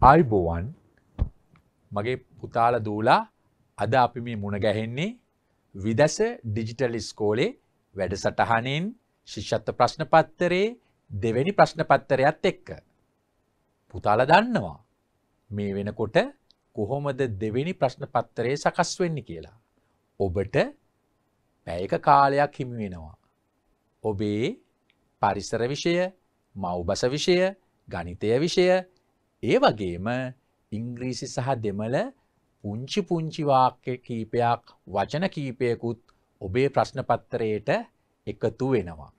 ආයුබෝවන් මගේ පුතාලා දූලා අද අපි මේ මුණ ගැහෙන්නේ විදස ඩිජිටල් ඉස්කෝලේ වැඩසටහනින් ශිෂ්‍යත්ව ප්‍රශ්න පත්‍රයේ දෙවෙනි ප්‍රශ්න පත්‍රයත් එක්ක. පුතාලා දන්නවා මේ වෙනකොට කොහොමද දෙවෙනි ප්‍රශ්න පත්‍රයේ සකස් වෙන්නේ කියලා. ඔබට පැයක කාලයක් හිමි වෙනවා. ඔබේ පරිසර විෂය, මව්බස විෂය, ගණිතය විෂය, ඒ වගේම ඉංග්‍රීසි සහ දෙමළ පුංචි වාක්‍ය කීපයක්, වචන කීපයකුත් ඔබේ ප්‍රශ්න පත්‍රයට එකතු වෙනවා.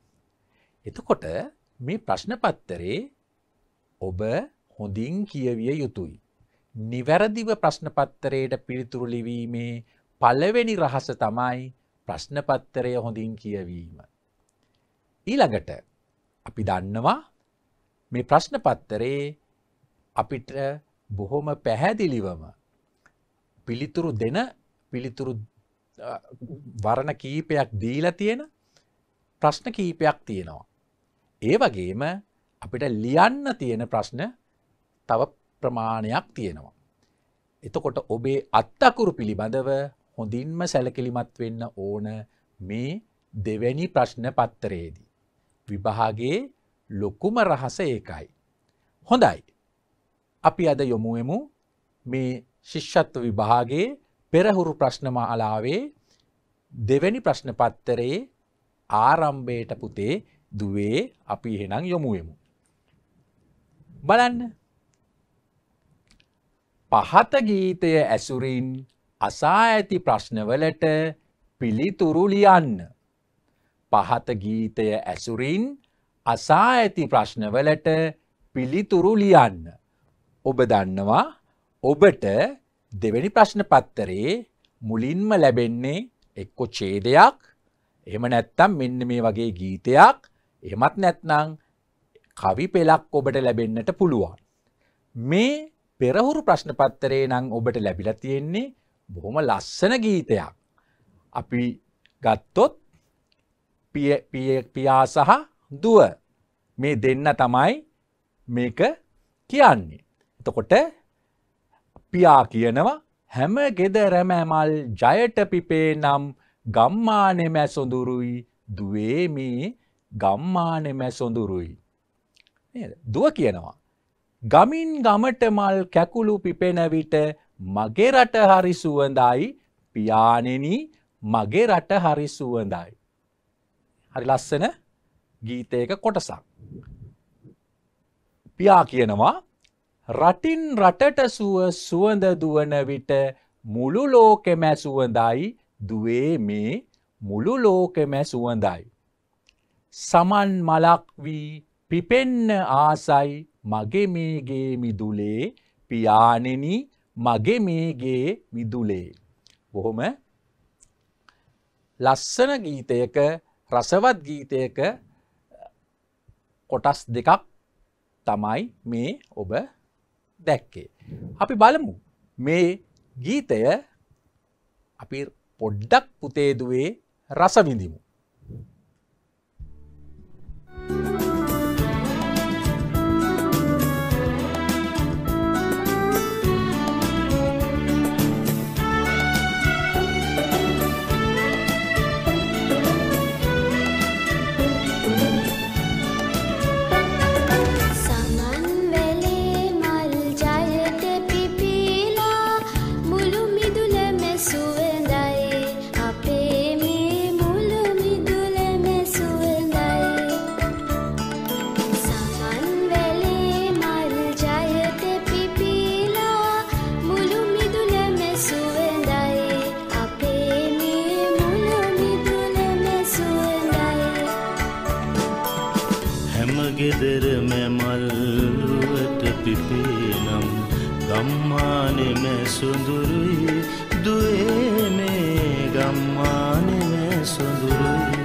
එතකොට මේ ප්‍රශ්න පත්‍රයේ ඔබ හොඳින් කියවිය යුතුයි. නිවැරදිව ප්‍රශ්න පත්‍රයට පිළිතුරු ලිවීමේ පළවෙනි රහස තමයි ප්‍රශ්න පත්‍රය හොඳින් කියවීම. ඊළඟට අපි දන්නවා මේ ප්‍රශ්න පත්‍රයේ අපිට බොහොම පැහැදිලිවම පිළිතුරු දෙන පිළිතුරු වර්ණ කීපයක් දීලා තියෙන ප්‍රශ්න කීපයක් තියෙනවා. ඒ වගේම අපිට ලියන්න තියෙන ප්‍රශ්න තව ප්‍රමාණයක් තියෙනවා. එතකොට ඔබේ අත්අකුරු පිළිබඳව හොඳින්ම සැලකිලිමත් වෙන්න ඕන මේ දෙවැනි ප්‍රශ්න පත්‍රයේදී. විභාගයේ ලොකුම රහස ඒකයි. හොඳයි. අපි අද යොමුවෙමු මේ ශිෂ්‍යත්ව විභාගයේ පෙරහුරු ප්‍රශ්න මාලාවේ දෙවැනි ප්‍රශ්න පත්‍රයේ ආරම්භයට පුතේ දුවේ අපි එහෙනම් යොමුවෙමු. බලන්න. පහත ගීතය ඇසුරින් අසා ඇති ප්‍රශ්නවලට පිළිතුරු ලියන්න. පහත ගීතය ඇසුරින් අසා ඇති ප්‍රශ්නවලට පිළිතුරු ලියන්න. ඔබ දන්නවා ඔබට දෙවැනි ප්‍රශ්න පත්‍රයේ මුලින්ම ලැබෙන්නේ එක්ක ඡේදයක්, එහෙම නැත්නම් මෙන්න මේ වගේ ගීතයක්, එහෙමත් නැත්නම් කවි පෙළක් ඔබට ලැබෙන්නට පුළුවන්. මේ පෙරහුරු ප්‍රශ්න පත්‍රයේ නම් ඔබට ලැබිලා තියෙන්නේ බොහොම ලස්සන ගීතයක්. අපි ගත්තොත් පියා සහ දුව මේ දෙන්න තමයි මේක කියන්නේ. එතකොට පියා කියනවා හැම ගෙදරම මල් ජයට පිපේ නම් ගම්මානෙ මැසොඳුරුයි දුවේ මේ ගම්මානෙ මැසොඳුරුයි. නේද? දුව කියනවා ගමින් ගමට මල් කැකුළු පිපෙන විට මගේ රට හරි සුවඳයි පියාණෙනි මගේ රට හරි සුවඳයි. හරි ලස්සන ගීතයක කොටසක්. පියා කියනවා රටින් රටට සුවඳ දුවන විට මුළු ලෝකෙම සුවඳයි දුවේ මේ මුළු ලෝකෙම සුවඳයි. සමන් මලක් වී පිපෙන්න ආසයි මගේ මේගේ මිදුලේ පියාණෙනි මගේ මේගේ මිදුලේ. බොහොම ලස්සන ගීතයක, රසවත් ගීතයක කොටස් දෙකක් තමයි මේ ඔබ දැක්කේ. අපි බලමු මේ ගීතය අපි පොඩ්ඩක් පුතේ දුවේ රස විඳිමු. මුළු මිදුලම සුවඳයි අපේ මේ මුළු පිපේනම් ගම්මානේ මෑ සොඳුරුයි දුවේ මේ ගම්මානේ මෑ සොඳුරුයි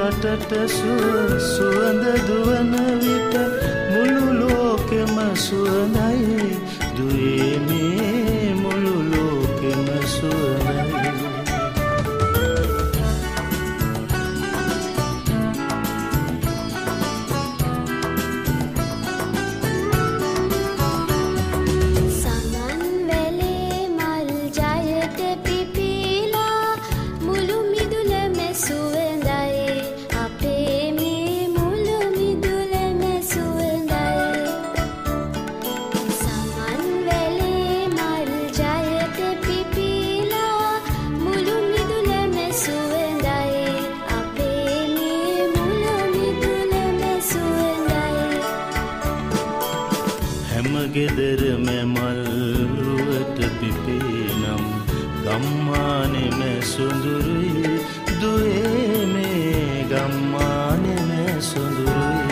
රටට සුවඳ දුවන විට මුළු ලෝකෙම සුවඳයි දුවේ මේ මුළු ලෝකෙම සුවඳයි ගෙදර මැමල් රුවට පිපේනම් ගම්මානේ මෑ සොඳුරුයි දුවේ මේ ගම්මානේ මෑ සොඳුරුයි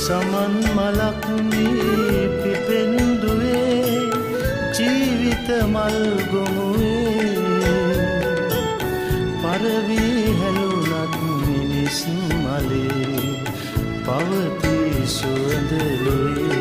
සමන් මලක් මේ පිපෙන දුවේ ජීවිත මල් ගොමුවේ පරවි හැලුණත් මිනිස් මලේ පවතී සුවඳ ලොවේ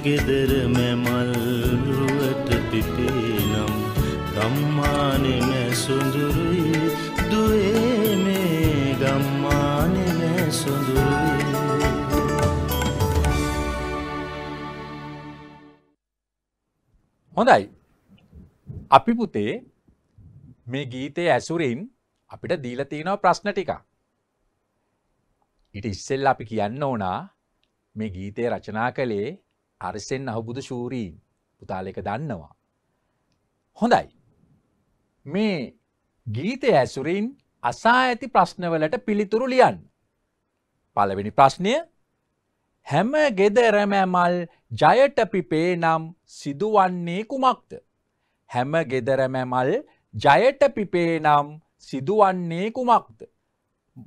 ගෙදර මැමල් රුවට පිපේනම් ගම්මානේ මෑ සොඳුරුයි දුවේ මේ ගම්මානේ මෑ සොඳුරුයි හොඳයි අපි පුතේ මේ ගීතයේ ඇසුරින් අපිට දීලා තියෙනවා ප්‍රශ්න ටිකක් ඊට ඉස්සෙල්ලා අපි කියන්න ඕන මේ ගීතය රචනා කළේ අරිසෙන් අහුබුදු ශූරීන් පුතාලා එක දන්නවා. හොඳයි. මේ ගීතය ඇසුරින් අසා ඇති ප්‍රශ්නවලට පිළිතුරු ලියන්න. පළවෙනි ප්‍රශ්නය හැම ගෙදරම මල් ජයට පිපේ නම් සිදුවන්නේ කුමක්ද? හැම ගෙදරම මල් ජයට පිපේ නම් සිදුවන්නේ කුමක්ද?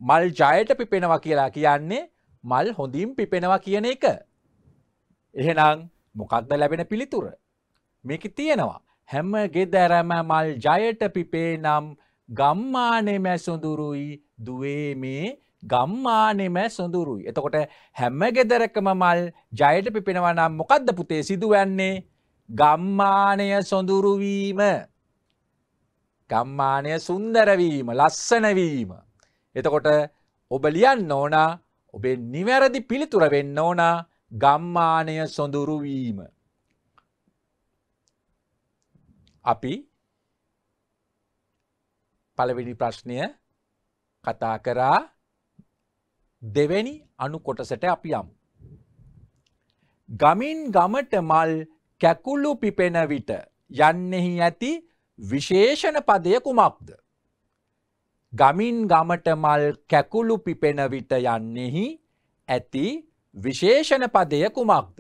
මල් ජයට පිපෙනවා කියලා කියන්නේ මල් හොඳින් පිපෙනවා කියන එක. එහෙනම් මොකක්ද ලැබෙන පිළිතුර? මේකේ තියෙනවා හැම ගෙදරම මල් ජයට පිපේ නම් ගම්මානෙම සොඳුරුයි දුවේ මේ ගම්මානෙම සොඳුරුයි. එතකොට හැම ගෙදරකම මල් ජයට පිපෙනවා නම් මොකද්ද පුතේ සිදුවන්නේ? ගම්මානය සොඳුරු වීම. ගම්මානය සුන්දර වීම, ලස්සන වීම. එතකොට ඔබ ලියන්න ඕන ඔබේ නිවැරදි පිළිතුර වෙන්න ඕන ගම්මානය සොඳුරු වීම. අපි පළවෙනි ප්‍රශ්නය කතා කරා දෙවෙනි අණු කොටසට අපි යමු. ගමින් ගමට මල් කැකුළු පිපෙන විට යන්නෙහි ඇති විශේෂණ පදය කුමක්ද? ගමින් ගමට මල් කැකුළු පිපෙන විට යන්නෙහි ඇති විශේෂණ පදය කුමක්ද?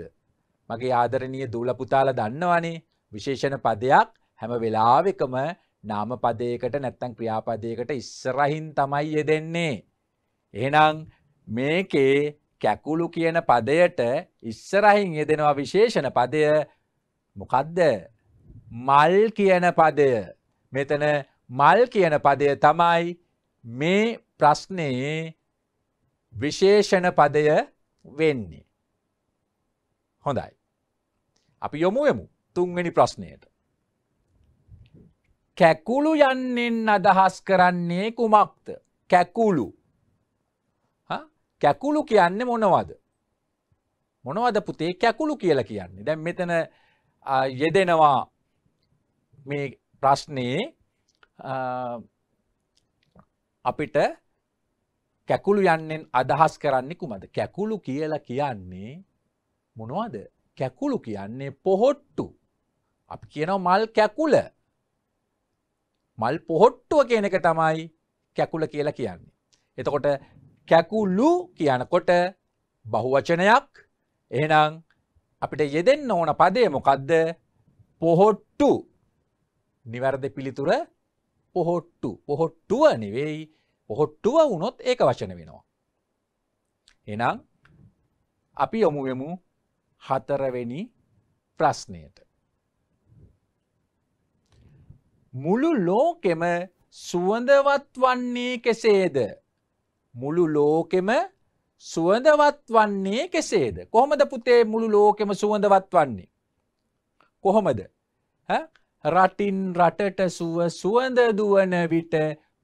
මගේ ආදරණීය දූල පුතාලා දන්නවනේ විශේෂණ පදයක් හැම වෙලාවෙකම නාම පදයකට නැත්නම් ක්‍රියාපදයකට ඉස්සරහින් තමයි යෙදෙන්නේ. එහෙනම් මේකේ කැකුළු කියන පදයට ඉස්සරහින් යෙදෙනවා විශේෂණ පදය මොකද්ද? මල් කියන පදය. මෙතන මල් කියන පදය තමයි මේ ප්‍රශ්නයේ විශේෂණ පදය වෙන්නේ. හොඳයි. අපි යමු තුන්වෙනි ප්‍රශ්නයට. කැකුළු යන්නෙන් අදහස් කරන්නේ කුමක්ද? කැකුළු. කැකුළු කියන්නේ මොනවද? මොනවද පුතේ කැකුළු කියලා කියන්නේ? දැන් මෙතන යෙදෙනවා මේ ප්‍රශ්නේ අපිට කැකුළු යන්නෙන් අදහස් කරන්නේ කුමක්ද? කැකුළු කියලා කියන්නේ මොනවද? කැකුළු කියන්නේ පොහොට්ටු. අපි කියනවා මල් කැකුල. මල් පොහොට්ටුව කියන එක තමයි කැකුල කියලා කියන්නේ. එතකොට කැකුළු කියනකොට බහුවචනයක්. එහෙනම් අපිට යෙදෙන්න ඕන පදේ මොකද්ද? පොහොට්ටු. නිවැරදි පිළිතුර පොහොට්ටු. පොහොට්ටුව නෙවෙයි. පොහොට්ටුව වුණොත් ඒක වචන වෙනවා. එහෙනම් අපි යමු හතරවෙනි ප්‍රශ්නයට. මුළු ලෝකෙම සුවඳවත් වන්නේ කෙසේද? මුළු ලෝකෙම සුවඳවත් වන්නේ කෙසේද? කොහොමද පුතේ මුළු ලෝකෙම සුවඳවත් වන්නේ? කොහොමද? රටින් රටට සුවඳ දුවන විට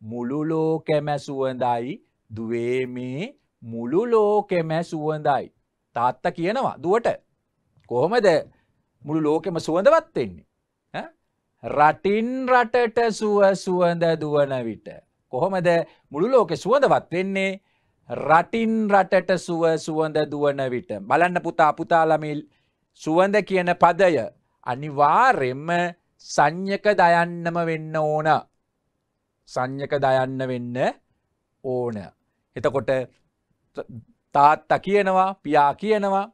මුළු ලෝකෙම සුවඳයි දුවේ මේ මුළු ලෝකෙම සුවඳයි. තාත්තා කියනවා දුවට. කොහොමද මුළු ලෝකෙම සුවඳවත් වෙන්නේ? රටින් රටට සුවඳ දුවන විට. කොහොමද මුළු ලෝකෙ සුවඳවත් වෙන්නේ? රටින් රටට සුවඳ දුවන විට. බලන්න පුතාලා මේ සුවඳ කියන පදය අනිවාර්යෙන්ම සංඥක දයන්නම වෙන්න ඕන. සංඥක දයන්න වෙන්න ඕන. එතකොට තාත්තා කියනවා, පියා කියනවා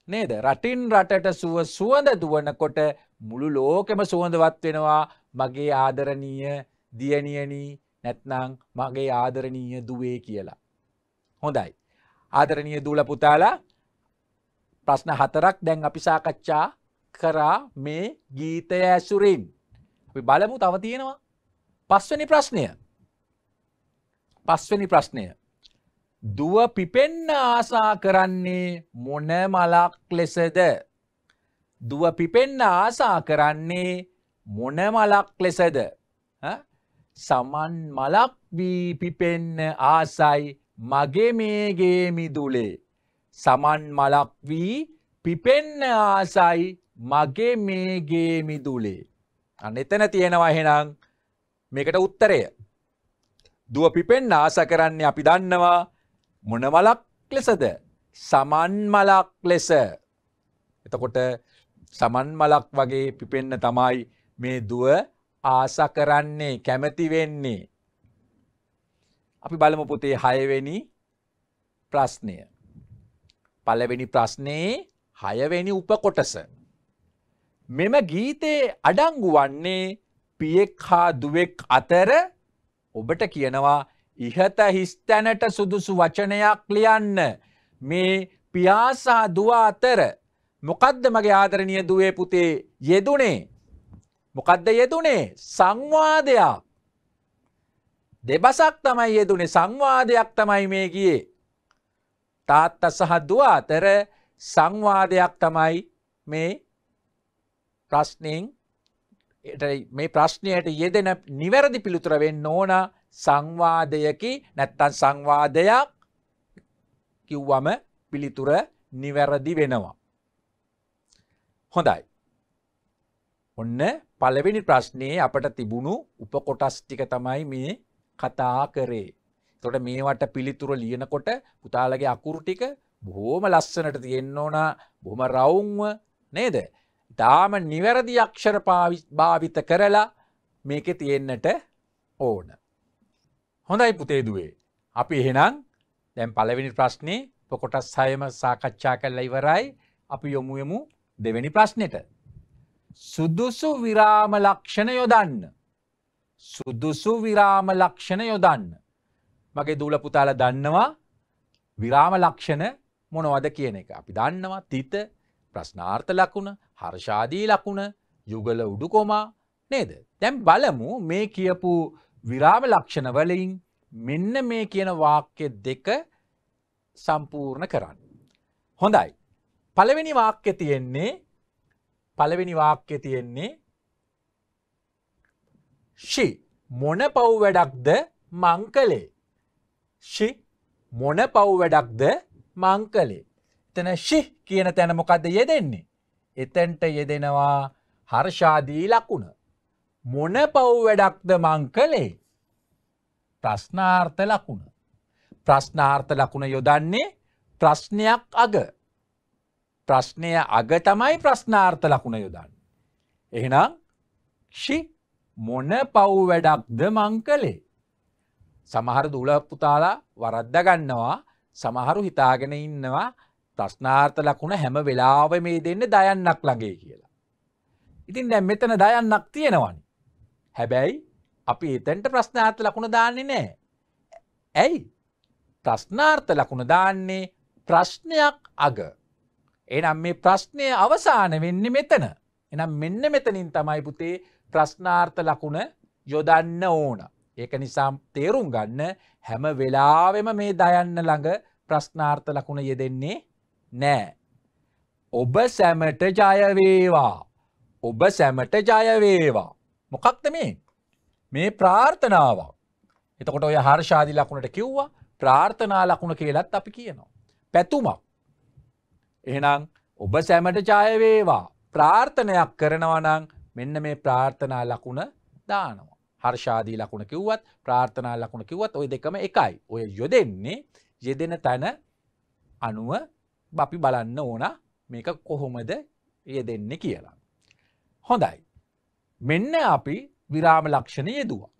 නේද? රටින් රටට සුවඳ දුවනකොට මුළු ලෝකෙම සුවඳවත් වෙනවා මගේ ආදරණීය දියණියනි නැත්නම් මගේ ආදරණීය දුවේ කියලා. හොඳයි. ආදරණීය දූල පුතාලා ප්‍රශ්න 4ක් දැන් අපි සාකච්ඡා කරා මේ ගීතය ඇසුරින්. අපි බලමු තව තියෙනවා. 5 වෙනි ප්‍රශ්නය. 5 වෙනි ප්‍රශ්නය. දුව පිපෙන්න ආසා කරන්නේ මොන මලක් ලෙසද? දුව පිපෙන්න ආසා කරන්නේ මොන මලක් ලෙසද? සමන් මලක් වී පිපෙන්න ආසයි මගේ මේගේ මිදුලේ. සමන් මලක් වී පිපෙන්න ආසයි මගේ මේගේ මිදුලේ. අන්න එතන තියෙනවා එහෙනම් මේකට උත්තරය. දුව පිපෙන්න ආස කරන්නේ අපි දන්නවා මොන මලක් ලෙසද? සමන් මලක් ලෙස. එතකොට සමන් මලක් වගේ පිපෙන්න තමයි මේ දුව ආස කරන්නේ, කැමති වෙන්නේ. අපි බලමු පුතේ 6 වෙනි ප්‍රශ්නය. පළවෙනි ප්‍රශ්නේ 6 වෙනි උපකොටස. මෙම ගීතේ අඩංගු වන්නේ පියෙක් හා දුවෙක් අතර. ඔබට කියනවා ඉහත හිස් තැනට සුදුසු වචනයක් ලියන්න. මේ පියා සහ දුව අතර මොකද්ද මගේ ආදරණීය දුවේ පුතේ යෙදුනේ? මොකද්ද යෙදුනේ? සංවාදයක්. දෙබසක් තමයි යෙදුනේ. සංවාදයක් තමයි මේ ගියේ. තාත්තා සහ දුව අතර සංවාදයක් තමයි මේ ප්‍රශ්නයට යෙදෙන නිවැරදි පිළිතුර වෙන්න ඕන සංවාදයකි නැත්තම් සංවාදයක් කිව්වම පිළිතුර නිවැරදි වෙනවා. හොඳයි. ඔන්න පළවෙනි ප්‍රශ්නේ අපට තිබුණු උපකොටස් ටික තමයි මේ කතා කරේ. එතකොට මේවට පිළිතුර ලියනකොට පුතාලගේ අකුරු ටික බොහොම ලස්සනට තියෙන්න ඕන, බොහොම රවුම්ව නේද? ඊටාම නිවැරදි අක්ෂර භාවිත කරලා මේකේ තියෙන්නට ඕන. හොඳයි පුතේ දුවේ. අපි එහෙනම් දැන් පළවෙනි ප්‍රශ්නේ උපකොටස් 6ම සාකච්ඡා කරලා ඉවරයි. අපි යමු දෙවෙනි ප්‍රශ්නෙට. සුදුසු විරාම ලක්ෂණ යොදන්න. සුදුසු විරාම ලක්ෂණ යොදන්න. මගේ දූල පුතාලා දන්නවා විරාම ලක්ෂණ මොනවද කියන එක. අපි දන්නවා තිත, ප්‍රශ්නාර්ථ ලකුණ, හර්ෂාදී ලකුණ, යුගල උඩුකොමා නේද? දැන් බලමු මේ කියපු විරාම ලක්ෂණ වලින් මෙන්න මේ කියන වාක්‍ය දෙක සම්පූර්ණ කරන්න. හොඳයි. පළවෙනි වාක්‍යය තියෙන්නේ ෂි මොන පව් වැඩක්ද මං කළේ. ෂි මොන පව් වැඩක්ද මං කළේ. එතන ෂි කියන තැන මොකද්ද යෙදෙන්නේ? එතනට යෙදෙනවා හර්ෂාදී ලකුණ. මොන පව් වැඩක්ද මං කළේ? ප්‍රශ්නාර්ථ ලකුණ. ප්‍රශ්නාර්ථ ලකුණ යොදන්නේ ප්‍රශ්නයක් අග. ප්‍රශ්නය අග තමයි ප්‍රශ්නාර්ථ ලකුණ යොදන්නේ. එහෙනම් ෂි මොන පව් වැඩක්ද මං කළේ? සමහර දූල පුතාලා වරද්ද ගන්නවා. සමහරු හිතාගෙන ඉන්නවා ප්‍රශ්නාර්ථ ලකුණ හැම වෙලාවෙම මේ දෙන්නේ දයන්නක් ළඟේ කියලා. ඉතින් දැන් මෙතන දයන්නක් තියෙනවනේ. හැබැයි අපි එතනට ප්‍රශ්නාර්ථ ලකුණ දාන්නේ නැහැ. ඇයි? ප්‍රශ්නාර්ථ ලකුණ දාන්නේ ප්‍රශ්නයක් අග. එහෙනම් මේ ප්‍රශ්නය අවසාන වෙන්නේ මෙතන. එහෙනම් මෙන්න මෙතනින් තමයි පුතේ ප්‍රශ්නාර්ථ ලකුණ යොදන්න ඕන. ඒක නිසා තේරුම් ගන්න හැම වෙලාවෙම මේ දයන්න ළඟ ප්‍රශ්නාර්ථ ලකුණ යෙදෙන්නේ නැහැ. ඔබ සැමට ජය වේවා. ඔබ සැමට ජය වේවා. මොකක්ද මේ? මේ ප්‍රාර්ථනාවක්. එතකොට ඔය හර්ෂාදී ලකුණට කිව්වා ප්‍රාර්ථනා ලකුණ කියලාත් අපි කියනවා. පැතුමක්. එහෙනම් ඔබ සැමට ජය වේවා ප්‍රාර්ථනයක් කරනවා නම් මෙන්න මේ ප්‍රාර්ථනා ලකුණ දානවා. හර්ෂාදී ලකුණ කිව්වත් ප්‍රාර්ථනා ලකුණ කිව්වත් ওই දෙකම එකයි. ඔය යෙදෙන තැන අනුව අපි බලන්න ඕන මේක කොහොමද යෙදෙන්නේ කියලා. හොඳයි. මෙන්න අපි විරාම ලක්ෂණ යෙදුවා.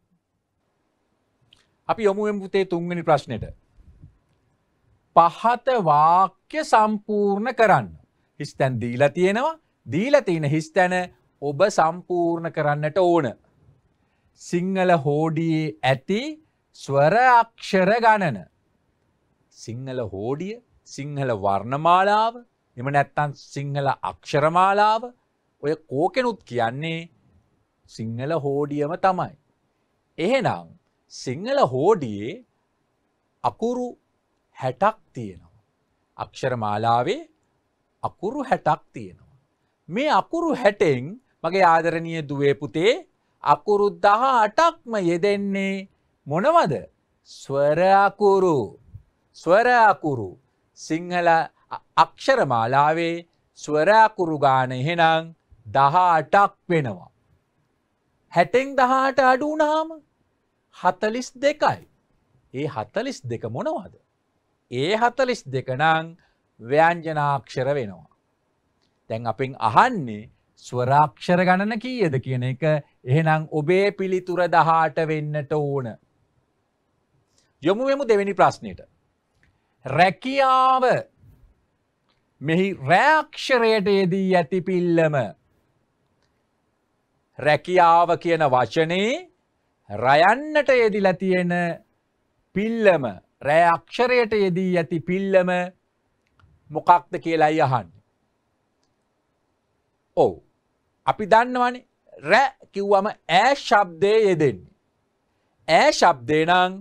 අපි යමු පුතේ තුන්වෙනි ප්‍රශ්නෙට. පහත වාක්‍ය සම්පූර්ණ කරන්න. හිස් තැන් දීලා තියෙනවා. දීලා තියෙන හිස් තැන ඔබ සම්පූර්ණ කරන්නට ඕන. සිංහල හෝඩියේ ඇති ස්වර අක්ෂර ගණන. සිංහල හෝඩිය, සිංහල වර්ණමාලාව, එහෙම නැත්නම් සිංහල අක්ෂරමාලාව ඔය කෝකෙනුත් කියන්නේ සිංහල හෝඩියම තමයි. එහෙනම් සිංහල හෝඩියේ අකුරු 60ක් තියෙනවා. අක්ෂරමාලාවේ අකුරු 60ක් තියෙනවා. මේ අකුරු 60න් මගේ ආදරණීය දුවේ පුතේ අකුරු 18ක්ම යෙදෙන්නේ මොනවද? ස්වර අකුරු. ස්වර අකුරු. සිංහල අක්ෂරමාලාවේ ස්වර අකුරු ගාන එහෙනම් 18ක් වෙනවා. 60න් 18 අඩු වුණාම 42යි. ඒ 42 මොනවද? ඒ 42 නම් ව්‍යංජනාක්ෂර වෙනවා. දැන් අපෙන් අහන්නේ ස්වරාක්ෂර ගණන කීයද කියන එක. එහෙනම් ඔබේ පිළිතුර 18 වෙන්නට ඕන. යමු දෙවෙනි ප්‍රශ්නෙට. රැකියාව. මෙහි රැක්ෂරයට යෙදී ඇති පිල්ලම. රැකියාව කියන වචනේ රයන්නට යෙදිලා තියෙන පිල්ලම, රැ අක්ෂරයට යෙදී ඇති පිල්ලම මොකක්ද කියලායි අහන්නේ. ඔව්. අපි දන්නවනේ රැ කිව්වම ඈ ශබ්දයේ යෙදෙන්නේ. ඈ ශබ්දේ නම්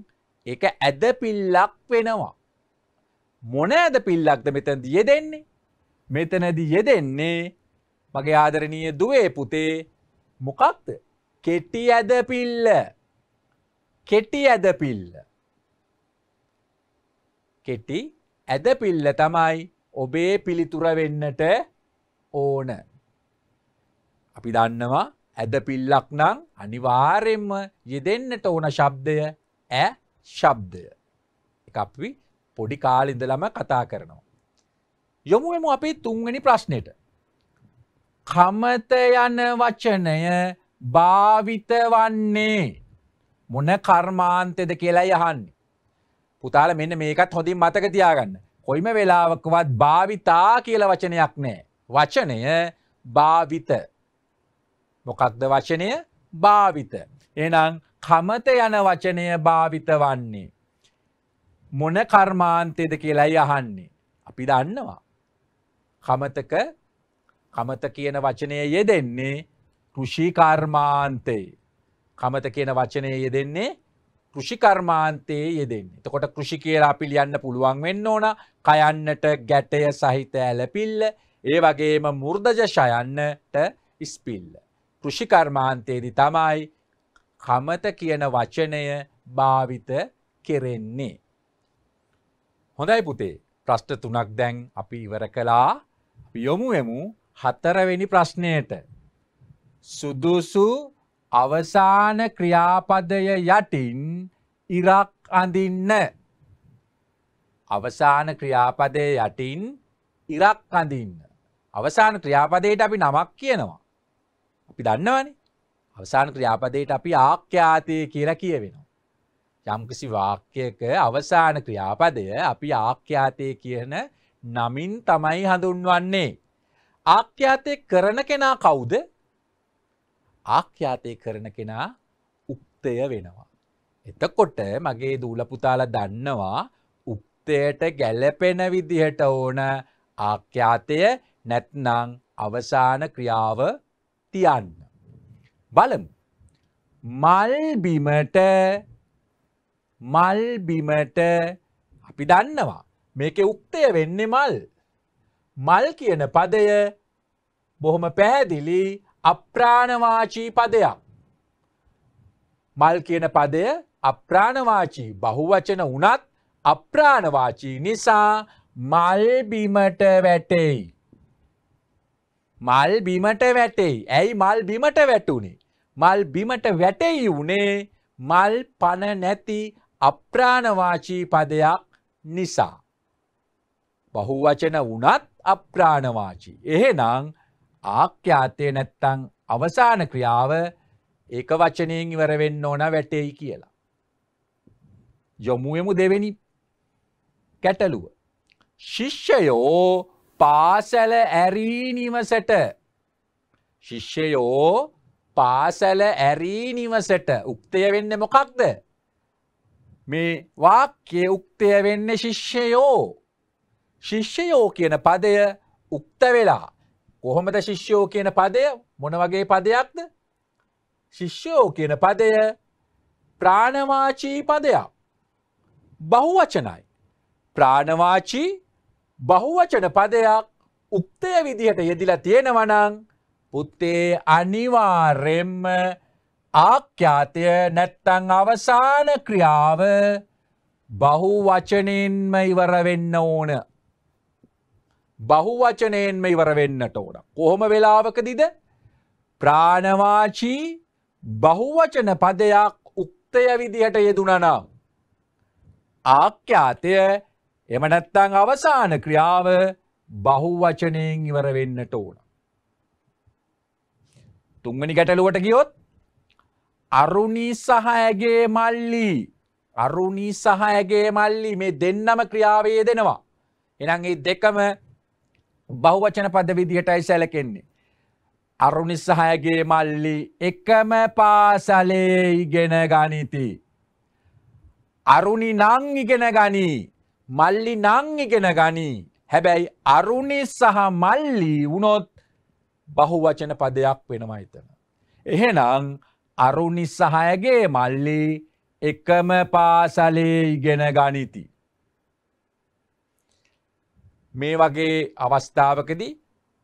ඒක ඇද පිල්ලක් වෙනවා. මොන ඇද පිල්ලක්ද මෙතනදී යෙදෙන්නේ? මෙතනදී යෙදෙන්නේ මගේ ආදරණීය දුවේ පුතේ මොකක්ද? කෙටි ඇද පිල්ල. කෙටි ඇද පිල්ල. කෙටි ඇද පිල්ල තමයි ඔබේ පිළිතුර වෙන්නට ඕන. අපි දන්නවා ඇද පිල්ලක් නම් අනිවාර්යෙන්ම යෙදෙන්නට ඕන ශබ්දය ඈ ශබ්දය. ඒක අපි පොඩි කාලේ ඉඳලම කතා කරනවා. යමු අපි තුන්වෙනි ප්‍රශ්නෙට. කමත යන වචනය භාවිත වන්නේ මොන කර්මාන්තයද කියලායි අහන්නේ. පුතාලා මෙන්න මේකත් හොඳින් මතක තියාගන්න. කොයිම වෙලාවකවත් භාවිතා කියලා වචනයක් නැහැ. වචනය භාවිත. මොකක්ද වචනය? භාවිත. එහෙනම් කමත යන වචනය භාවිත වන්නේ. මොන කර්මාන්තයේද කියලායි අහන්නේ. අපි දන්නවා. කමත කියන වචනය යෙදෙන්නේ කෘෂි කර්මාන්තේ. කමත කියන වචනය යෙදෙන්නේ කෘෂි කර්මාන්තයේ යෙදෙන්නේ. එතකොට කෘෂි කියලා අපි ලියන්න පුළුවන් වෙන්න ඕන. කයන්නට ගැටය සහිත ඇලපිල්ල, ඒ වගේම මූර්ධජ ශයන්නට ඉස්පිල්ල. කෘෂි කර්මාන්තයේදී තමයි කමත කියන වචනය භාවිත කෙරෙන්නේ. හොඳයි පුතේ. ප්‍රශ්න 3ක් දැන් අපි ඉවර කළා. අපි යමු 4 වෙනි ප්‍රශ්නයට. සුදුසු අවසාන ක්‍රියාපදය යටින් ඉරක් අඳින්න. අවසාන ක්‍රියාපදය යටින් ඉරක් අඳින්න. අවසාන ක්‍රියාපදයට අපි නමක් කියනවා. අපි දන්නවනේ. අවසාන ක්‍රියාපදයට අපි ආඛ්‍යාතය කියලා කියවෙනවා. යම්කිසි වාක්‍යයක අවසාන ක්‍රියාපදය අපි ආඛ්‍යාතය කියන නමින් තමයි හඳුන්වන්නේ. ආඛ්‍යාතය කරන කෙනා කවුද? ආඛ්‍යාතය කරන කෙනා උක්තය වෙනවා. එතකොට මගේ දූල පුතාලා දන්නවා උක්තයට ගැළපෙන විදිහට ඕන ආඛ්‍යාතය නැත්නම් අවසාන ක්‍රියාව තියන්න. බලමු. මල් බිමට අපි දන්නවා මේකේ උක්තය වෙන්නේ මල්. මල් කියන පදය බොහොම පැහැදිලි අප්‍රාණවාචී පදයක්. මල් කියන පදය අප්‍රාණවාචී බහුවචන වුණත් අප්‍රාණවාචී නිසා මල් බිමට වැටෙයි. මල් බිමට වැටෙයි. ඇයි මල් බිමට වැටුනේ? මල් බිමට වැටෙයි උනේ මල් පන නැති අප්‍රාණවාචී පදයක් නිසා. බහුවචන වුණත් අප්‍රාණවාචී. එහෙනම් ආඛ්‍යාතය නැත්තං අවසාන ක්‍රියාව ඒක වචනයෙන් ඉවර වෙන්න ඕන වැටෙයි කියලා. යොමුයමු දෙවෙනි ගැටලුව. ශිෂ්‍යයෝ පාසල ඇරී නිවසට. ශිෂ්‍යයෝ පාසල ඇරී නිවසට. උක්තය වෙන්නේ මොකක්ද? මේ වාක්‍යයේ උක්තය වෙන්නේ ශිෂ්‍යයෝ. ශිෂ්‍යයෝ කියන පදය උක්ත වෙලා. කොහොමද ශිෂ්‍යයෝ කියන පදය? මොන වගේ පදයක්ද? ශිෂ්‍යයෝ කියන පදය ප්‍රාණවාචී පදයක්. බහුවචනයි. ප්‍රාණවාචී බහුවචන පදයක් උක්තය විදිහට යෙදිලා තියෙනවා නම් පුතේ අනිවාර්යෙන්ම ආඛ්‍යාතය නැත්තං අවසාන ක්‍රියාව බහුවචනයෙන්ම ඉවර වෙන්න ඕන. බහුවචනයෙන්ම ඉවර වෙන්නට ඕන. කොහොම වෙලාවකදීද? ප්‍රාණවාචී බහුවචන පදයක් උක්තය විදිහට යෙදුණා නම් ආඛ්‍යාතය එහෙම නැත්නම් අවසාන ක්‍රියාව බහුවචනයෙන් ඉවර වෙන්නට ඕන. තුන්වෙනි ගැටලුවට ගියොත් අරුණි සහ ඇගේ මල්ලි. අරුණි සහ ඇගේ මල්ලි මේ දෙන්නම ක්‍රියාවේ යෙදෙනවා. එහෙනම් මේ දෙකම බහුවචන පද විදිහටයි සැලකෙන්නේ. අරුණි සහ ඇගේ මල්ලි එකම පාසලේ ඉගෙන ගනිති. අරුණි නම් ඉගෙන ගනී. මල්ලි නම් ඉගෙන ගනී. හැබැයි අරුණි සහ මල්ලි වුණොත් බහුවචන පදයක් වෙනවා එතන. එහෙනම් අරුණි සහ ඇගේ මල්ලි එකම පාසලේ ඉගෙන ගනිති. මේ වගේ අවස්ථාවකදී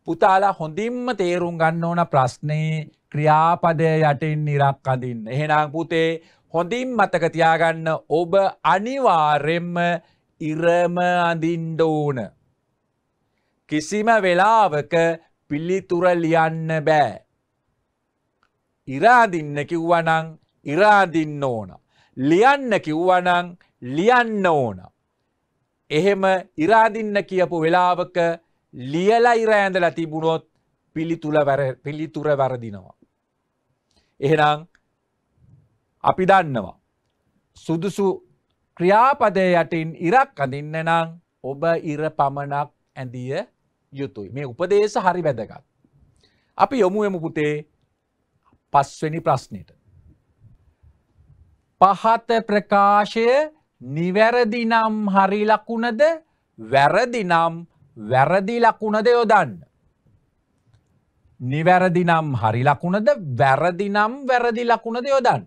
පුතාලා හොඳින්ම තේරුම් ගන්න ඕන ප්‍රශ්නේ ක්‍රියාපදය යටින් ඉරක් අඳින්න. එහෙනම් පුතේ හොඳින් මතක තියාගන්න ඔබ අනිවාර්යෙන්ම ඉරම අඳින්න ඕන. කිසිම වෙලාවක පිළිතුර ලියන්න බෑ. ඉර අඳින්න කිව්වනම් ඉර අඳින්න ඕන. ලියන්න කිව්වනම් ලියන්න ඕන. එහෙම ඉර අඳින්න කියපු වෙලාවක ලියලා ඉර ඇඳලා තිබුණොත් පිළිතුර වැරදිනවා. එහෙනම් අපි දන්නවා සුදුසු ක්‍රියාපදය යටින් ඉරක් අඳින්න නම් ඔබ ඉර පමණක් ඇඳිය යුතුයි. මේ උපදේශ හරි වැදගත්. අපි යමු පුතේ පස්වෙනි ප්‍රශ්නෙට. පහත ප්‍රකාශය නිවැරදි නම් හරි ලකුණද වැරදි නම් වැරදි ලකුණද යොදන්න. නිවැරදි නම් හරි ලකුණද වැරදි නම් වැරදි ලකුණද යොදන්න.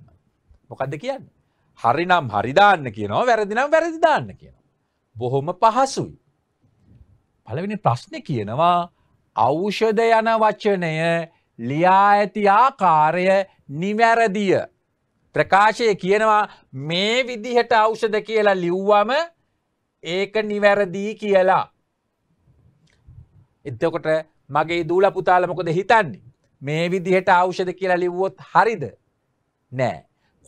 මොකද්ද කියන්නේ? හරි නම් හරි දාන්න කියනවා වැරදි නම් වැරදි දාන්න කියනවා. බොහොම පහසුයි. පළවෙනි ප්‍රශ්නේ කියනවා ඖෂධ යන වචනය ලියා ඇති ආකාරය නිවැරදිය. ප්‍රකාශය කියනවා මේ විදිහට ඖෂධ කියලා ලිව්වම ඒක නිවැරදි කියලා. එතකොට මගේ දූලා පුතාලා මොකද හිතන්නේ? මේ විදිහට ඖෂධ කියලා ලිව්වොත් හරිද? නෑ.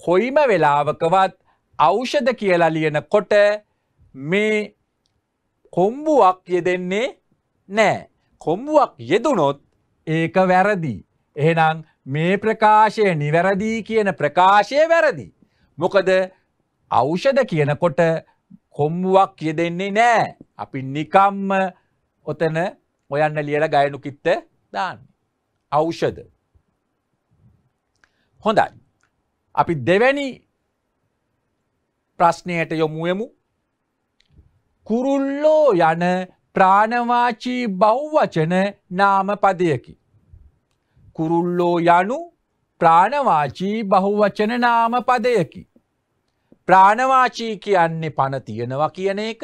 කොයිම වෙලාවකවත් ඖෂධ කියලා ලියනකොට මේ කොම්බුවක් යෙදෙන්නේ නෑ. කොම්බුවක් යෙදුනොත් ඒක වැරදි. එහෙනම් මේ ප්‍රකාශය නිවැරදි කියන ප්‍රකාශය වැරදි. මොකද ඖෂධ කියනකොට කොම්බුවක් යෙදෙන්නේ නෑ. අපි නිකම්ම ඔතන ඔයන්න ලියලා ගයනු කිත්ත දාන්න. ඖෂධ. හොඳයි. අපි දෙවැනි ප්‍රශ්නයට යොමුවෙමු. කුරුල්ලෝ යන ප්‍රාණවාචී බහුවචන නාම පදයකි. කුරුල්ලෝ යනු ප්‍රාණවාචී බහුවචන නාම පදයකි. ප්‍රාණවාචී කියන්නේ පණ තියෙනවා කියන එක.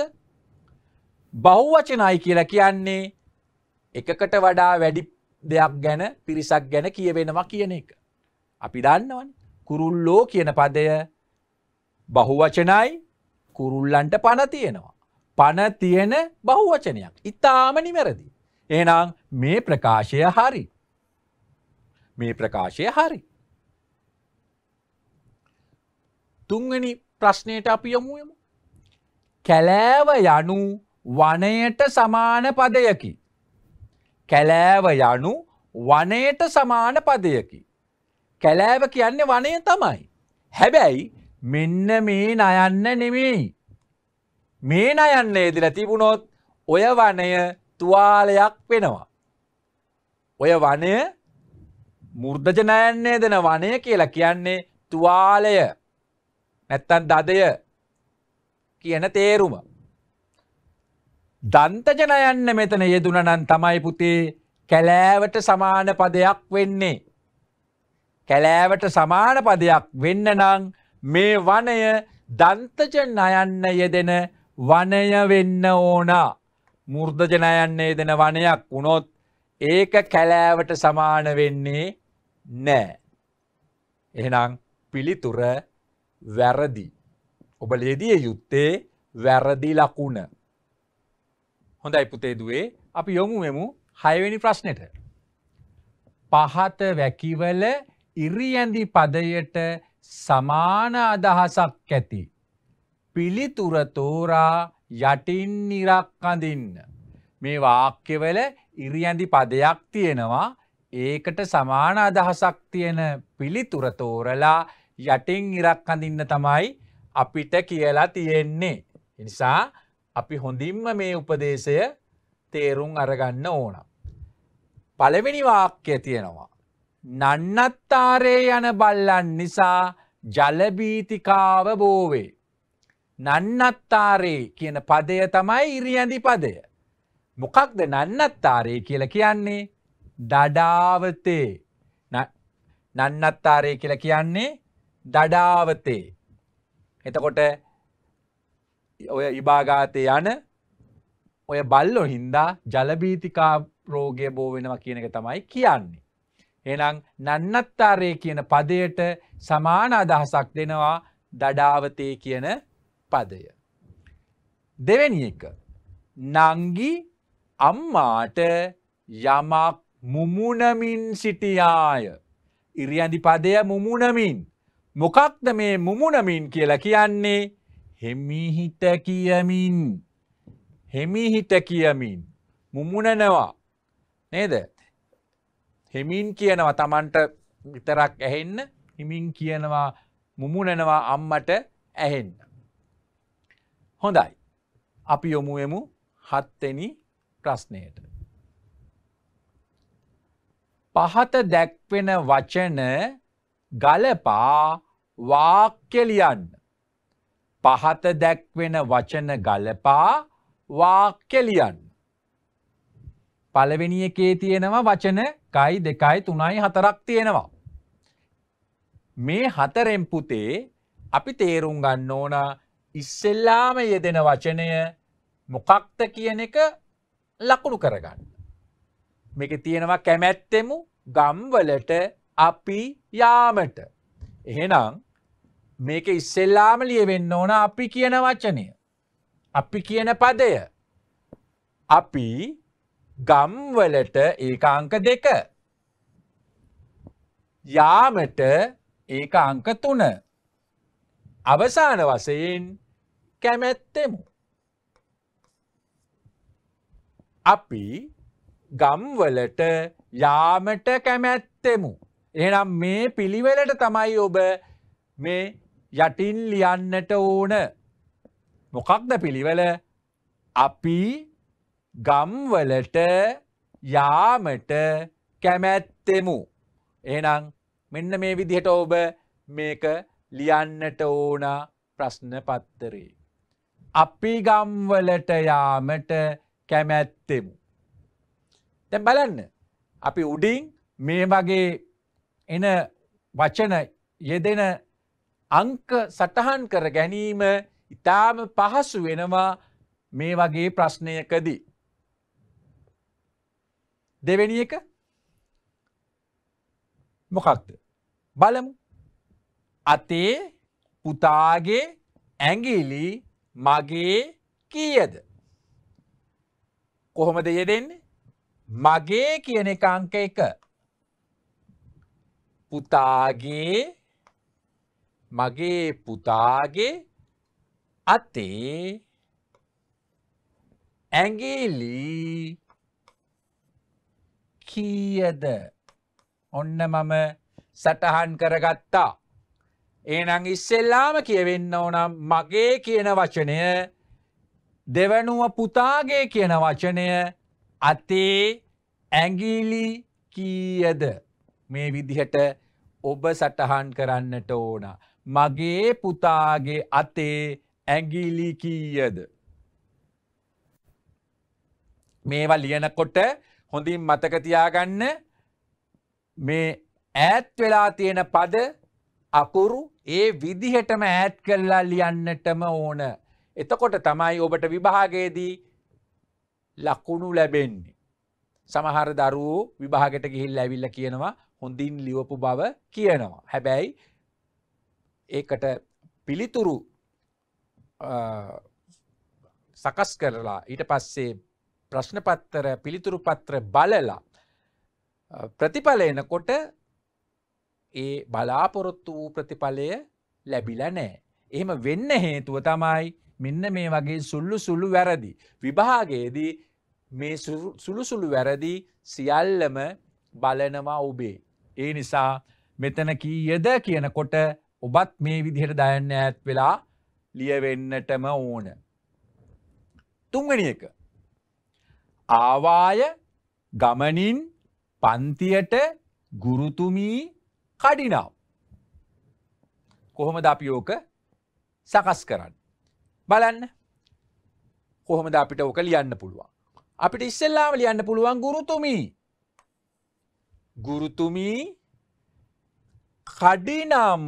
බහුවචනයි කියලා කියන්නේ එකකට වඩා වැඩි දෙයක් ගැන පිරිසක් ගැන කියවෙනවා කියන එක. අපි දන්නවනේ කුරුල්ලෝ කියන පදය බහුවචනයි කුරුල්ලන්ට පණ තියෙනවා. පණ තියෙන බහුවචනයක්. ඊටාම නිවැරදි. එහෙනම් මේ ප්‍රකාශය හරි. මේ ප්‍රකාශය හරි. තුන්වෙනි ප්‍රශ්නයට අපි යමු. කැලෑව යනු වනයට සමාන පදයකි. කැලෑව යනු වනයට සමාන පදයකි. කැලෑව කියන්නේ වනය තමයි. හැබැයි මෙන්න මේ නයන්න නෙමෙයි. මේ නයන්න යෙදලා තිබුණොත් ඔය වනය තුවාලයක් වෙනවා. ඔය වනය මුර්ධජ නයන්න යෙදෙන වනය කියලා කියන්නේ තුවාලය. නැත්තම් දදය කියන තේරුම. දන්තජ නයන්න මෙතන යෙදුණා නම් තමයි පුතේ කැලෑවට සමාන පදයක් වෙන්නේ. කැලෑවට සමාන පදයක් වෙන්න නම් මේ වනය දන්තජ නයන්න යෙදෙන වනය වෙන්න ඕන. මුර්ධජ නයන්න යෙදෙන වනයක් වුණොත් ඒක කැලෑවට සමාන වෙන්නේ නෑ. එහෙනම් පිළිතුර වැරදි. ඔබ ලියදිය යුත්තේ වැරදි ලකුණ. හොඳයි පුතේ දුවේ අපි යොමුවෙමු 6 වෙනි ප්‍රශ්නෙට. පහත වැකිවල ඉරියැඳි පදයට සමාන අදහසක් ඇති පිළිතුර තෝරා යටින් ඉරක් අඳින්න. මේ වාක්‍යවල ඉරියැඳි පදයක් තියෙනවා. ඒකට සමාන අදහසක් තියෙන පිළිතුර තෝරලා යටින් ඉරක් අඳින්න තමයි අපිට කියලා තියෙන්නේ. ඒ නිසා අපි හොඳින්ම මේ උපදේශය තේරුම් අරගන්න ඕන. පළවෙනි වාක්‍යය තියෙනවා. නන්නත්තාරේ යන බල්ලන් නිසා ජලබීතිකාව බෝවේ. නන්නත්තාරේ කියන පදය තමයි ඉරියැඳි පදය. මොකක්ද නන්නත්තාරේ කියලා කියන්නේ? දඩාවතේ. නන්නත්තාරේ කියලා කියන්නේ දඩාවතේ. එතකොට ඔය ඉබාගාතේ යන ඔය බල්ලෝ හින්දා ජලබීතිකා රෝගය බෝ වෙනවා කියන එක තමයි කියන්නේ. එහෙනම් නන්නත්තාරේ කියන පදයට සමාන අදහසක් දෙනවා දඩාවතේ කියන පදය. දෙවෙනි එක නංගි අම්මාට යමක් මුමුණමින් සිටියාය. ඉරියැඳි පදය මුමුණමින්. මොකක්ද මේ මුමුණමින් කියලා කියන්නේ? හෙමිහිට කියමින්. හෙමිහිට කියමින් මුමුණනවා නේද? හෙමින් කියනවා Tamanට විතරක් ඇහෙන්න, හිමින් කියනවා මුමුණනවා අම්මට ඇහෙන්න. හොඳයි. අපි යොමුවෙමු 7 වෙනි ප්‍රශ්නයට. පහත දැක්වෙන වචන ගලපා වාක්‍ය ලියන්න. පහත දැක්වෙන වචන ගලපා වාක්‍ය ලියන්න. පළවෙනි එකේ තියෙනවා වචන 1 2 3 4ක් තියෙනවා. මේ හතරෙන් පුතේ අපි තේරුම් ගන්න ඕන ඉස්සෙල්ලාම යෙදෙන වචනය මොකක්ද කියන එක ලකුණු කරගන්න. මේකේ තියෙනවා කැමැත්තෙමු ගම්වලට අපි යාමට. එහෙනම් මේක ඉස්සෙල්ලාම ලියවෙන්න ඕන අපි කියන වචනය. අපි කියන පදය. අපි ගම්වලට ඒක අංක 2. යාමට ඒක අංක 3. අවසාන වශයෙන් කැමැත්තෙමු. අපි ගම්වලට යාමට කැමැත්තෙමු. එහෙනම් මේ පිළිවෙලට තමයි ඔබ මේ යටින් ලියන්නට ඕන. මොකක්ද පිළිවෙල? අපි ගම්වලට යාමට කැමැත්තෙමු. එහෙනම් මෙන්න මේ විදිහට ඔබ මේක ලියන්නට ඕන ප්‍රශ්න පත්තරේ. අපි ගම්වලට යාමට කැමැත්තෙමු. දැන් බලන්න. අපි උඩින් මේ වගේ එන වචන යෙදෙන අංක සටහන් කර ගැනීම ඉතාම පහසු වෙනවා මේ වගේ ප්‍රශ්නයකදී. දෙවෙනි එක මොකක්ද? බලමු. අතේ පුතාගේ ඇඟිලි මගේ කීයද? කොහොමද යෙදෙන්නේ? මගේ කියන එක අංක 1. පුතාගේ මගේ පුතාගේ අතේ ඇඟිලි කීයද? ඔන්න මම සටහන් කරගත්තා. එහෙනම් ඉස්සෙල්ලාම කියවෙන්න ඕන මගේ කියන වචනය, දෙවනුව පුතාගේ කියන වචනය, අතේ ඇඟිලි කීයද? මේ විදිහට ඔබ සටහන් කරන්නට ඕන. මගේ පුතාගේ අතේ ඇඟිලි කීයද? මේවා ලියනකොට හොඳින් මතක තියාගන්න මේ ඈත් වෙලා තියෙන පද අකුරු ඒ විදිහටම ඈත් කරලා ලියන්නටම ඕන. එතකොට තමයි ඔබට විභාගයේදී ලකුණු ලැබෙන්නේ. සමහර දරුවෝ විභාගයට ගිහිල්ලා ඇවිල්ලා කියනවා හොඳින් ලියවපු බව කියනවා. හැබැයි ඒකට පිළිතුරු සකස් කරලා ඊට පස්සේ ප්‍රශ්න පත්‍ර පිළිතුරු පත්‍ර බලලා ප්‍රතිඵල එනකොට ඒ බලාපොරොත්තු වූ ප්‍රතිඵලය ලැබිලා නැහැ. එහෙම වෙන්න හේතුව තමයි මෙන්න මේ වගේ සුළු වැරදි. විභාගයේදී මේ සුළු වැරදි සියල්ලම බලනවා ඔබේ. ඒ නිසා මෙතන කීයද කියනකොට ඔබත් මේ විදිහට දයන්න ඈත් වෙලා ලියවෙන්නටම ඕන. තුන්වෙනි එක. ආවාය ගමනින් පන්තියට ගුරුතුමී කඩිනම්. කොහොමද අපි ඕක සකස් කරන්නේ? බලන්න. කොහොමද අපිට ඕක ලියන්න පුළුවන්? අපිට ඉස්සෙල්ලාම ලියන්න පුළුවන් ගුරුතුමී. ගුරුතුමී කඩිනම්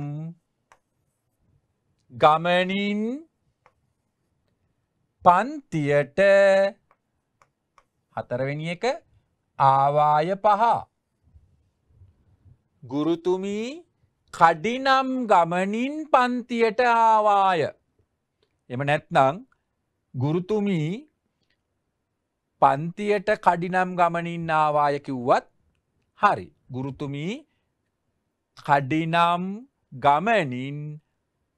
ගමනින් පන්තියට. හතරවෙනි එක ආවාය 5. ගුරුතුමී කඩිනම් ගමනින් පන්තියට ආවාය. එම නැත්නම් ගුරුතුමී පන්තියට කඩිනම් ගමනින් ආවාය කිව්වත් හරි. ගුරුතුමී කඩිනම් ගමනින්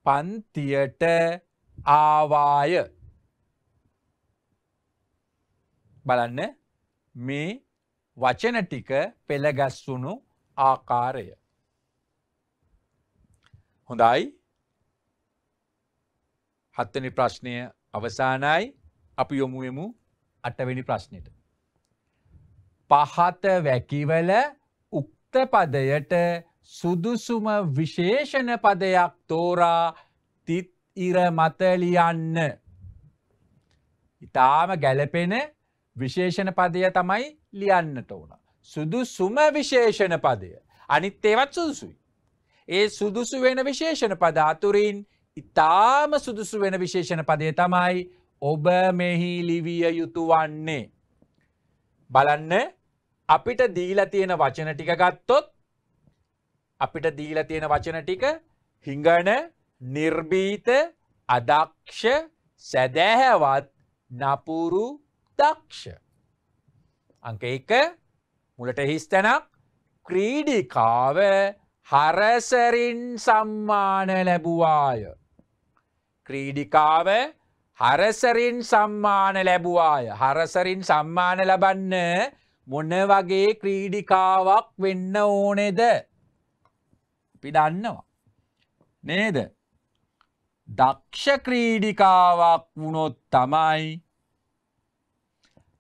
පන්තියට ආවාය. බලන්න මේ වචන ටික පෙළගැස්වුණු ආකාරය. හොඳයි. 7 වෙනි ප්‍රශ්නය අවසానයි. අපි යමු 8 වෙනි ප්‍රශ්නෙට. පහත වැකිවල උක්ත පදයට සුදුසුම විශේෂණ පදයක් තෝරා තිත් ඉර මත ලියන්න. ඉතාම ගැලපෙන විශේෂණ පදය තමයි ලියන්නට ඕන. සුදුසුම විශේෂණ පදය. අනිත් ඒවත් සුදුසුයි. ඒ සුදුසු වෙන විශේෂණ පද අතුරින් ඉතාම සුදුසු වෙන විශේෂණ පදය තමයි ඔබ මෙහි ලිවිය යුතු වන්නේ. බලන්න අපිට දීලා තියෙන වචන ටික ගත්තොත් අපිට දීලා තියෙන වචන ටික හිඟන, නිර්භීත, අදක්ෂ, සැදැහැවත්, නපුරු, දක්ෂ. අංක 1 මුලට හිස් තැනක් ක්‍රීඩිකාව හරසරින් සම්මාන ලැබුවාය. ක්‍රීඩිකාව හරසරින් සම්මාන ලැබුවාය. හරසරින් සම්මාන ලබන්න මොන වගේ ක්‍රීඩිකාවක් වෙන්න ඕනේද? අපි දන්නවා නේද? දක්ෂ ක්‍රීඩිකාවක් වුණොත් තමයි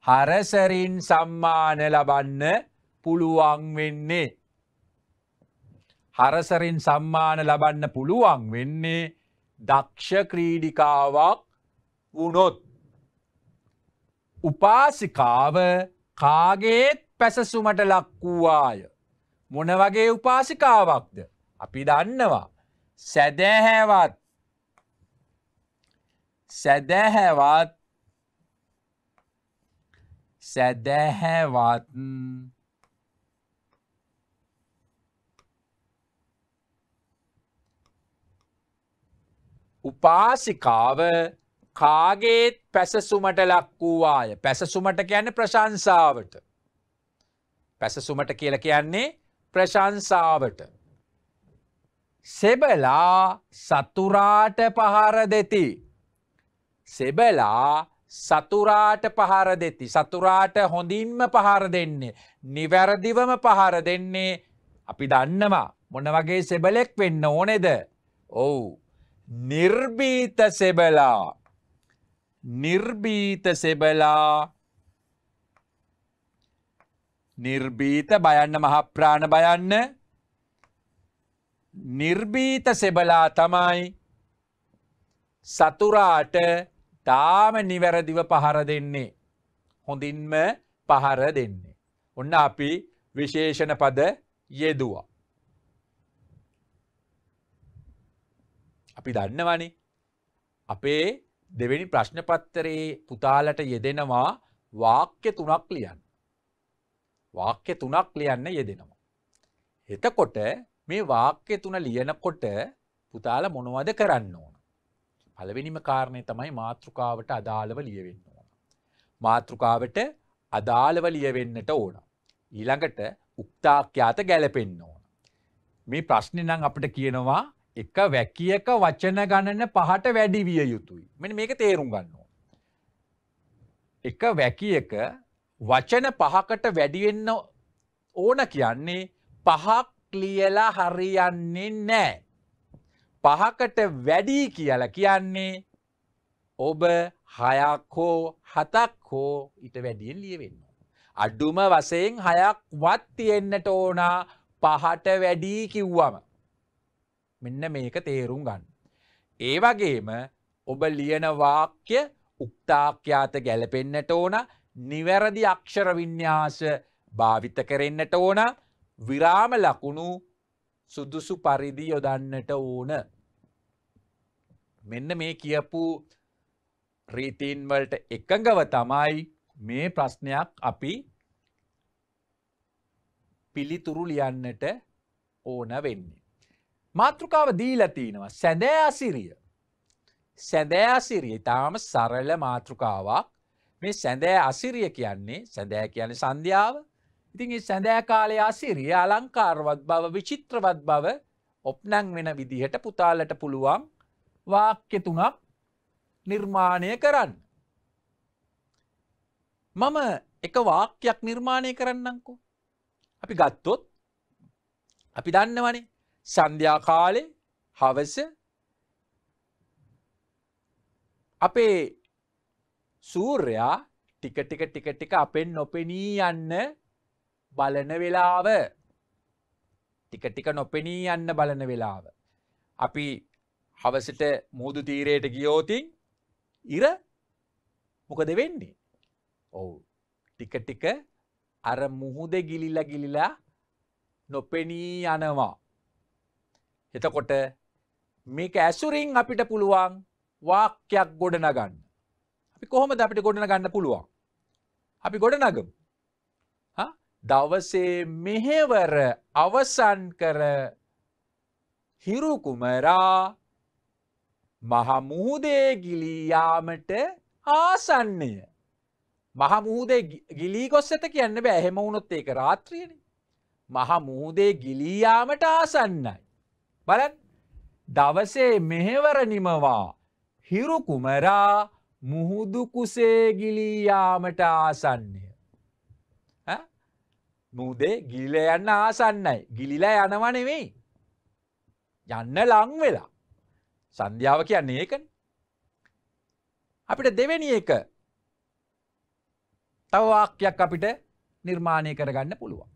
හරසරින් සම්මාන ලබන්න පුළුවන් වෙන්නේ. හරසරින් සම්මාන ලබන්න පුළුවන් වෙන්නේ දක්ෂ ක්‍රීඩිකාවක් වුණොත්. උපාසිකාව කාගේත් පැසසුමට ලක් වූවාය. මොන වගේ උපාසිකාවක්ද? අපි දන්නවා. සැදැහැවත්. සැදැහැවත්. සැදැහැවත්. උපාසිකාව කාගේත් පැසසුමට ලක් වූවාය. පැසසුමට කියන්නේ ප්‍රශංසාවට. පැසසුමට කියලා කියන්නේ ප්‍රශංසාවට. සෙබලා සතුරාට පහර දෙති. සෙබලා සතුරාට පහර දෙති. සතුරාට හොඳින්ම පහර දෙන්නේ. නිවැරදිවම පහර දෙන්නේ. අපි දන්නවා මොන වගේ සෙබලෙක් වෙන්න ඕනේද? ඔව්. නිර්භීත සෙබලා. නිර්භීත සෙබලා. නිර්භීත බයන්න මහප්‍රාණ බයන්න. නිර්භීත සෙබලා තමයි සතුරාට තාම නිවැරදිව පහර දෙන්නේ. හොඳින්ම පහර දෙන්නේ. ඔන්න අපි විශේෂණ පද යෙදුවා. අපි දන්නවනේ අපේ දෙවෙනි ප්‍රශ්න පත්තරේ පුතාලට යෙදෙනවා වාක්‍ය 3ක් ලියන්න. වාක්‍ය 3ක් ලියන්න යෙදෙනවා. එතකොට මේ වාක්‍ය 3 ලියනකොට පුතාලා මොනවද කරන්න ඕන? පළවෙනිම කාරණේ තමයි මාතෘකාවට අදාළව ලියවෙන්න ඕන. මාතෘකාවට අදාළව ලියවෙන්නට ඕන. ඊළඟට උක්තාක්‍යාත ගැලපෙන්න ඕන. මේ ප්‍රශ්නේ නම් අපිට කියනවා එක වැකියක වචන ගණන 5ට වැඩි විය යුතුයි. මෙන්න මේක තේරුම් ගන්න ඕන. එක වැකියක වචන 5කට වැඩි වෙන්න ඕන කියන්නේ 5ක් ලියලා හරියන්නේ නැහැ. 5කට වැඩි කියලා කියන්නේ ඔබ 6ක් හෝ 7ක් හෝ ඊට වැඩියෙන් ලියවෙන්න ඕන. අඩුම වශයෙන් 6ක් වත් තියෙන්නට ඕන 5ට වැඩි කිව්වම. මෙන්න මේක තේරුම් ගන්න. ඒ වගේම ඔබ ලියන වාක්‍ය උක්තාක්‍යාත ගැලපෙන්නට ඕන. නිවැරදි අක්ෂර වින්‍යාස භාවිත කරන්නට ඕන. විරාම ලකුණු සුදුසු පරිදි යොදන්නට ඕන. මෙන්න මේ කියපු රීතීන් වලට එකඟව තමයි මේ ප්‍රශ්නයක් අපි පිළිතුරු ලියන්නට ඕන වෙන්නේ. මාතෘකාව දීලා තිනවා සැදෑ අසිරිය. සැදෑ අසිරිය ඊටාම සරල මාතෘකාවක්. මේ සැදෑ අසිරිය කියන්නේ සැදෑ කියන්නේ සන්ධ්‍යාව. ඉතින් මේ සැදෑ කාලයේ අසිරිය අලංකාරවත් බව විචිත්‍රවත් බව ඔප්නං වෙන විදිහට පුතාලට පුළුවන් වාක්‍ය 3ක් නිර්මාණය කරන්න. මම එක වාක්‍යයක් නිර්මාණය කරන්නම්කෝ. අපි ගත්තොත් අපි දන්නවනේ සන්ධ්‍යා කාලේ හවස අපේ සූර්යයා ටික අපෙන් නොපෙනී යන්න බලන වෙලාව. ටික නොපෙනී යන්න බලන වෙලාව. අපි හවසට මුහුදු තීරයට ගියෝතින් ඉර මොකද වෙන්නේ? ඔව් ටික ටික අර මුහුද ගිලිලා නොපෙනී යනවා. එතකොට මේක ඇසුරින් අපිට පුළුවන් වාක්‍යයක් ගොඩනගන්න. අපි කොහොමද අපිට ගොඩනගන්න පුළුවන්? අපි ගොඩනගමු. දවසේ මෙහෙවර අවසන් කර හිරු කුමරා මහ මුහුදේ ගිලී යාමට ආසන්නය. මහ මුහුදේ ගිලී ගොස් ඇත කියන්න බෑ. එහෙම වුණොත් ඒක රාත්‍රියනේ. මහ මුහුදේ ගිලී යාමට ආසන්නයි. බලන්න. දවසේ මෙහෙවර නිමවා හිරු කුමරා මුහුදු කුසේ ගිලී යාමට ආසන්නය. මුහුදේ ගිලිලා යන්න ආසන්නයි. ගිලිලා යනව නෙවෙයි. යන්න ලං වෙලා. සන්ධ්‍යාව කියන්නේ ඒකනේ. අපිට දෙවෙනි එක තව වාක්‍යයක් අපිට නිර්මාණය කරගන්න පුළුවන්.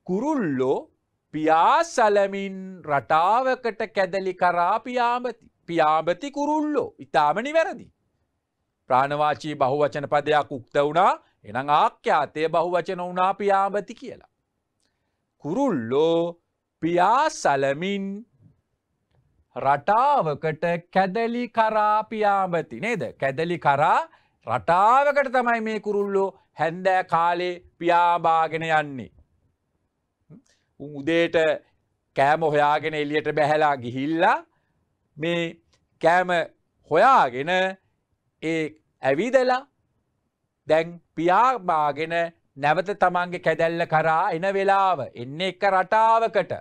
කුරුල්ලෝ පියාසලමින් රටාවකට කැදලි කරා පියාඹති. පියාඹති කුරුල්ලෝ. ඊටාම නිවැරදි. ප්‍රාණවාචී බහුවචන පදයක් උක්ත වුණා. එහෙනම් ආඛ්‍යාතයේ බහුවචන වුණා පියාඹති කියලා. කුරුල්ලෝ පියාසලමින් රටාවකට කැදලි කරා පියාඹති නේද? කැදලි කරා රටාවකට තමයි මේ කුරුල්ලෝ හැන්දෑ කාලේ පියාඹාගෙන යන්නේ. උදේට කෑම හොයාගෙන එළියට බැහැලා ගිහිල්ලා මේ කෑම හොයාගෙන ඒ ඇවිදලා දැන් පියාඹාගෙන නැවත තමන්ගේ කැදැල්ල කරා එන වෙලාව එන්නේ එක රටාවකට.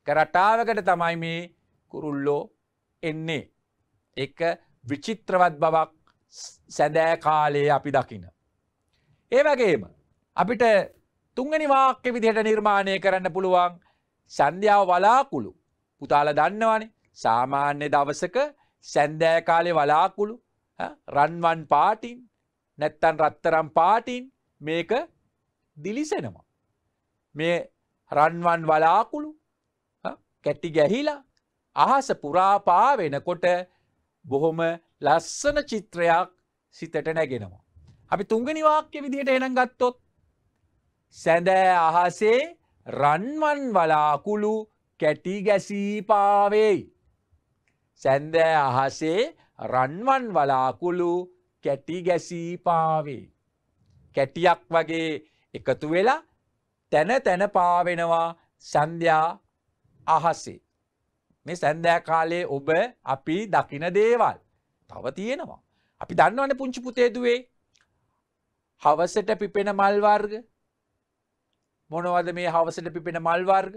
රටාවකට තමයි මේ කුරුල්ලෝ එන්නේ. එක විචිත්‍රවත් බවක් සැඳෑ කාලයේ අපි දකින. ඒ වගේම අපිට තුන්වෙනි වාක්‍ය විදිහට නිර්මාණය කරන්න පුළුවන් සන්ධ්‍යාව වලාකුළු. පුතාලා දන්නවනේ සාමාන්‍ය දවසක සන්ධ්‍යා කාලේ වලාකුළු රන්වන් පාටින් නැත්තම් රත්තරන් පාටින් මේක දිලිසෙනවා. මේ රන්වන් වලාකුළු කැටි ගැහිලා අහස පුරා පාවෙනකොට බොහොම ලස්සන චිත්‍රයක් සිතට නැගෙනවා. අපි තුන්වෙනි වාක්‍ය විදිහට එහෙනම් ගත්තොත් සැඳෑ අහසේ රන්වන් වලාකුළු කැටි ගැසී පාවෙයි. සැඳෑ අහසේ රන්වන් වලාකුළු කැටි ගැසී පාවේ. කැටියක් වගේ එකතු වෙලා තැන තැන පාවෙනවා සන්ධ්‍යා අහසේ. මේ සන්ධ්‍යා කාලේ ඔබ අපි දකින දේවල් තව තියෙනවා. අපි දන්නවනේ පුංචි පුතේ දුවේ හවසට පිපෙන මල් වර්ග මොනවද මේ හවසට පිපෙන මල් වර්ග?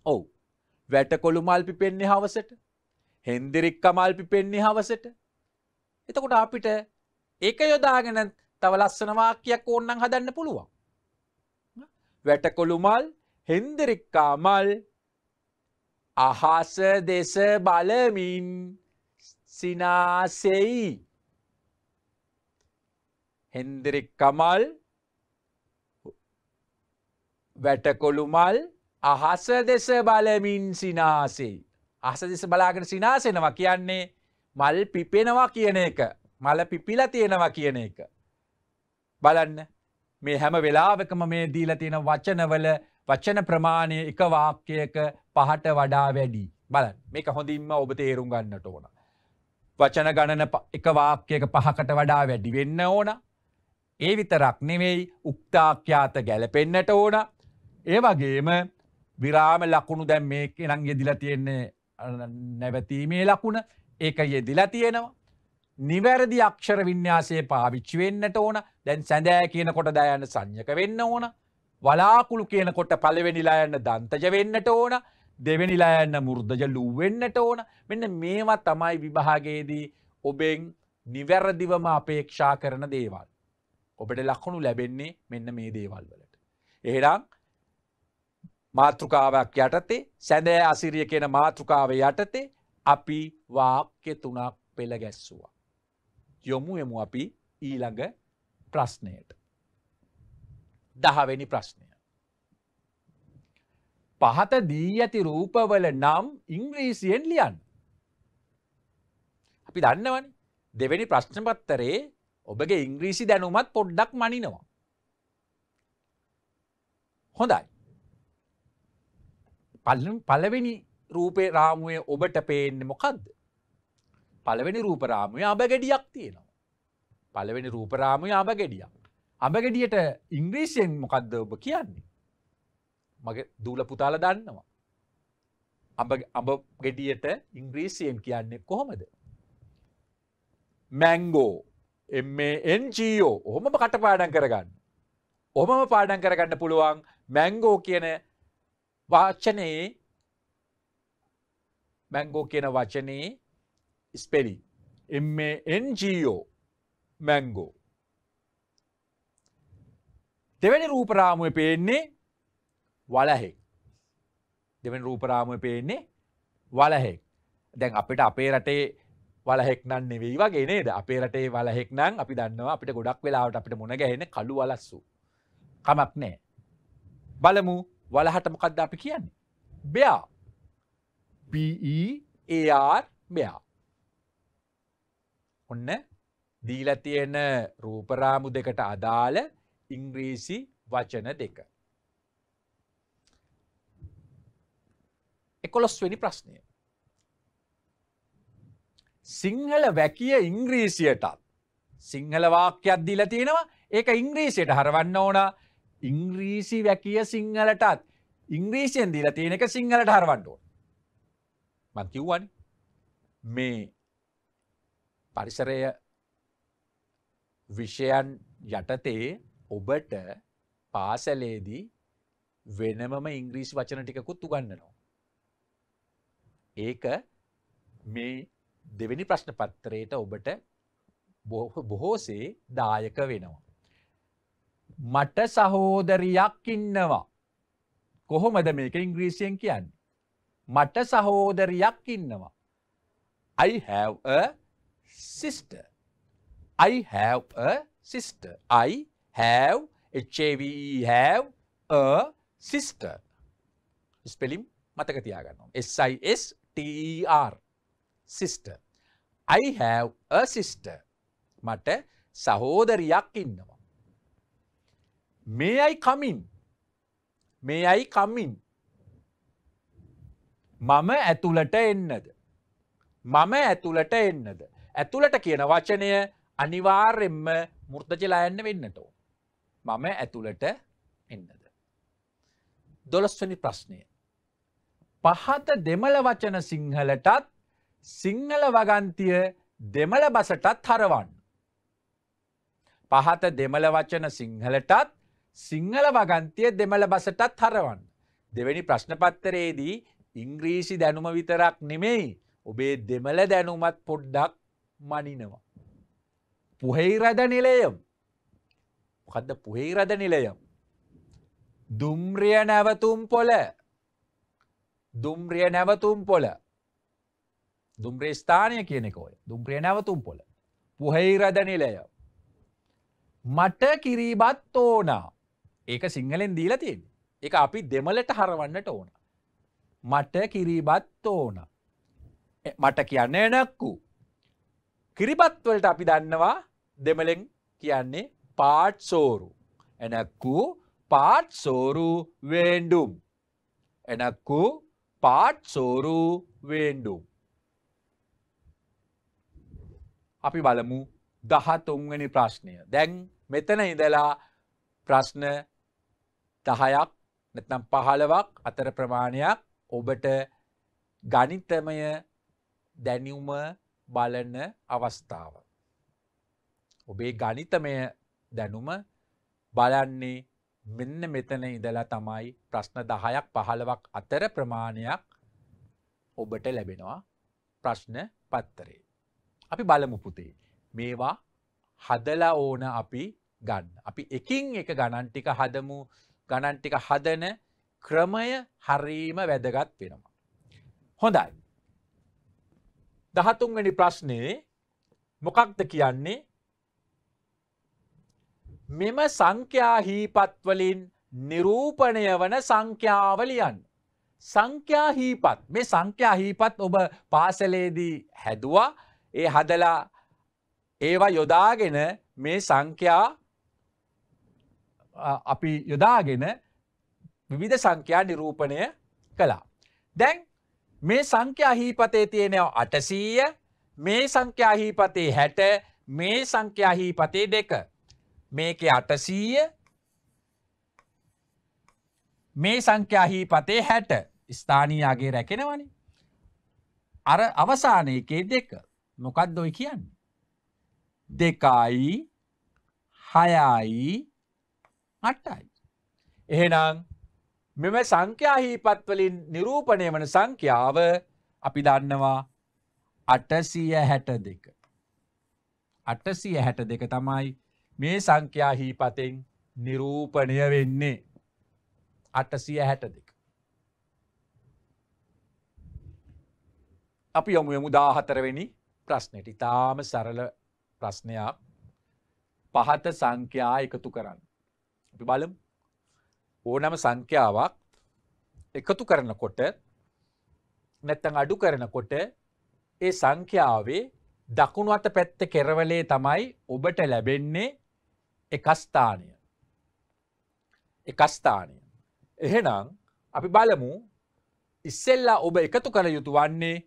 ඔව්. වැටකොළු මල් පිපෙන්නේ හවසට. හෙන්දිරික්ක මල් පිපෙන්නේ හවසට. එතකොට අපිට ඒක යොදාගෙන තව ලස්සන වාක්‍යයක් ඕනනම් හදන්න පුළුවන්. වැටකොළු මල්, හෙන්දිරික්කා මල් අහස දෙස බලමින් සිනාසෙයි. හෙන්දිරික්කා මල්, වැටකොළු මල් අහස දෙස බලමින් සිනාසෙයි. අහස දෙස බලාගෙන සිනාසෙනවා කියන්නේ මල් පිපෙනවා කියන එක. මල පිපිලා තියෙනවා කියන එක. බලන්න මේ හැම වෙලාවකම මේ දීලා තියෙන වචනවල වචන ප්‍රමාණය එක වාක්‍යයක 5ට වඩා වැඩි. බලන්න මේක හොඳින්ම ඔබ තේරුම් ගන්නට ඕන. වචන ගණන එක වාක්‍යයක 5කට වඩා වැඩි වෙන්න ඕන. ඒ විතරක් නෙවෙයි උක්තාඛ්‍යාත ගැලපෙන්නට ඕන. ඒ වගේම විරාම ලකුණු දැන් මේකේ නම් යෙදිලා තියෙන්නේ නැවතීමේ ලකුණ. ඒක යෙදිලා තියෙනවා. නිවැරදි අක්ෂර වින්‍යාසයේ පාවිච්චි වෙන්නට ඕන. දැන් සැඳෑ කියනකොට දයන්න සංඥක වෙන්න ඕන. වලාකුළු කියනකොට පළවෙනි ලයන්න දන්තජ වෙන්නට ඕන. දෙවෙනි ලයන්න මුර්ධජ ලු වෙන්නට ඕන. මෙන්න මේවා තමයි විභාගයේදී ඔබෙන් නිවැරදිවම අපේක්ෂා කරන දේවල්. ඔබට ලකුණු ලැබෙන්නේ මෙන්න මේ දේවල් වලට. එහෙනම් මාතෘකාවක් යටතේ සැඳෑ අසිරිය කියන මාතෘකාව යටතේ අපි වාක්‍ය 3ක් පෙළ ගැස්සුවා. යමු අපි ඊළඟ ප්‍රශ්නයට. 10 වෙනි ප්‍රශ්නය. පහත දී ඇති රූපවල නම් ඉංග්‍රීසියෙන් ලියන්න. අපි දන්නවනේ දෙවෙනි ප්‍රශ්න පත්තරේ ඔබගේ ඉංග්‍රීසි දැනුමත් පොඩ්ඩක් මනිනවා. හොඳයි. පළවෙනි රූපේ රාමුවේ ඔබට පේන්නේ මොකද්ද? පළවෙනි රූප රාමුවේ අඹ ගෙඩියක් තියෙනවා. පළවෙනි රූප රාමුවේ අඹ ගෙඩියක්. අඹ ගෙඩියට ඉංග්‍රීසියෙන් මොකද්ද ඔබ කියන්නේ? මගේ දූල පුතාලා දන්නවා. අඹ ගෙඩියට ඉංග්‍රීසියෙන් කියන්නේ කොහොමද? මැංගෝ. MANGO. ඔහොමම කටපාඩම් කරගන්න. ඔහොමම පාඩම් කරගන්න පුළුවන් මැංගෝ කියන වචනේ මැංගෝ කියන වචනේ ස්පෙලිං MANGO මැංගෝ. දෙවෙනි රූප රාමුවේ පේන්නේ වලහෙක්. දෙවෙනි රූප රාමුවේ පේන්නේ වලහෙක්. දැන් අපිට අපේ රටේ වලහෙක් නම් නෙවෙයි වගේ නේද? අපේ රටේ වලහෙක් නම් අපි දන්නවා අපිට ගොඩක් වෙලාවට අපිට මුණ ගැහෙන්නේ කළු වලස්සු. කමක් නැහැ. බලමු වලහට මොකක්ද අපි කියන්නේ? bear. BEAR bear. ඔන්න දීලා තියෙන රූප රාමු දෙකට අදාළ ඉංග්‍රීසි වචන දෙක. 11 වෙනි ප්‍රශ්නය. සිංහල වැකිය ඉංග්‍රීසියටත් සිංහල වාක්‍යයක් දීලා තියෙනවා. ඒක ඉංග්‍රීසියට හරවන්න ඕන. ඉංග්‍රීසි වැකිය සිංහලටත් ඉංග්‍රීසියෙන් දීලා තියෙන එක සිංහලට හරවන්න ඕන. මම කිව්වනේ මේ පරිසරය විෂයන් යටතේ ඔබට පාසලේදී වෙනමම ඉංග්‍රීසි වචන ටිකකුත් උගන්වනවා. ඒක මේ දෙවෙනි ප්‍රශ්න පත්‍රයට ඔබට බොහෝසේ දායක වෙනවා. මට සහෝදරියක් ඉන්නවා. කොහොමද මේක ඉංග්‍රීසියෙන් කියන්නේ? මට සහෝදරියක් ඉන්නවා. I have a sister. I have a sister. I have have a sister. Spelling මතක තියාගන්න ඕනේ. SISTER. sister. I have a sister. මට සහෝදරියක් ඉන්නවා. May I come in? May I come in? මම ඇතුළට එන්නද? මම ඇතුළට එන්නද? ඇතුළට කියන වචනය අනිවාර්යෙන්ම මුර්තජලා යන්න වෙන්නට ඕන. මම ඇතුළට එන්නද? 12 වෙනි ප්‍රශ්නය. පහත දෙමළ වචන සිංහලටත් සිංහල වගන්තිය දෙමළ බසටත් හරවන්න. පහත දෙමළ වචන සිංහලටත් සිංහල වගන්තිය දෙමළ බසටත් හරවන්න. දෙවෙනි ප්‍රශ්න පත්තරේදී ඉංග්‍රීසි දැනුම විතරක් නෙමෙයි ඔබේ දෙමළ දැනුමත් පොඩ්ඩක් මනිනවා. පුහෙයිරද නිලයම්. මොකද්ද පුහෙයිරද නිලයම්? දුම්රිය නැවතුම් පොළ. දුම්රිය නැවතුම් පොළ. දුම්රිය ස්ථානය කියන එක ඔය. දුම්රිය නැවතුම් පොළ. පුහෙයිරද නිලය. මට කිරිබත් ඕන. ඒක සිංහලෙන් දීලා තියෙන්නේ. ඒක අපි දෙමළට හරවන්නට ඕන. මට කිරිබත් ඕන. මට කියන්නේ නැක්කු. කිරිබත් වලට අපි දන්නවා දෙමළෙන් කියන්නේ පාට්සෝරු. එනක්කු පාට්සෝරු වේන්ඩුම්. එනක්කු පාට්සෝරු වේන්ඩුම්. අපි බලමු 13 වෙනි ප්‍රශ්නය. දැන් මෙතන ඉඳලා ප්‍රශ්න 10ක් නැත්නම් 15ක් අතර ප්‍රමාණයක් ඔබට ගණිතමය දැනුම බලන අවස්ථාව. ඔබේ ගණිතමය දැනුම බලන්නේ මෙන්න මෙතන ඉඳලා තමයි ප්‍රශ්න 10ක් 15ක් අතර ප්‍රමාණයක් ඔබට ලැබෙනවා ප්‍රශ්න පත්තරේ. අපි බලමු පුතේ. මේවා හදලා ඕන අපි ගන්න. අපි එකින් එක ගණන් ටික හදමු. ගණන් ටික හදන ක්‍රමය හරීම වැදගත් වෙනවා. හොඳයි. 13 වෙනි ප්‍රශ්නේ මොකක්ද කියන්නේ? මෙම සංඛ්‍යා හිපත් වලින් නිරූපණය වන සංඛ්‍යාව ලියන්න. සංඛ්‍යා හීපත්. මේ සංඛ්‍යා හීපත් ඔබ පාසලේදී හැදුවා. ඒ හදලා ඒවා යොදාගෙන මේ සංඛ්‍යා අපි යොදාගෙන විවිධ සංඛ්‍යා නිරූපණය කළා. දැන් මේ සංඛ්‍යා හීපතේ තියෙනවා 800, මේ සංඛ්‍යා හීපතේ 60, මේ සංඛ්‍යා හීපතේ 2. මේකේ 800, මේ සංඛ්‍යා හීපතේ 60. ස්ථානීය අගය රැකෙනවනේ. අර අවසාන එකේ 2. මොකක්ද ඔය කියන්නේ? 2යි 6යි 8යි. එහෙනම් මෙම සංඛ්‍යා හීපත් වලින් නිරූපණය වන සංඛ්‍යාව අපි දන්නවා 862. 862 තමයි මේ සංඛ්‍යා හීපතෙන් නිරූපණය වෙන්නේ. 862. අපි යමු 14 වෙනි ප්‍රශ්නෙට. ඉතාම සරල ප්‍රශ්නයක්. පහත සංඛ්‍යා එකතු කරන්න. අපි බලමු. ඕනම සංඛ්‍යාවක් එකතු කරනකොට නැත්නම් අඩු කරනකොට ඒ සංඛ්‍යාවේ දකුණු අත පැත්තේ කෙරවලේ තමයි ඔබට ලැබෙන්නේ එක ස්ථානය. එක ස්ථානය. එහෙනම් අපි බලමු ඉස්සෙල්ලා ඔබ එකතු කළ යුතු වන්නේ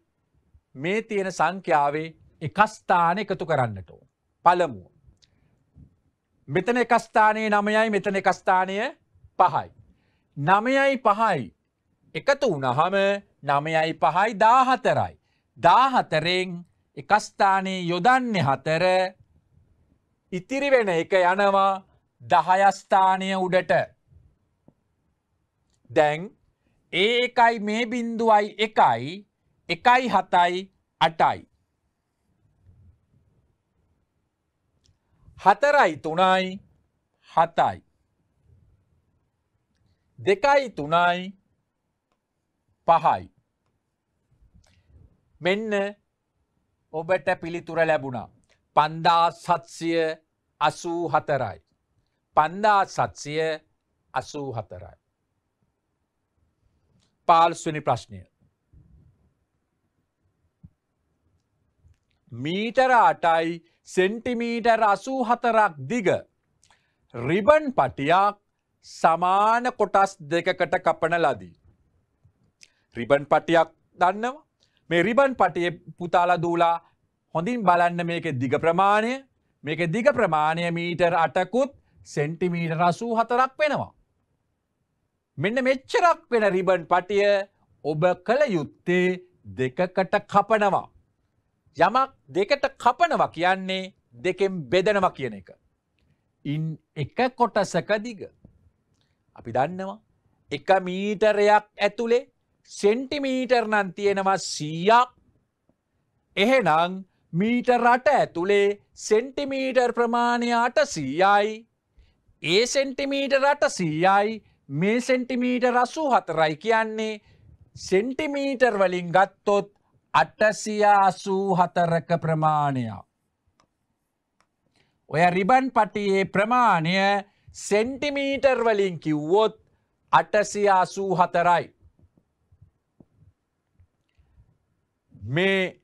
මේ තියෙන සංඛ්‍යාවේ එක ස්ථාන එකතු කරන්නට ඕන. පළමුව. මෙතන එක ස්ථානයේ 9යි, මෙතන එක ස්ථානය 5යි. 9යි 5යි එකතු වුණාම 9යි 5යි 14යි. 14න් එක ස්ථානයේ යොදන්නේ 4. ඉතිරි වෙන එක යනවා 10 ස්ථානය උඩට. දැන් ඒ එකයි මේ බිඳුවයි එකයි 1යි 7යි 8යි 4යි 3යි 7යි 2යි 3යි 5යි. මෙන්න ඔබට පිළිතුර ලැබුණා 5784යි. 5784යි. 15 වෙනි ප්‍රශ්නය. මීටර 8යි සෙන්ටිමීටර 84ක් දිග රිබන් පටියක් සමාන කොටස් දෙකකට කපන ලදී. රිබන් පටියක් දන්නවා. මේ රිබන් පටියේ පුතාලා දූලා හොඳින් බලන්න මේකේ දිග ප්‍රමාණය. මේකේ දිග ප්‍රමාණය මීටර 8කුත් සෙන්ටිමීටර 84ක් වෙනවා. මෙන්න මෙච්චරක් වෙන රිබන් පටිය ඔබ කළ යුත්තේ දෙකකට කපනවා. යමක් දෙකට කපනවා කියන්නේ දෙකෙන් බෙදනවා කියන එක. ඉන් එක කොටසක දිග. අපි දන්නවා 1 මීටරයක් ඇතුලේ සෙන්ටිමීටර් නම් තියෙනවා 100ක්. එහෙනම් මීටර 8 ඇතුලේ සෙන්ටිමීටර් ප්‍රමාණය 800යි. ඒ සෙන්ටිමීටර් 800යි මේ සෙන්ටිමීටර් 84යි කියන්නේ සෙන්ටිමීටර් වලින් ගත්තොත් 884ක ප්‍රමාණයක්. ඔය රිබන් පටියේ ප්‍රමාණය සෙන්ටිමීටර් වලින් කිව්වොත් 884යි. මේ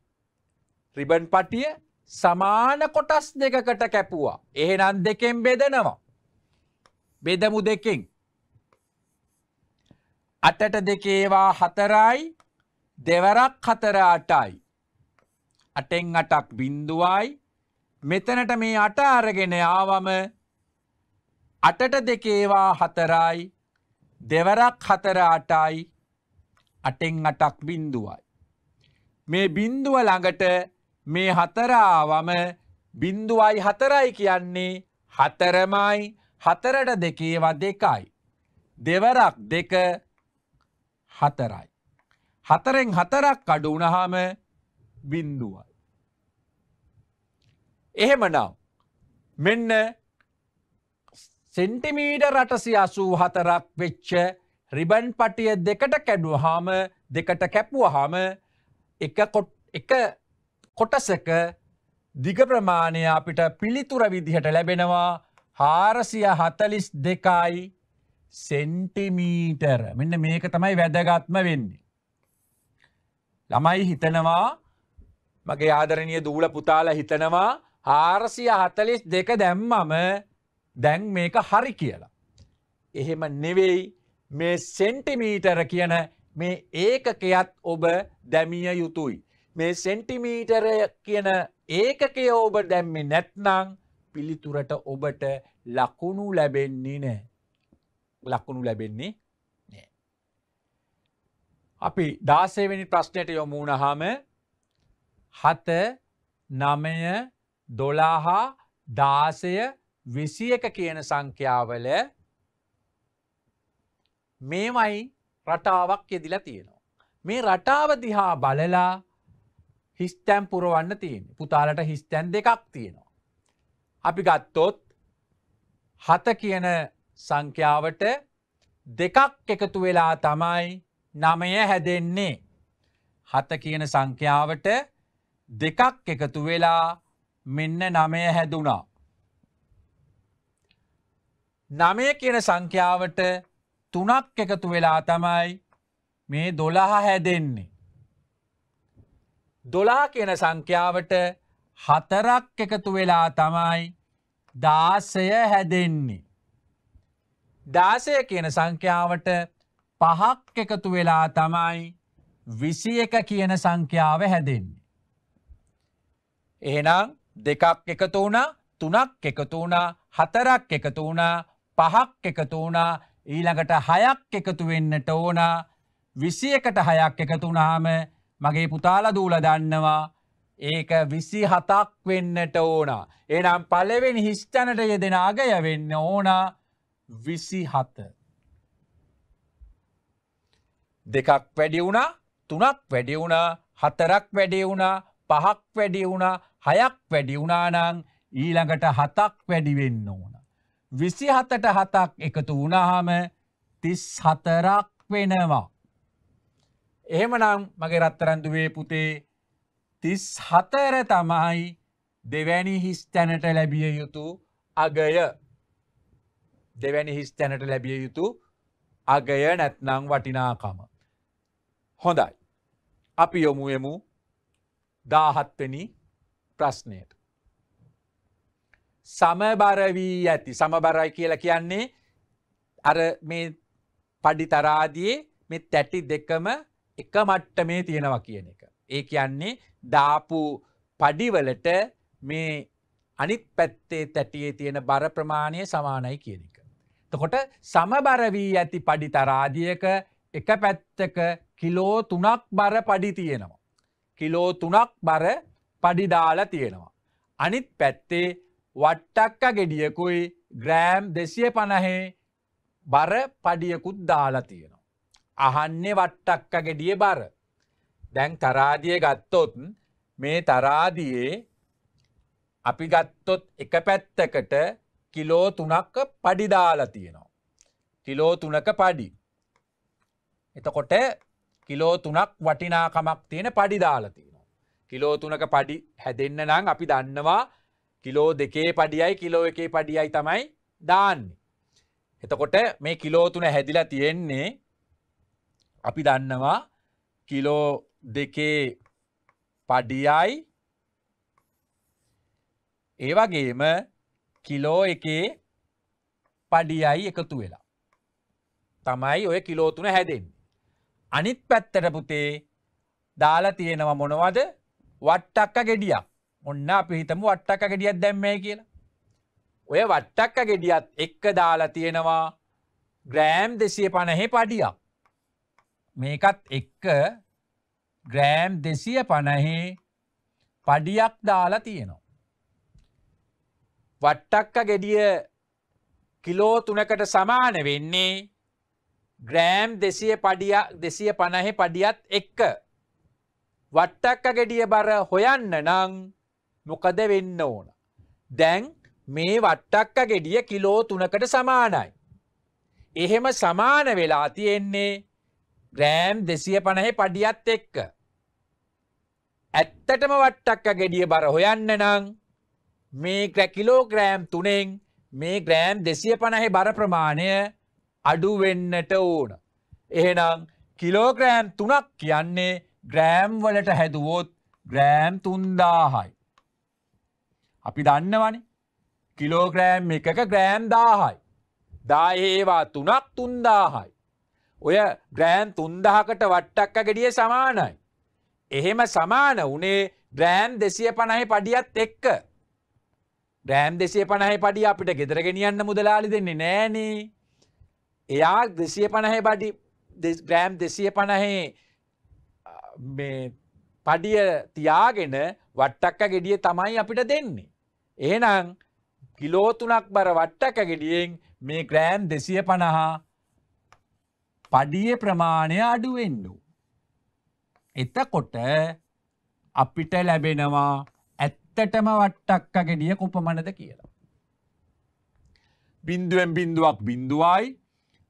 රිබන් පටිය සමාන කොටස් දෙකකට කැපුවා. එහෙනම් දෙකෙන් බෙදනවා. බෙදමු දෙකෙන්. 8ට දෙකේවා 4යි. දෙවරක් 4 8යි. 8න් 8ක් බිඳුවයි. මෙතනට මේ 8 අරගෙන ආවම 8ට දෙකේවා 4යි. දෙවරක් 4 8යි. 8න් 8ක් බිඳුවයි. මේ බිඳුව ළඟට මේ 4 ආවම බිඳුවයි 4යි කියන්නේ 4මයි. 4ට දෙකේවා 2යි. දෙවරක් 2 4යි. 4න් 4ක් අඩු වුණාම බිඳුවයි. එහෙමනම් මෙන්න සෙන්ටිමීටර් 884ක් වෙච්ච රිබන් පටිය දෙකට කැඩුවාම දෙකට කැපුවාම එක කොටසක දිග ප්‍රමාණය අපිට පිළිතුර විදිහට ලැබෙනවා 442යි සෙන්ටිමීටර. මෙන්න මේක තමයි වැදගත්ම වෙන්නේ. ළමයි හිතනවා මගේ ආදරණීය දූල පුතාලා හිතනවා 442 දැම්මම දැන් මේක හරි කියලා. එහෙම නෙවෙයි මේ සෙන්ටිමීටර කියන මේ ඒකකයත් ඔබ දැමිය යුතුයි. මේ සෙන්ටිමීටර කියන ඒකකය ඔබ දැම්මේ නැත්නම් පිළිතුරට ඔබට ලකුණු ලැබෙන්නේ නැහැ. ලකුණු ලැබෙන්නේ නැහැ. අපි 16 වෙනි ප්‍රශ්නයට යමු වුණාම 7 9 12 16 21 කියන සංඛ්‍යාවල මේමයි රටාවක් යෙදිලා තියෙනවා. මේ රටාව දිහා බලලා හිස්තැන් පුරවන්න තියෙන්නේ. පුතාලට හිස්තැන් දෙකක් තියෙනවා. අපි ගත්තොත් 7 කියන සංඛ්‍යාවට දෙකක් එකතු වෙලා තමයි 9 හැදෙන්නේ. 7 කියන සංඛ්‍යාවට දෙකක් එකතු වෙලා මෙන්න 9 හැදුනා. 9 කියන සංඛ්‍යාවට 3ක් එකතු වෙලා තමයි මේ 12 හැදෙන්නේ. 12 කියන සංඛ්‍යාවට 4ක් එකතු වෙලා තමයි 16 හැදෙන්නේ. 16 කියන සංඛ්‍යාවට 5ක් එකතු වෙලා තමයි 21 කියන සංඛ්‍යාව හැදෙන්නේ. එහෙනම් 2ක් එකතු වුණා, 3ක් එකතු වුණා, 4ක් එකතු වුණා, 5ක් එකතු වුණා, ඊළඟට 6ක් එකතු වෙන්නට ඕන. 21ට 6ක් එකතු වුණාම මගේ පුතාලා දූලා දන්නවා ඒක 27ක් වෙන්නට ඕන. එහෙනම් පළවෙනි හිස්තැනට යෙදෙන අගය වෙන්න ඕන 27. 2ක් වැඩි වුණා, 3ක් වැඩි වුණා, 4ක් වැඩි වුණා, 5ක් වැඩි වුණා, 6ක් වැඩි වුණා නම් ඊළඟට 7ක් වැඩි වෙන්න ඕන. 27ට 7ක් එකතු වුණාම 34ක් වෙනවා. එහෙමනම් මගේ රත්තරන් දුවේ පුතේ 34 තමයි දෙවැනි හිස්තැනට ලැබිය යුතු අගය. දෙවැනි හිස්තැනට ලැබිය යුතු අගය නැත්නම් වටිනාකම. හොඳයි. අපි යමු 17 වෙනි ප්‍රශ්නයට. සමබර වී ඇති. සමබරයි කියලා කියන්නේ අර මේ පඩි තරාදියේ මේ තැටි දෙකම එක මට්ටමේ තියෙනවා කියන එක. ඒ කියන්නේ දාපු පඩිවලට මේ අනිත් පැත්තේ තැටියේ තියෙන බර ප්‍රමාණය සමානයි කියන එක. එතකොට සමබර වී ඇති පඩි තරාදියක එක පැත්තක කිලෝ 3ක් බර පඩි තියෙනවා. කිලෝ 3ක් බර පඩි දාලා තියෙනවා. අනිත් පැත්තේ වට්ටක්ක ගෙඩියකුයි ග්‍රෑම් 250 බර පඩියකුත් දාලා තියෙනවා. අහන්නේ වට්ටක්ක ගෙඩියේ බර. දැන් තරාදිය ගත්තොත් මේ තරාදියේ අපි ගත්තොත් එක පැත්තකට කිලෝ 3ක පඩි දාලා තියෙනවා. කිලෝ 3ක පඩි. එතකොට කිලෝ 3ක් වටිනාකමක් තියෙන පඩි දාලා තියෙනවා. කිලෝ 3ක පඩි හැදෙන්න නම් අපි දන්නවා කිලෝ 2 පඩියයි කිලෝ 1 පඩියයි තමයි දාන්නේ. එතකොට මේ කිලෝ 3 හැදිලා තියෙන්නේ අපි දන්නවා කිලෝ 2 පඩියයි ඒ වගේම කිලෝ 1 පඩියයි එකතු වෙලා තමයි ඔය කිලෝ 3 හැදෙන්නේ. අනිත් පැත්තට පුතේ දාලා තියෙනවා මොනවද? වට්ටක්ක ගෙඩියක්. ඔන්න අපි හිතමු වට්ටක්ක ගෙඩියක් දැම්මයි කියලා. ඔය වට්ටක්ක ගෙඩියත් එක්ක දාලා තියෙනවා ග්‍රෑම් 250 පඩියක්. මේකත් එක්ක ග්‍රෑම් 250 පඩියක් දාලා තියෙනවා. වට්ටක්ක ගෙඩිය කිලෝ 3කට සමාන වෙන්නේ ග්‍රෑම් 250 පඩියත් එක්ක. වට්ටක්ක ගෙඩිය බර හොයන්න නම් මොකද වෙන්න ඕන? දැන් මේ වට්ටක්ක ගෙඩිය කිලෝ 3කට සමානයි. එහෙම සමාන වෙලා තියෙන්නේ ග්‍රෑම් 250 පඩියත් එක්ක. ඇත්තටම වට්ටක්ක ගෙඩිය බර හොයන්න නම් මේ කිලෝග්‍රෑම් 3න් මේ ග්‍රෑම් 250 බර ප්‍රමාණය අඩු වෙන්නට ඕන. එහෙනම් කිලෝග්‍රෑම් 3ක් කියන්නේ ග්‍රෑම් වලට හැදුවොත් ග්‍රෑම් 3000යි. අපි දන්නවනේ කිලෝග්‍රෑම් එකක ග්‍රෑම් 1000යි. 10 ඒවා 3ක් 3000යි. ඔය ග්‍රෑම් 3000කට වට්ටක්ක ගෙඩිය සමානයි. එහෙම සමාන උනේ ග්‍රෑම් 250 පඩියත් එක්ක. ග්‍රෑම් 250 පඩිය අපිට ගෙදර ගෙනියන්න මුදලාලි දෙන්නේ නෑනේ. එයා 250 පඩි ග්‍රෑම් 250 මේ පඩිය තියාගෙන වට්ටක්ක ගෙඩිය තමයි අපිට දෙන්නේ. එහෙනම් කිලෝ 3ක් බර වට්ටක්ක ගෙඩියෙන් මේ ග්‍රෑම් 250 පඩියේ ප්‍රමාණය අඩු වෙන්න ඕන. එතකොට අපිට ලැබෙනවා ඇත්තටම වට්ටක්ක ගෙඩිය කොපමණද කියලා. බිංදුවෙන් බිංදුවක් බිංදුවයි,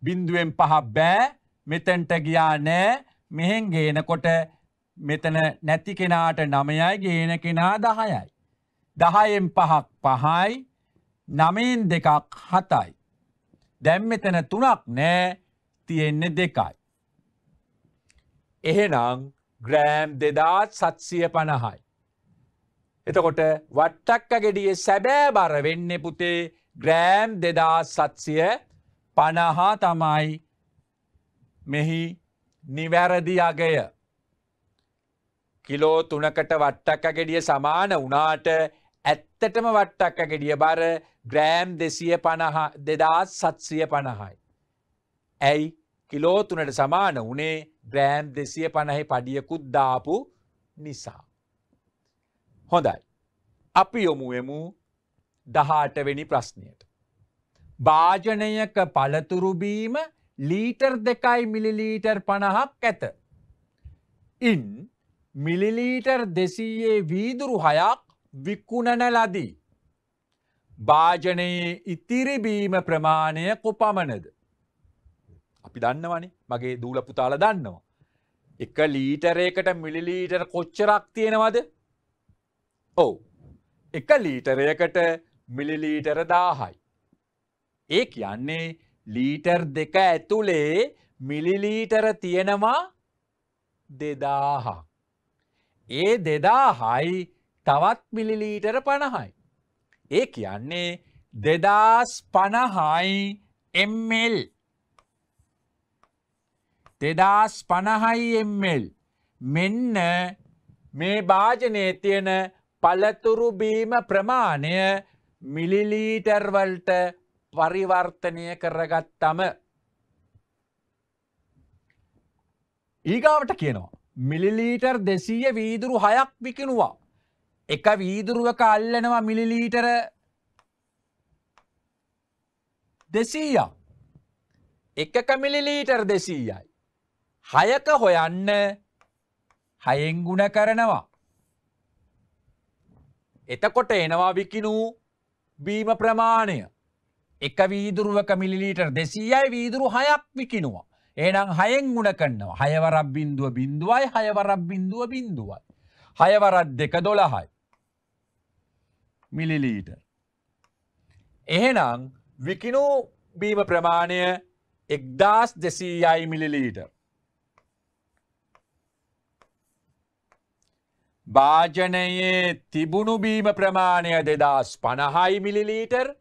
බිංදුවෙන් 5 බෑ, මෙතනට ගියා නෑ, මෙහෙන් ගේනකොට මෙතන නැති කෙනාට 9යි, ගේන කෙනා 10යි. 10න් 5ක් 5යි, 9න් 2ක් 7යි. දැන් මෙතන 3ක් නෑ, තියෙන්නේ 2යි. එහෙනම් ග්‍රෑම් 2750යි. එතකොට වට්ටක්ක ගෙඩියේ සැබෑ බර වෙන්නේ පුතේ ග්‍රෑම් 2750 තමයි මෙහි නිවැරදි අගය. කිලෝ 3කට වට්ටක්ක ගෙඩිය සමාන වුණාට ඇත්තටම වට්ටක්ක ගෙඩිය බර ග්‍රෑම් 2750යි. ඇයි කිලෝ 3ට සමාන වුණේ ග්‍රෑම් 250 පඩියකුත් දාපු නිසා. හොඳයි. අපි යොමු වෙමු 18 වෙනි ප්‍රශ්නයට. භාජනයක පළතුරු බීම ලීටර් 2යි මිලිලීටර් 50ක් ඇත. ඉන් මිලිලීටර් 200 වීදුරු 6ක් විකුණන ලදී. භාජනයේ ඉතිරි බීම ප්‍රමාණය කොපමණද? අපි දන්නවනේ, මගේ දූල පුතාලා දන්නවා. 1 ලීටරයකට මිලිලීටර් කොච්චරක් තියෙනවද? ඔව්. 1 ලීටරයකට මිලිලීටර් 1000යි. ඒ කියන්නේ ලීටර් 2 ඇතුලේ මිලිලීටර තියෙනවා 2000ක්. ඒ 2000යි තවත් මිලිලීටර 50යි. ඒ කියන්නේ 2050යි ml. 2050යි ml. මෙන්න මේ භාජනයේ තියෙන පළතුරු බීම ප්‍රමාණය මිලිලීටර් වලට පරිවර්තනය කරගත්තම ඊගාවට කියනවා මිලිලීටර් 200 වීදුරු 6ක් විකිණුවා. එක වීදුරුවක අල්ලනවා මිලිලීටර 200ක්. එකක මිලිලීටර් 200යි. 6ක හොයන්න 6න් ගුණ කරනවා. එතකොට එනවා විකිණූ බීම ප්‍රමාණය. එක වීදුරුවක මිලිලීටර් 200යි වීදුරු 6ක් විකිණුවා. එහෙනම් 6න් ගුණ කරනවා. 6 වරක් බිංදුව බිංදුවයි 6 වරක් බිංදුව බිංදුවයි. 6 වරක් 2 12යි. මිලිලීටර්. එහෙනම් විකිණූ බීම ප්‍රමාණය 1200යි මිලිලීටර්. භාජනයේ තිබුණු බීම ප්‍රමාණය 2050යි මිලිලීටර්.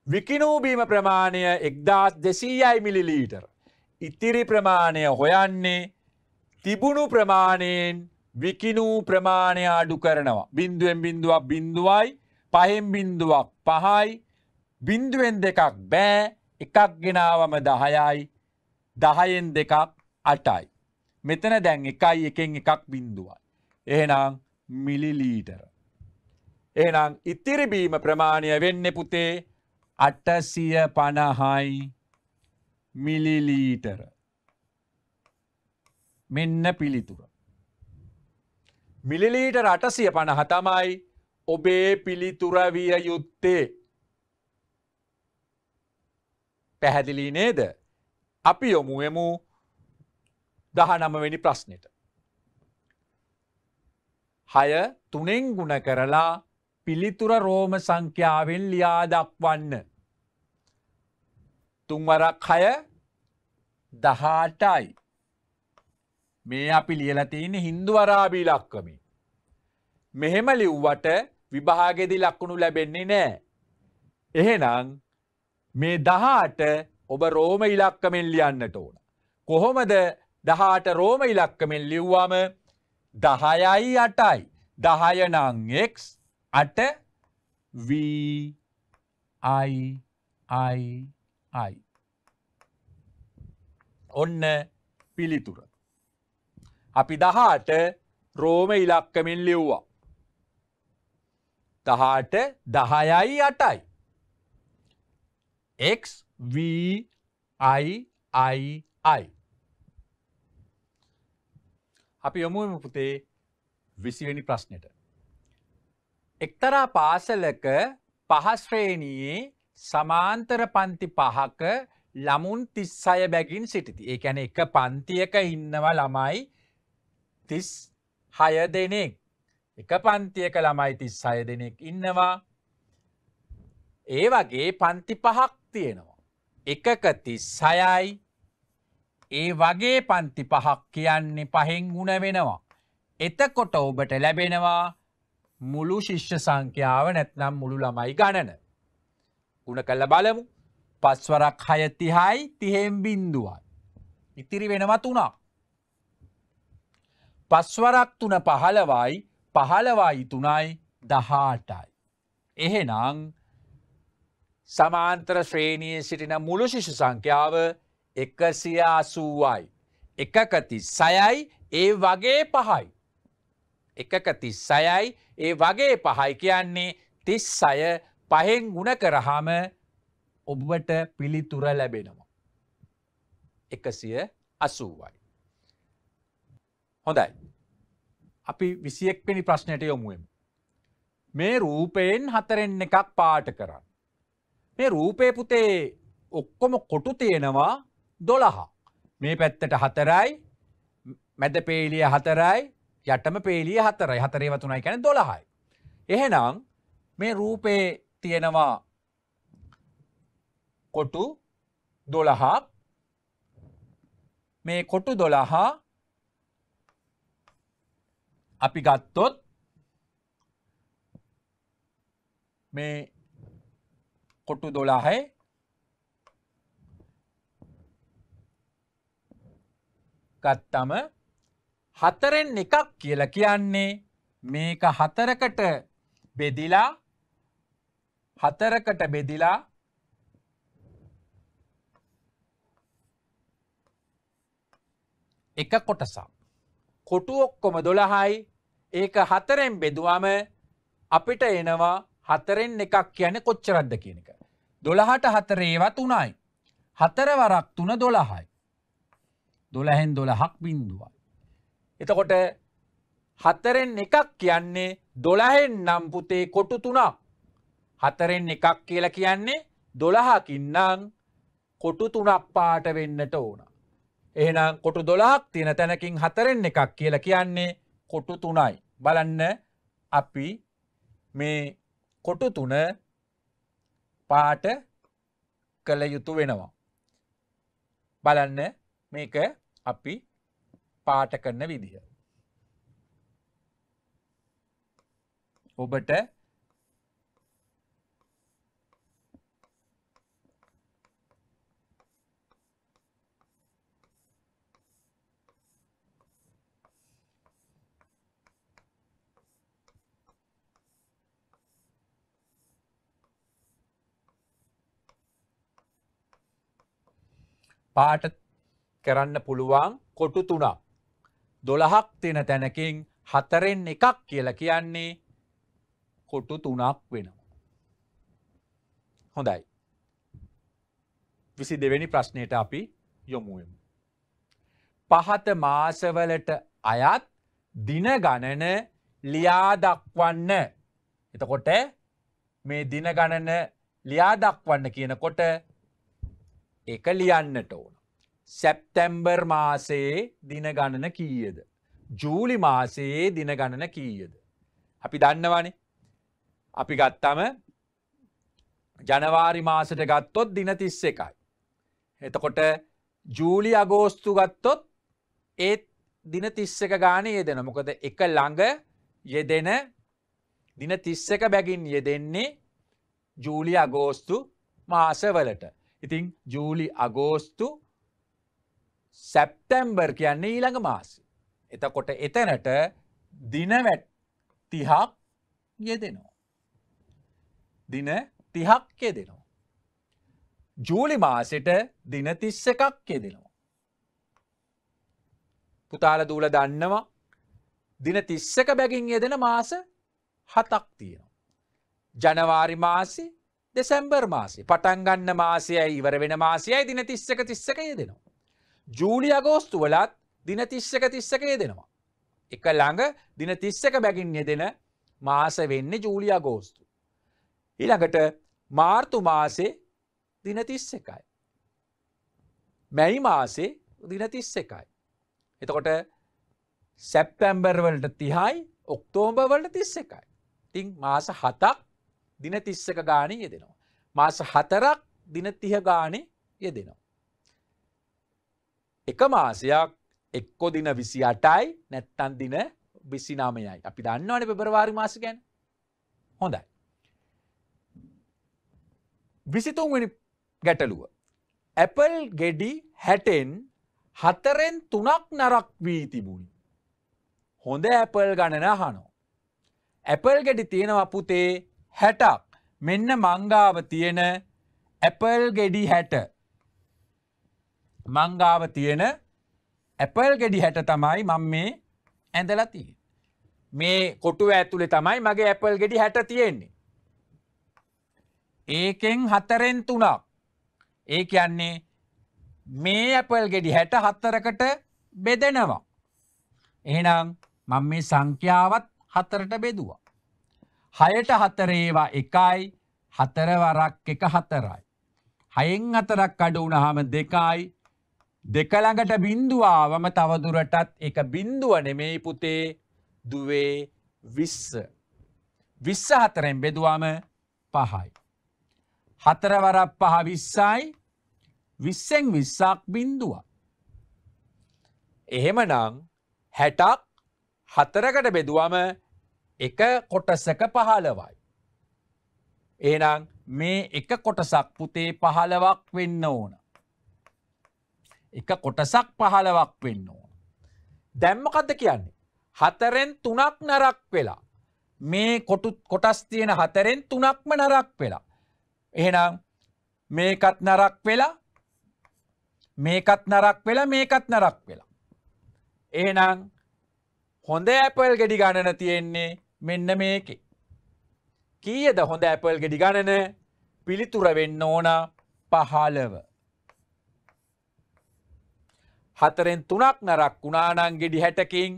විකිණූ බීම ප්‍රමාණය 1200යි මිලිලීටර්. ඉතිරි ප්‍රමාණය හොයන්නේ තිබුණු ප්‍රමාණයෙන් විකිණූ ප්‍රමාණය අඩු කරනවා. බිංදුවෙන් බිංදුවක් බිංදුවයි, 5න් බිංදුවක් 5යි, බිංදුවෙන් 2ක් බෑ, එකක් ගෙනාවම 10යි, 10න් 2ක් 8යි. මෙතන දැන් 1යි, 1න් 1ක් බිංදුවයි. එහෙනම් මිලිලීටර. එහෙනම් ඉතිරි බීම ප්‍රමාණය වෙන්නේ පුතේ 850යි මිලිලීටර. මෙන්න පිළිතුර. මිලිලීටර 850 තමයි ඔබේ පිළිතුර විය යුත්තේ. පැහැදිලි නේද? අපි යොමු වෙමු 19 වෙනි ප්‍රශ්නෙට. 6 3න් ගුණ කරලා පිළිතුර රෝම සංඛ්‍යාවෙන් ලියා දක්වන්න. 3 වරක් 6 18යි. මේ අපි ලියලා තියෙන්නේ හින්දු අරාබි ඉලක්කමේ. මෙහෙම ලිව්වට විභාගෙදී ලකුණු ලැබෙන්නේ නැහැ. එහෙනම් මේ 18 ඔබ රෝම ඉලක්කමෙන් ලියන්නට ඕන. කොහොමද 18 රෝම ඉලක්කමෙන් ලිව්වම 10යි 8යි. 10 නම් x 8 v I. ඔන්න පිළිතුර. අපි 18 රෝම ඉලක්කමින් ලිව්වා. 18 10යි 8යි. x v I. අපි යමුමු පුතේ 20 වෙනි ප්‍රශ්නෙට. එක්තරා පාසලක පහ ශ්‍රේණියේ සමාන්තර පන්ති 5ක ළමුන් 36 බැගින් සිටිති. ඒ කියන්නේ එක පන්තියක ඉන්නවා ළමයි 36 දෙනෙක්. එක පන්තියක ළමයි 36 දෙනෙක් ඉන්නවා. ඒ වගේ පන්ති 5ක් තියෙනවා. එකක 36යි. ඒ වගේ පන්ති 5ක් කියන්නේ 5න් ගුණ වෙනවා. එතකොට ඔබට ලැබෙනවා මුළු ශිෂ්‍ය සංඛ්‍යාව නැත්නම් මුළු ළමයි ගණන. ගුණ කරලා බලමු. 5 වරක් 6 30යි 30න් බිඳුවයි. ඉතිරි වෙනවා 3ක්. 5 වරක් 3 15යි 15යි 3යි 18යි. එහෙනම් සමාන්තර ශ්‍රේණියේ සිටින මුළු ශිෂ්‍ය සංඛ්‍යාව 180යි. එකක 36යි ඒ වගේ 5යි. එකක 36යි ඒ වගේ 5යි කියන්නේ 36 5න් ගුණ කරාම ඔබට පිළිතුර ලැබෙනවා 180යි. හොඳයි. අපි 21 වෙනි ප්‍රශ්නයට යමු. මේ රූපයෙන් 4න් එකක් පාට කරන්න. මේ රූපේ පුතේ ඔක්කොම කොටු තියෙනවා 12. මේ පැත්තට 4යි, මැද පේලිය 4යි, යටම පේලිය 4යි. 4 ඒවා 3යි කියන්නේ 12යි. එහෙනම් මේ රූපේ තියෙනවා කොටු 12ක්. මේ කොටු 12 අපි ගත්තොත් මේ කොටු 12 ගත්තම 4න් එකක් කියලා කියන්නේ මේක 4කට බෙදිලා එක කොටසක්. කොටු ඔක්කොම 12යි. ඒක 4ෙන් බෙදුවම අපිට එනවා 4න් එකක් කියන්නේ කොච්චරක්ද කියන එක. 12ට 4 ඒවා 3යි. 4 වරක් 3 12යි. 12න් 12ක් බිඳුවයි. එතකොට 4න් එකක් කියන්නේ 12න් නම් පුතේ කොටු 3ක්. 4න් එකක් කියලා කියන්නේ 12කින් නම් කොටු 3ක් පාට වෙන්නට ඕන. එහෙනම් කොටු 12ක් තියෙන තැනකින් 4න් එකක් කියලා කියන්නේ කොටු 3යි. බලන්න අපි මේ කොටු 3 පාට කළ යුතු වෙනවා. බලන්න මේක අපි පාට කරන විදිහ. ඔබට පාට කරන්න පුළුවන් කොටු 3ක්. 12ක් තියෙන තැනකින් 4න් එකක් කියලා කියන්නේ කොටු 3ක් වෙනවා. හොඳයි. 22 වෙනි ප්‍රශ්නයට අපි යොමු වෙමු. පහත මාසවලට අයත් දින ගණන ලියා දක්වන්න. එතකොට මේ දින ගණන ලියා දක්වන්න කියනකොට ඒක ලියන්නට ඕන. සැප්තැම්බර් මාසයේ දින ගණන කීයද? ජූලි මාසයේ දින ගණන කීයද? අපි දන්නවනේ. අපි ගත්තම ජනවාරි මාසෙට ගත්තොත් දින 31යි. එතකොට ජූලි අගෝස්තු ගත්තොත් ඒත් දින 31 ගානේ යෙදෙනවා. මොකද එක ළඟ යෙදෙන දින 31 බැගින් යෙදෙන්නේ ජූලි අගෝස්තු මාසවලට. ඉතින් ජූලි අගෝස්තු සැප්තැම්බර් කියන්නේ ඊළඟ මාසෙ. එතකොට එතනට දින 30ක් යෙදෙනවා. දින 30ක් යෙදෙනවා. ජූලි මාසෙට දින 31ක් යෙදෙනවා. පුතාලා දූලා දන්නවා දින 31 බැගින් යෙදෙන මාස 7ක් තියෙනවා. ජනවාරි මාසේ, දෙසැම්බර් මාසේ. පටන් ගන්න මාසයයි ඉවර වෙන මාසයයි දින 31 යෙදෙනවා. ජූලි අගෝස්තු වලත් දින 31 යෙදෙනවා. එක ළඟ දින 31 බැගින් යෙදෙන මාස වෙන්නේ ජූලි අගෝස්තු. ඊළඟට මාර්තු මාසේ දින 31යි. මැයි මාසේ දින 31යි. එතකොට සැප්තැම්බර් වලට 30යි, ඔක්තෝබර් වලට 31යි. ඉතින් මාස 7ක් දින 31 ගානේ යෙදෙනවා. මාස 4ක් දින 30 ගානේ යෙදෙනවා. එක මාසයක් එක්ක දින 28යි නැත්තම් දින 29යි. අපි දන්නවනේ පෙබරවාරි මාස ගැන. හොඳයි. 23 වෙනි ගැටලුව. ඇපල් ගෙඩි 60න් 4න් 3ක් නරක් වී තිබුණි. හොඳ ඇපල් ගණන අහනවා. ඇපල් ගෙඩි තියෙනවා පුතේ 60ක්. මෙන්න මංගාව තියෙන ඇපල් ගෙඩි 60. මංගාව තියෙන ඇපල් ගෙඩි 60 තමයි මම මේ ඇඳලා තියෙන්නේ. මේ කොටුව ඇතුලේ තමයි මගේ ඇපල් ගෙඩි 60 තියෙන්නේ. ඒකෙන් 4න් 3ක්. ඒ කියන්නේ මේ ඇපල් ගෙඩි 64කට බෙදෙනවා. එහෙනම් මම මේ සංඛ්‍යාවත් 4ට බෙදුවා. 6ට 4 ඒවා 1යි, 4 වරක් 1 4යි. 6න් 4ක් අඩු වුණාම 2යි. 2 ළඟට බිංදුව ආවම තව දුරටත් එක බිංදුව නෙමෙයි පුතේ දුවේ 20. 20 4ෙන් බෙදුවම 5යි. 4 වරක් 5 20යි. 20න් 20ක් බිංදුවක්. එහෙමනම් 60ක් 4කට බෙදුවම එක කොටසක 15යි. එහෙනම් මේ එක කොටසක් පුතේ 15ක් වෙන්න ඕන. එක කොටසක් 15ක් වෙන්න ඕන. දැන් මොකද්ද කියන්නේ? 4න් 3ක් නරක් වෙලා. මේ කොටස් තියෙන 4න් 3ක්ම නරක් වෙලා. එහෙනම් මේකත් නරක් වෙලා, මේකත් නරක් වෙලා, මේකත් නරක් වෙලා. එහෙනම් හොඳ ඇපල් ගෙඩි ගණන තියෙන්නේ මෙන්න මේකේ. කීයද හොඳ ඇපල් ගෙඩි ගණන? පිළිතුර වෙන්න ඕන 15. 4න් 3ක් නරක් වුණා නම් ගෙඩි 60කින්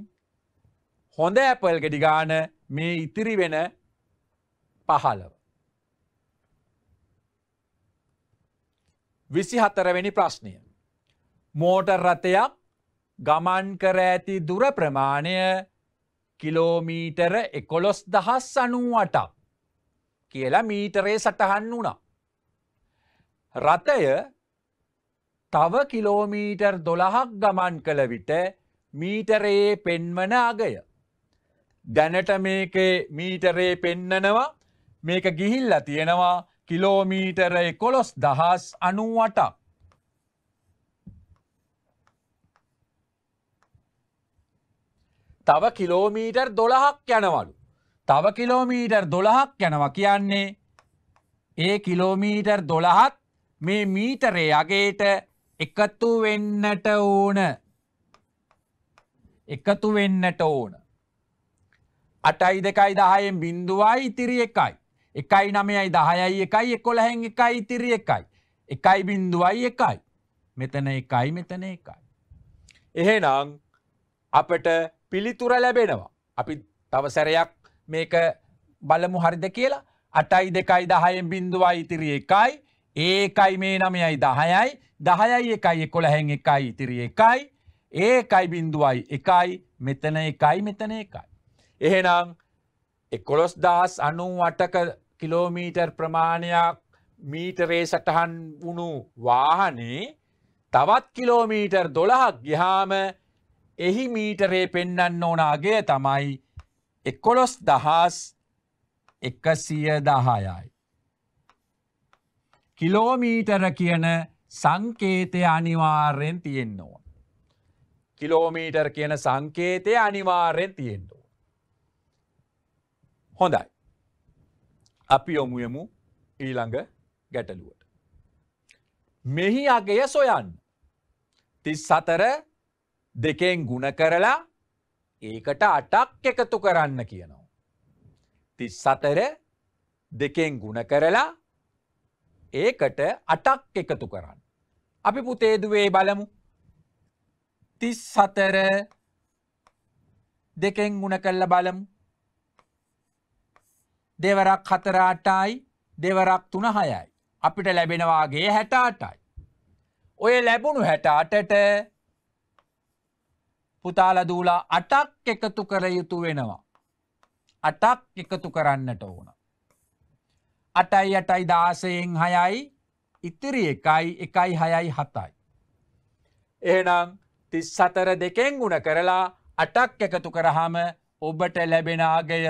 හොඳ ඇපල් ගෙඩි ගාන මේ ඉතිරි වෙන 15. 24 වෙනි ප්‍රශ්නය. මෝටර් රථයක් ගමන් කර ඇති දුර ප්‍රමාණය කිලෝමීටර 11,098ක් කියලා මීටරේ සටහන් වුණා. රථය තව කිලෝමීටර් 12ක් ගමන් කළ විට මීටරේ පෙන්වන අගය. දැනට මේකේ මීටරේ පෙන්නනවා මේක ගිහිල්ලා තියෙනවා කිලෝමීටර 11,098ක්. තව කිලෝමීටර් 12ක් යනවලු. තව කිලෝමීටර් 12ක් යනවා කියන්නේ ඒ කිලෝමීටර් 12ත් මේ මීටරේ අගේට එකතු වෙන්නට ඕන. එකතු වෙන්නට ඕන. 8යි 2යි 10න් බිංදුවයි ඉතිරි 1යි. 1යි 9යි 10යි 1යි 11න් 1යි ඉතිරි 1යි. 1යි බිංදුවයි 1යි. මෙතන 1යි මෙතන 1යි. එහෙනම් අපට පිළිතුර ලැබෙනවා. අපි තව සැරයක් මේක බලමු හරිද කියලා. 8යි 2යි 10න් බිංදුවයි ඉතිරි 1යි. ඒකයි මේ 9යි 10යි 10යි 1යි 11න් 1යි ඉතිරි 1යි. ඒකයි බිංදුවයි 1යි මෙතන 1යි මෙතන 1යි. එහෙනම් 11,098ක කිලෝමීටර් ප්‍රමාණයක් මීටරේ සටහන් වුණු වාහනේ තවත් කිලෝමීටර් 12ක් ගියාම එහි මීටරේ පෙන්වන්න ඕන අගය තමයි 11,110යි. කිලෝමීටර කියන සංකේතය අනිවාර්යෙන් තියෙන්න ඕන. කිලෝමීටර් කියන සංකේතය අනිවාර්යෙන් තියෙන්න ඕන. හොඳයි. අපි යමු ඊළඟ ගැටලුවට. මෙහි අගය සොයන්න. 34 දෙකෙන් ගුණ කරලා ඒකට 8ක් එකතු කරන්න කියනවා. 34 දෙකෙන් ගුණ කරලා ඒකට 8ක් එකතු කරන්න. අපි පුතේ දුවේ බලමු. 34 දෙකෙන් ගුණ කරලා බලමු. දෙවරක් 4 8යි, දෙවරක් 3 6යි. අපිට ලැබෙනවාගේ 68යි. ඔය ලැබුණු 68ට පුතාලා දූලා 8ක් එකතු කර යුතු වෙනවා. 8ක් එකතු කරන්නට ඕන. 8යි 8යි 16න් 6යි, ඉතිරි 1යි 1යි 6යි 7යි. එහෙනම් 34 දෙකෙන් ගුණ කරලා 8ක් එකතු කරාම ඔබට ලැබෙන අගය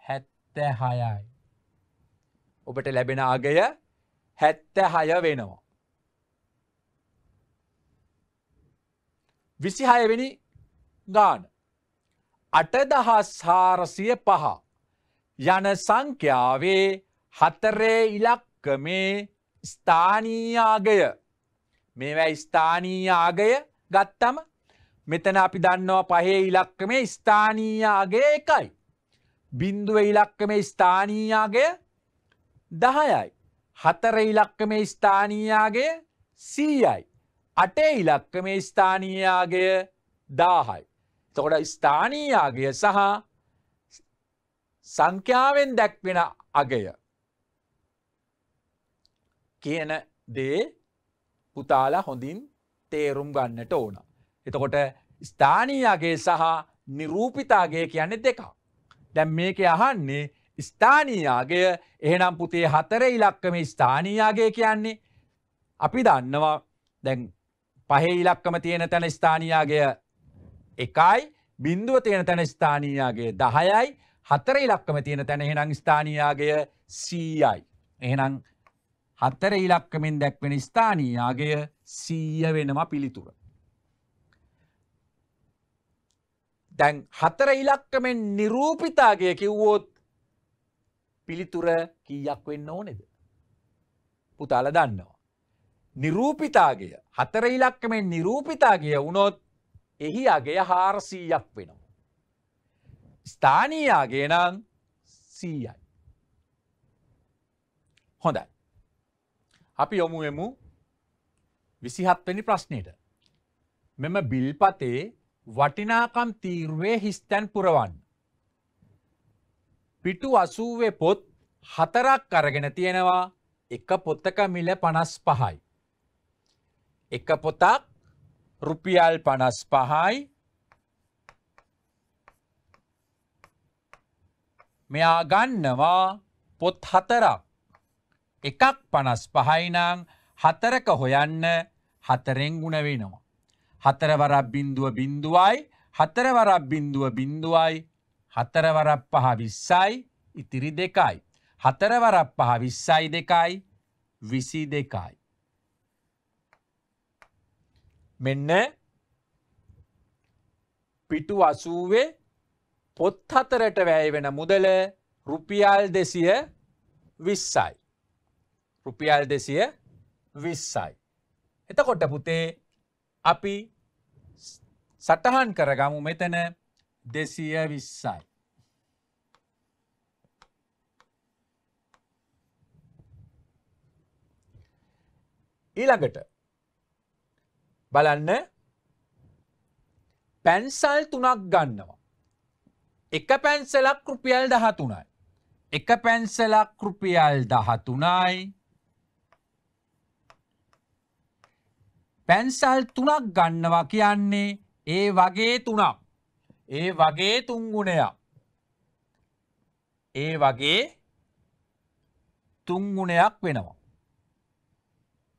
76යි. ඔබට ලැබෙන අගය 76 වෙනවා. 26 වෙනි ගාන 8405 යන සංඛ්‍යාවේ 4 ඉලක්කමේ ස්ථානීය අගය. මේවා ස්ථානීය අගය ගත්තම මෙතන අපි දන්නවා 5 ඉලක්කමේ ස්ථානීය අගය 1යි. බිංදුව ඉලක්කමේ ස්ථානීය අගය 10යි. 4 ඉලක්කමේ ස්ථානීය අගය 100යි. 8 ඉලක්කමේ ස්ථානීය අගය 1000යි. එතකොට ස්ථානීය අගය සහ සංඛ්‍යාවෙන් දැක්වෙන අගය කියන දේ පුතාලා හොඳින් තේරුම් ගන්නට ඕන. එතකොට ස්ථානීය අගය සහ නිරූපිත අගය කියන්නේ දෙකක්. දැන් මේකේ අහන්නේ ස්ථානීය අගය. එහෙනම් පුතේ 4 ඉලක්කමේ ස්ථානීය අගය කියන්නේ අපි දන්නවා දැන් 5 ඉලක්කම තියෙන තැන ස්ථානීය අගය 1යි, බිංදුව තියෙන තැන ස්ථානීය අගය 10යි, 4 ඉලක්කම තියෙන තැන එහෙනම් ස්ථානීය අගය 100යි. එහෙනම් 4 ඉලක්කමෙන් දැක්වෙන ස්ථානීය අගය 100 වෙනවා පිළිතුර. දැන් 4 ඉලක්කමෙන් නිරූපිත අගය කිව්වොත් පිළිතුර කීයක් වෙන්න ඕනේද? පුතාලා දන්නවා. නිරූපිත අගය 4 ඉලක්කමෙන් නිරූපිත අගය වුණොත් එහි අගය 400ක් වෙනවා. ස්ථානීය අගය නම් 100යි. හොඳයි. අපි යමු 27 වෙනි ප්‍රශ්නෙට. මෙම බිල්පතේ වටිනාකම් තීරුවේ හිස්තැන් පුරවන්න. පිටු 80 පොත් 4ක් අරගෙන තියෙනවා. එක පොතක මිල 55යි. එක පොතක් රුපියල් 55යි. මෙයා ගන්නවා පොත් 4ක්. එකක් 55යි නම් 4ක හොයන්න 4ෙන් ගුණ වෙනවා. 4 වරක් බිංදුව බිංදුවයි, 4 වරක් බිංදුව බිංදුවයි, 4 වරක් 5 20යි, ඉතිරි 2යි. 4 වරක් 5 20යි 2යි 22යි. මෙන්න පිටු 80 පොත් 4ට වැය වෙන මුදල රුපියල් 220යි. රුපියල් 220යි. එතකොට පුතේ අපි සටහන් කරගමු මෙතන 220යි. ඊළඟට බලන්න පැන්සල් 3ක් ගන්නවා. එක පැන්සලක් රුපියල් 13යි. එක පැන්සලක් රුපියල් 13යි. පැන්සල් 3ක් ගන්නවා කියන්නේ ඒ වගේ 3ක්. ඒ වගේ 3 ගුණයක්. ඒ වගේ 3 ගුණයක් වෙනවා.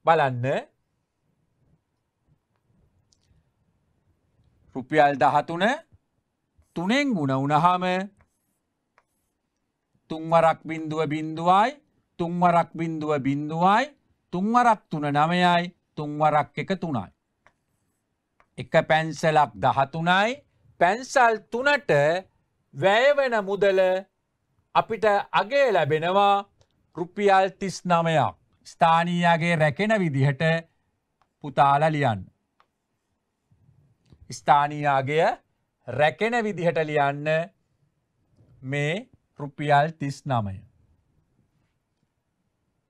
බලන්න රුපියල් 13 3ෙන් ගුණ වුණාම 3 වරක් 0.0යි 3 වරක් 0.0යි 3 වරක් 3 9යි 3 වරක් 1 3යි. එක පැන්සලක් 13යි පැන්සල් 3ට වැය වෙන මුදල අපිට අගය ලැබෙනවා රුපියල් 39ක්. ස්ථානීයගේ රැකෙන විදිහට පුතාලා ලියන්න. ස්ථානීයගේ රැකෙන විදිහට ලියන්න මේ රුපියල් 39.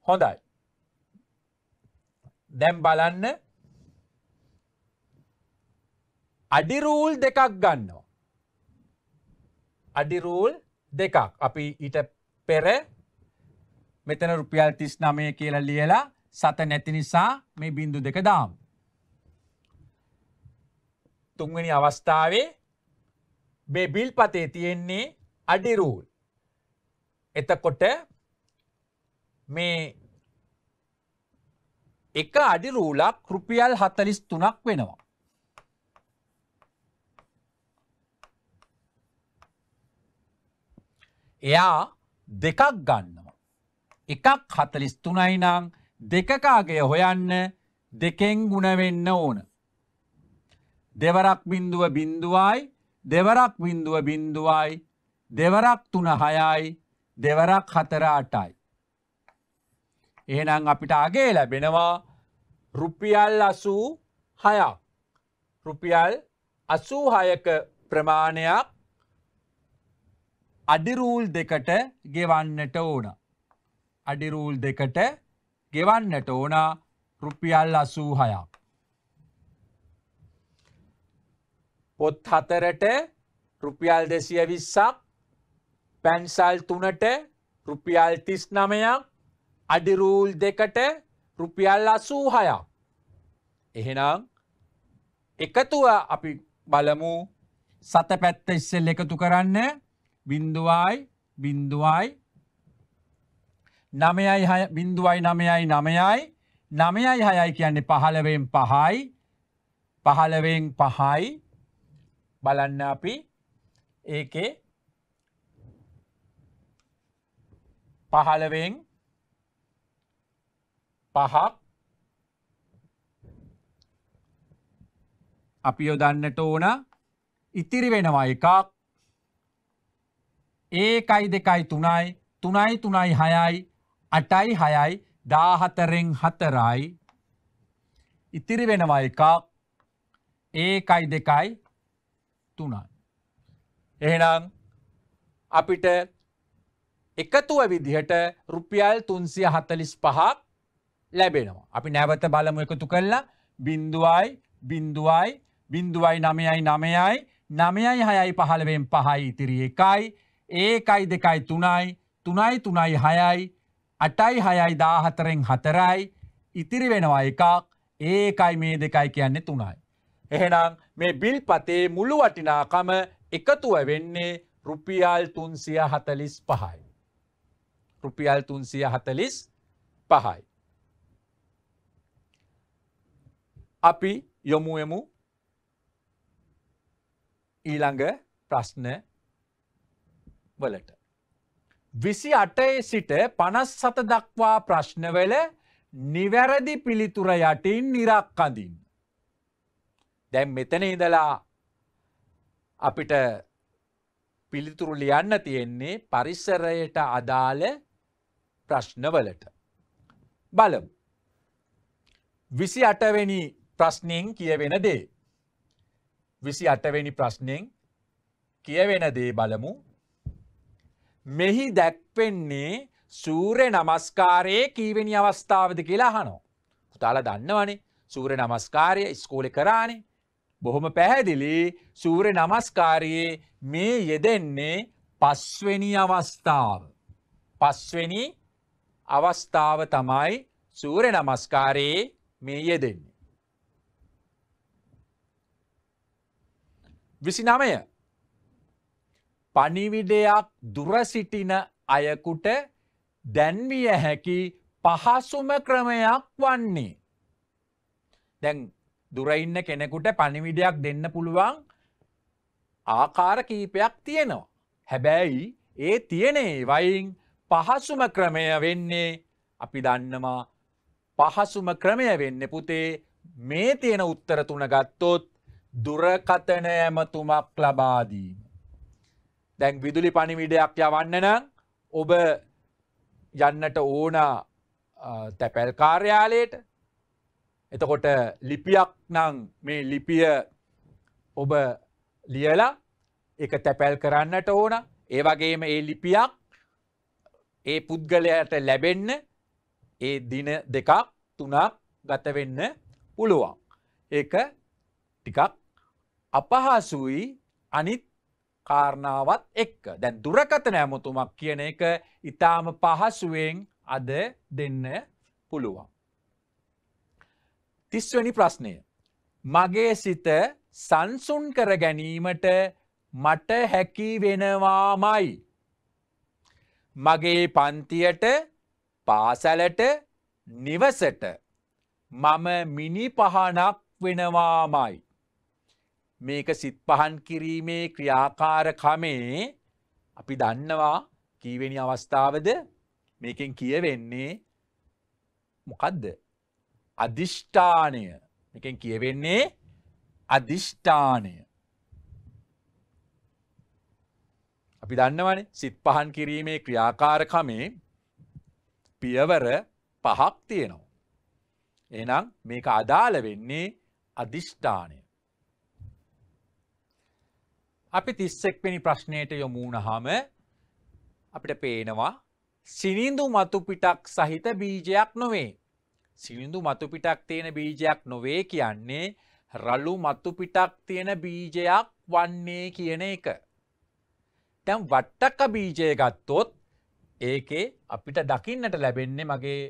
හොඳයි. දැන් බලන්න අඩි රූල් දෙකක් ගන්නවා. අඩි රූල් දෙකක්. අපි ඊට පෙර මෙතන රුපියල් 39 කියලා ලියලා සත නැති නිසා මේ බිංදු දෙක දාමු. තුන්වෙනි අවස්ථාවේ මේ බිල්පතේ තියෙන්නේ අඩි රූල්. එතකොට මේ එක අඩි රූලක් රුපියල් 43ක් වෙනවා. එයා දෙකක් ගන්නවා. එකක් 43යි නම් දෙකක අගය හොයන්න දෙකෙන් ගුණ වෙන්න ඕන. දෙවරක් 0.0යි දෙවරක් 0.0යි දෙවරක් 3 6යි දෙවරක් 4 8යි. එහෙනම් අපිට අගය ලැබෙනවා රුපියල් 86ක්. රුපියල් 86ක ප්‍රමාණයක් අඩි රූල් දෙකට ගෙවන්නට ඕන. අඩි රූල් දෙකට ගෙවන්නට ඕන රුපියල් 86ක්. පොත් 4ට රුපියල් 220ක්, පැන්සල් 3ට රුපියල් 39ක්, අඩි රූල් දෙකට රුපියල් 86ක්. එහෙනම් එකතුව අපි බලමු. සත පැත්ත ඉස්සෙල් එකතු කරන්න 0යි 0යි 9යි 0යි 9යි 9යි 9යි 6යි කියන්නේ 15න් 5යි 15න් 5යි. බලන්න අපි ඒකේ 15න් 5ක් අපි යොදන්නට ඕන. ඉතිරි වෙනවා එකක්. ඒකයි 2යි 3යි 3යි 3යි 6යි 8යි 6යි 14න් 4යි. ඉතිරි වෙනවා එකක්. ඒකයි 2යි 3යි. එහෙනම් අපිට එකතුව විදිහට රුපියල් 345ක් ලැබෙනවා. අපි නැවත බලමු එකතු කරලා 0යි 0යි 0යි 9යි 9යි 9යි 6යි 15න් 5යි ඉතිරි 1යි. ඒකයි 2යි 3යි 3යි 3යි 6යි 8යි 6යි 14න් 4යි. ඉතිරි වෙනවා එකක්. ඒකයි මේ දෙකයි කියන්නේ 3යි. එහෙනම් මේ බිල්පතේ මුළු වටිනාකම එකතුව වෙන්නේ රුපියල් 345යි. රුපියල් 345යි. අපි යොමුෙමු ඊළඟ ප්‍රශ්න වලට. 28 සිට 57 දක්වා ප්‍රශ්නවල නිවැරදි පිළිතුර යටින් ඉරක් අඳින්න. දැන් මෙතන ඉඳලා අපිට පිළිතුරු ලියන්න තියෙන්නේ පරිසරයට අදාළ ප්‍රශ්නවලට. බලමු. 28 වෙනි ප්‍රශ්නෙන් කියවෙන දේ. 28 වෙනි ප්‍රශ්නෙන් කියවෙන දේ බලමු. මෙහි දැක්වෙන්නේ සූර්ය නමස්කාරයේ කීවෙනි අවස්ථාවද කියලා අහනවා. පුතාලා දන්නවනේ සූර්ය නමස්කාරය ඉස්කෝලේ කරානේ. බොහොම පැහැදිලි. සූර්ය නමස්කාරයේ මේ යෙදෙන්නේ 5 වෙනි අවස්ථාව. 5 වෙනි අවස්ථාව තමයි සූර්ය නමස්කාරයේ මේ යෙදෙන්නේ. 29 පණිවිඩයක් දුර සිටින අයකුට දැන්විය හැකි පහසුම ක්‍රමයක් වන්නේ. දැන් දුර ඉන්න කෙනෙකුට පණිවිඩයක් දෙන්න පුළුවන් ආකාර කීපයක් තියෙනවා. හැබැයි ඒ තියෙනේ වයින් පහසුම ක්‍රමය වෙන්නේ අපි දන්නවා පහසුම ක්‍රමය වෙන්නේ පුතේ මේ තියෙන උත්තර තුන ගත්තොත් දුරකථන ඇමතුමක් ලබා දීම. දැන් විදුලි පණිවිඩයක් යවන්න නම් ඔබ යන්නට ඕන තැපැල් කාර්යාලයට. එතකොට ලිපියක් නම් මේ ලිපිය ඔබ ලියලා එක තැපැල් කරන්නට ඕන. ඒ වගේම ඒ ලිපියක් ඒ පුද්ගලයාට ලැබෙන්න ඒ දින දෙකක් තුනක් ගත වෙන්න පුළුවන්. ඒක ටිකක් අපහසුයි අනිත් කාරණාවත් එක්ක. දැන් දුරකථන ඇමතුමක් කියන එක ඊටාම පහසුවෙන් අද දෙන්න පුළුවන්. 30 වෙනි ප්‍රශ්නය. මගේ සිත සංසුන් කර ගැනීමට මට හැකි වෙනවාමයි. මගේ පන්තියට පාසලට නිවසට මම මිනි පහනක් වෙනවාමයි. මේක සිත් පහන් කිරීමේ ක්‍රියාකාරකමේ අපි දන්නවා කීවෙනි අවස්ථාවද මේකෙන් කියවෙන්නේ මොකද්ද? අදිෂ්ඨානය. මේකෙන් කියවෙන්නේ අදිෂ්ඨානය. අපි දන්නවනේ සිත් පහන් කිරීමේ ක්‍රියාකාරකමේ පියවර 5ක් තියෙනවා. එහෙනම් මේක අදාළ වෙන්නේ අදිෂ්ඨානය. අපි 31 වෙනි ප්‍රශ්නයට යමු වුණාම අපිට පේනවා සිනිඳු මතු පිටක් සහිත බීජයක් නොවේ. සිනිඳු මතු පිටක් තියෙන බීජයක් නොවේ කියන්නේ රළු මතු පිටක් තියෙන බීජයක් වන්නේ කියන එක. දැන් වට්ටක්ක බීජය ගත්තොත් ඒකේ අපිට දකින්නට ලැබෙන්නේ මගේ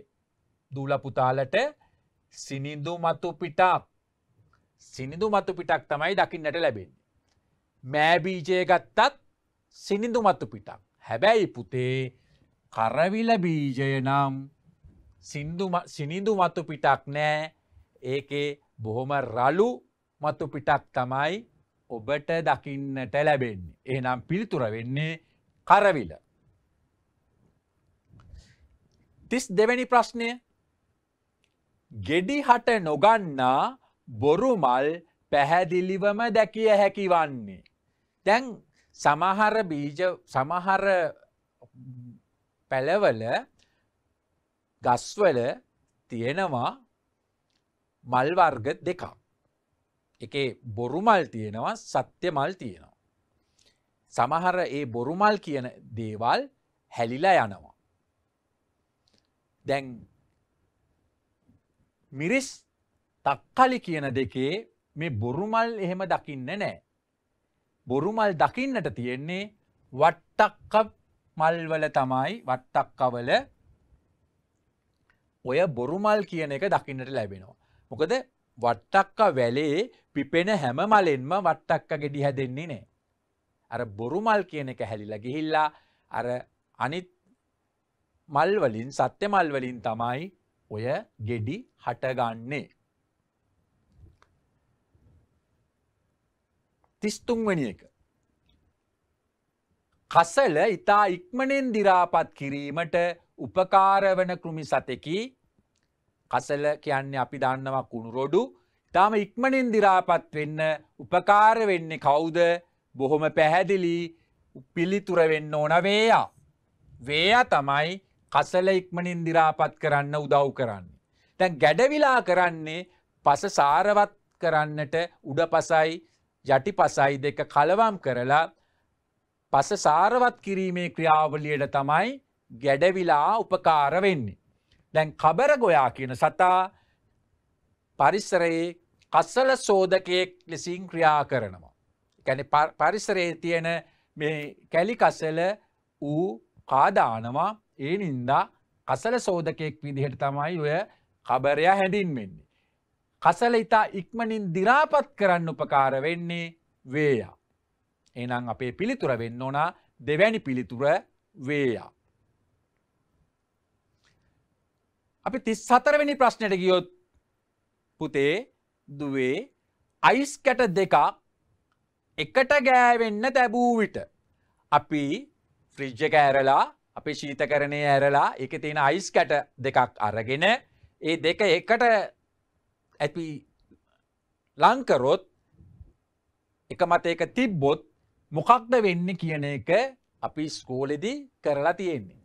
දූල පුතාලට සිනිඳු මතු පිටක්. සිනිඳු මතු පිටක් තමයි දකින්නට ලැබෙන්නේ. මෑ බීජය ගත්තත් සිනිඳු මතු පිටක්. හැබැයි පුතේ කරවිල බීජය නම් සිනිඳු මතු පිටක් නෑ. ඒකේ බොහොම රළු මතු පිටක් තමයි ඔබට දකින්නට ලැබෙන්නේ. එහෙනම් පිළිතුර වෙන්නේ කරවිල. 32 වෙනි ප්‍රශ්නය. ගෙඩි හට නොගන්නා බොරු මල් පැහැදිලිවම දැකිය හැකි වන්නේ. දැන් සමහර බීජ සමහර පැලවල ගස්වල තියෙනවා මල් වර්ග දෙකක්. එකේ බොරු මල් තියෙනවා සත්‍ය මල් තියෙනවා. සමහර ඒ බොරු මල් කියන දේවල් හැලිලා යනවා. දැන් මිරිස් තක්කලි කියන දෙකේ මේ බොරු මල් එහෙම දකින්න නෑ. බොරු මල් දකින්නට තියෙන්නේ වට්ටක්ක මල්වල තමයි වට්ටක්කවල ඔය බොරු මල් කියන එක දකින්නට ලැබෙනවා. මොකද වට්ටක්ක වැලේ පිපෙන හැම මලෙන්ම වට්ටක්ක ගෙඩි හැදෙන්නේ නෑ. අර බොරු මල් කියන එක හැලිලා ගිහිල්ලා අර අනිත් මල් වලින් සත්‍ය මල් වලින් තමයි ඔය ගෙඩි හටගන්නේ. 33 වෙනි එක. කසල ඉතා ඉක්මනෙන් දිරාපත් කිරීමට උපකාර වන කෘමි සතෙකි. කසල කියන්නේ අපි දන්නවා කුණු රොඩු. ඊටාම ඉක්මනෙන් දිරාපත් වෙන්න උපකාර වෙන්නේ කවුද? බොහොම පැහැදිලි පිළිතුර වෙන්න ඕන වේයා. වේයා තමයි කසල ඉක්මනින් දිරාපත් කරන්න උදව් කරන්නේ. දැන් ගැඩවිලා කරන්නේ පස සාරවත් කරන්නට උඩ පසයි යටි පසයි දෙක කලවම් කරලා පස සාරවත් කිරීමේ ක්‍රියාවලියට තමයි ගැඩවිලා උපකාර වෙන්නේ. දැන් කබර ගොයා කියන සතා පරිසරයේ කසල සෝදකයෙක් ලෙසින් ක්‍රියා කරනවා. කියන්නේ පරිසරයේ තියෙන මේ කැලි කසල ඌ කාදානවා. ඒ නින්දා කසල සෝදකයෙක් විදිහට තමයි ඔය කබරයා හැඳින්වෙන්නේ. කසල ඉතා ඉක්මනින් දිරාපත් කරන්න උපකාර වෙන්නේ වේයා. එහෙනම් අපේ පිළිතුර වෙන්න ඕන දෙවැනි පිළිතුර වේයා. අපි 34 වෙනි ප්‍රශ්නෙට ගියොත් පුතේ දුවේ අයිස් කැට දෙකක් එකට ගෑවෙන්න තැබූ විට අපි ෆ්‍රිජ් එක ඇරලා අපේ ශීතකරණය ඇරලා ඒකේ තියෙන අයිස් කැට දෙකක් අරගෙන ඒ දෙක එකට අපි ලං කරොත් එක මත එක තිබ්බොත් මොකක්ද වෙන්නේ කියන එක අපි ඉස්කෝලේදී කරලා තියෙන්නේ.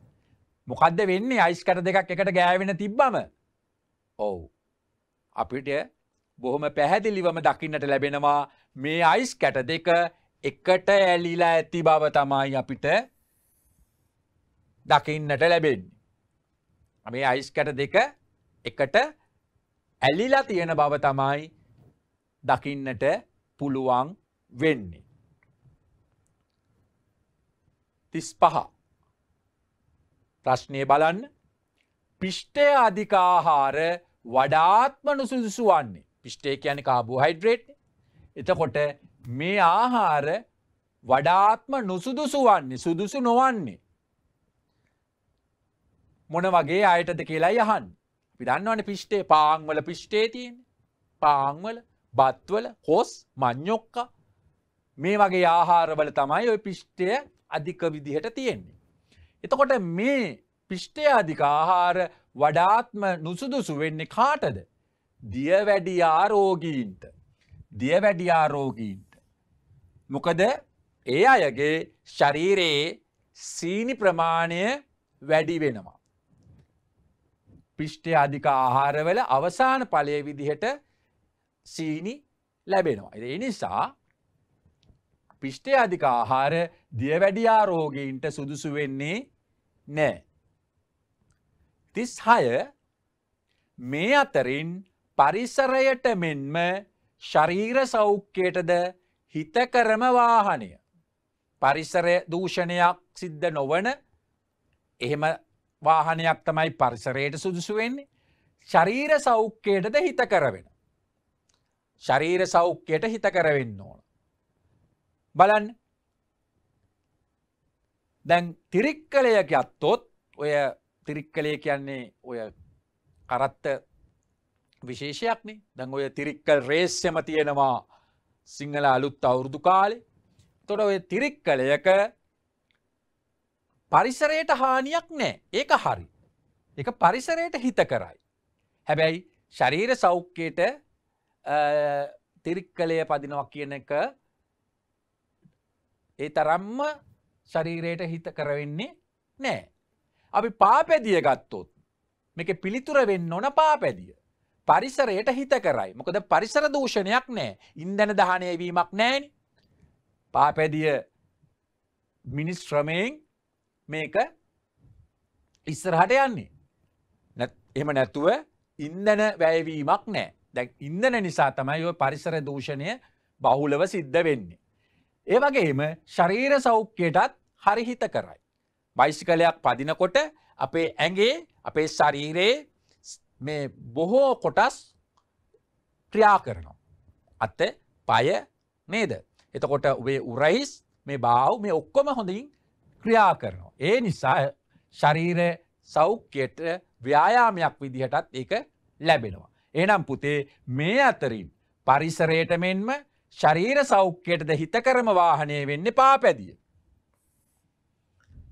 මොකද්ද වෙන්නේ අයිස් කැට දෙකක් එකට ගෑවෙන තිබ්බම? ඔව්. අපිට බොහොම පැහැදිලිවම දකින්නට ලැබෙනවා මේ අයිස් කැට දෙක එකට ඇලිලා ඇති බව තමයි අපිට දකින්නට ලැබෙන්නේ. මේ අයිස් කැට දෙක එකට ඇලිලා තියෙන බව තමයි දකින්නට පුළුවන් වෙන්නේ. 35 ප්‍රශ්නය බලන්න. පිෂ්ඨය අධික ආහාර වඩාත්ම නුසුදුසු වන්නේ. පිෂ්ඨය කියන්නේ කාබෝහයිඩ්‍රේට්. එතකොට මේ ආහාර වඩාත්ම නුසුදුසු වන්නේ සුදුසු නොවන්නේ මොන වගේ අයටද කියලායි අහන්නේ. අපි දන්නවනේ පිෂ්ඨය පාන් වල පිෂ්ඨය තියෙන්නේ. පාන් වල, බත් වල, හොස්, මඤ්ඤොක්කා මේ වගේ ආහාරවල තමයි ওই පිෂ්ඨය අධික විදිහට තියෙන්නේ. එතකොට මේ පිෂ්ඨය අධික ආහාර වඩාත්ම නුසුදුසු වෙන්නේ කාටද? දියවැඩියා රෝගීන්ට. දියවැඩියා රෝගීන්ට. මොකද ඒ අයගේ ශරීරයේ සීනි ප්‍රමාණය වැඩි වෙනවා. පිෂ්ඨය අධික ආහාරවල අවසාන ඵලයේ විදිහට සීනි ලැබෙනවා. ඒ නිසා පිෂ්ඨය අධික ආහාර දියවැඩියා රෝගීන්ට සුදුසු වෙන්නේ නැහැ. 36 මේ අතරින් පරිසරයට මෙන්ම ශරීර සෞඛ්‍යයටද හිතකරම වාහනය. පරිසර දූෂණයක් සිද්ධ නොවන එහෙම වාහනයක් තමයි පරිසරයට සුදුසු වෙන්නේ. ශරීර සෞඛ්‍යයටද හිතකර වෙන. ශරීර සෞඛ්‍යයට හිතකර වෙන්න ඕන. බලන්න. දැන් තිරික්කලය ගත්තොත් ඔය තිරික්කලය කියන්නේ ඔය කරත්ත විශේෂයක්නේ. දැන් ඔය තිරික්කල් රේස් එකම තියෙනවා සිංහල අලුත් අවුරුදු කාලේ. එතකොට ඔය තිරික්කලයක පරිසරයට හානියක් නැහැ. ඒක හරි. ඒක පරිසරයට හිත කරයි. හැබැයි ශරීර සෞඛ්‍යයට තිරික්කලය පදිනවා කියන එක ඒ තරම්ම ශරීරයට හිත කරවෙන්නේ නැහැ. අපි පාපැදිය ගත්තොත් මේකේ පිළිතුර වෙන්න ඕන පාපැදිය. පරිසරයට හිත කරයි. මොකද පරිසර දූෂණයක් නැහැ. ඉන්ධන දහනය වීමක් නැහැනේ. පාපැදිය මිනිස් ශ්‍රමයෙන් මේක ඉස්සරහට යන්නේ. එහෙම නැතුව ඉන්ධන වැයවීමක් නැහැ. දැන් ඉන්ධන නිසා තමයි ඔය පරිසර දූෂණය බහුලව සිද්ධ වෙන්නේ. ඒ වගේම ශරීර සෞඛ්‍යයටත් හරි හිත කරයි. බයිසිකලයක් පදිනකොට අපේ ඇඟේ අපේ ශරීරයේ මේ බොහෝ කොටස් ක්‍රියා කරනවා. අත, පය නේද? එතකොට ඔබේ උරහිස් මේ බාහුව මේ ඔක්කොම හොඳින් ක්‍රියා කරනවා. ඒ නිසා ශරීර සෞඛ්‍යයට ව්‍යායාමයක් විදිහටත් ඒක ලැබෙනවා. එහෙනම් පුතේ මේ අතරින් පරිසරයට මෙන්ම ශරීර සෞඛ්‍යයටද හිතකරම වාහනය වෙන්නේ පාපැදිය.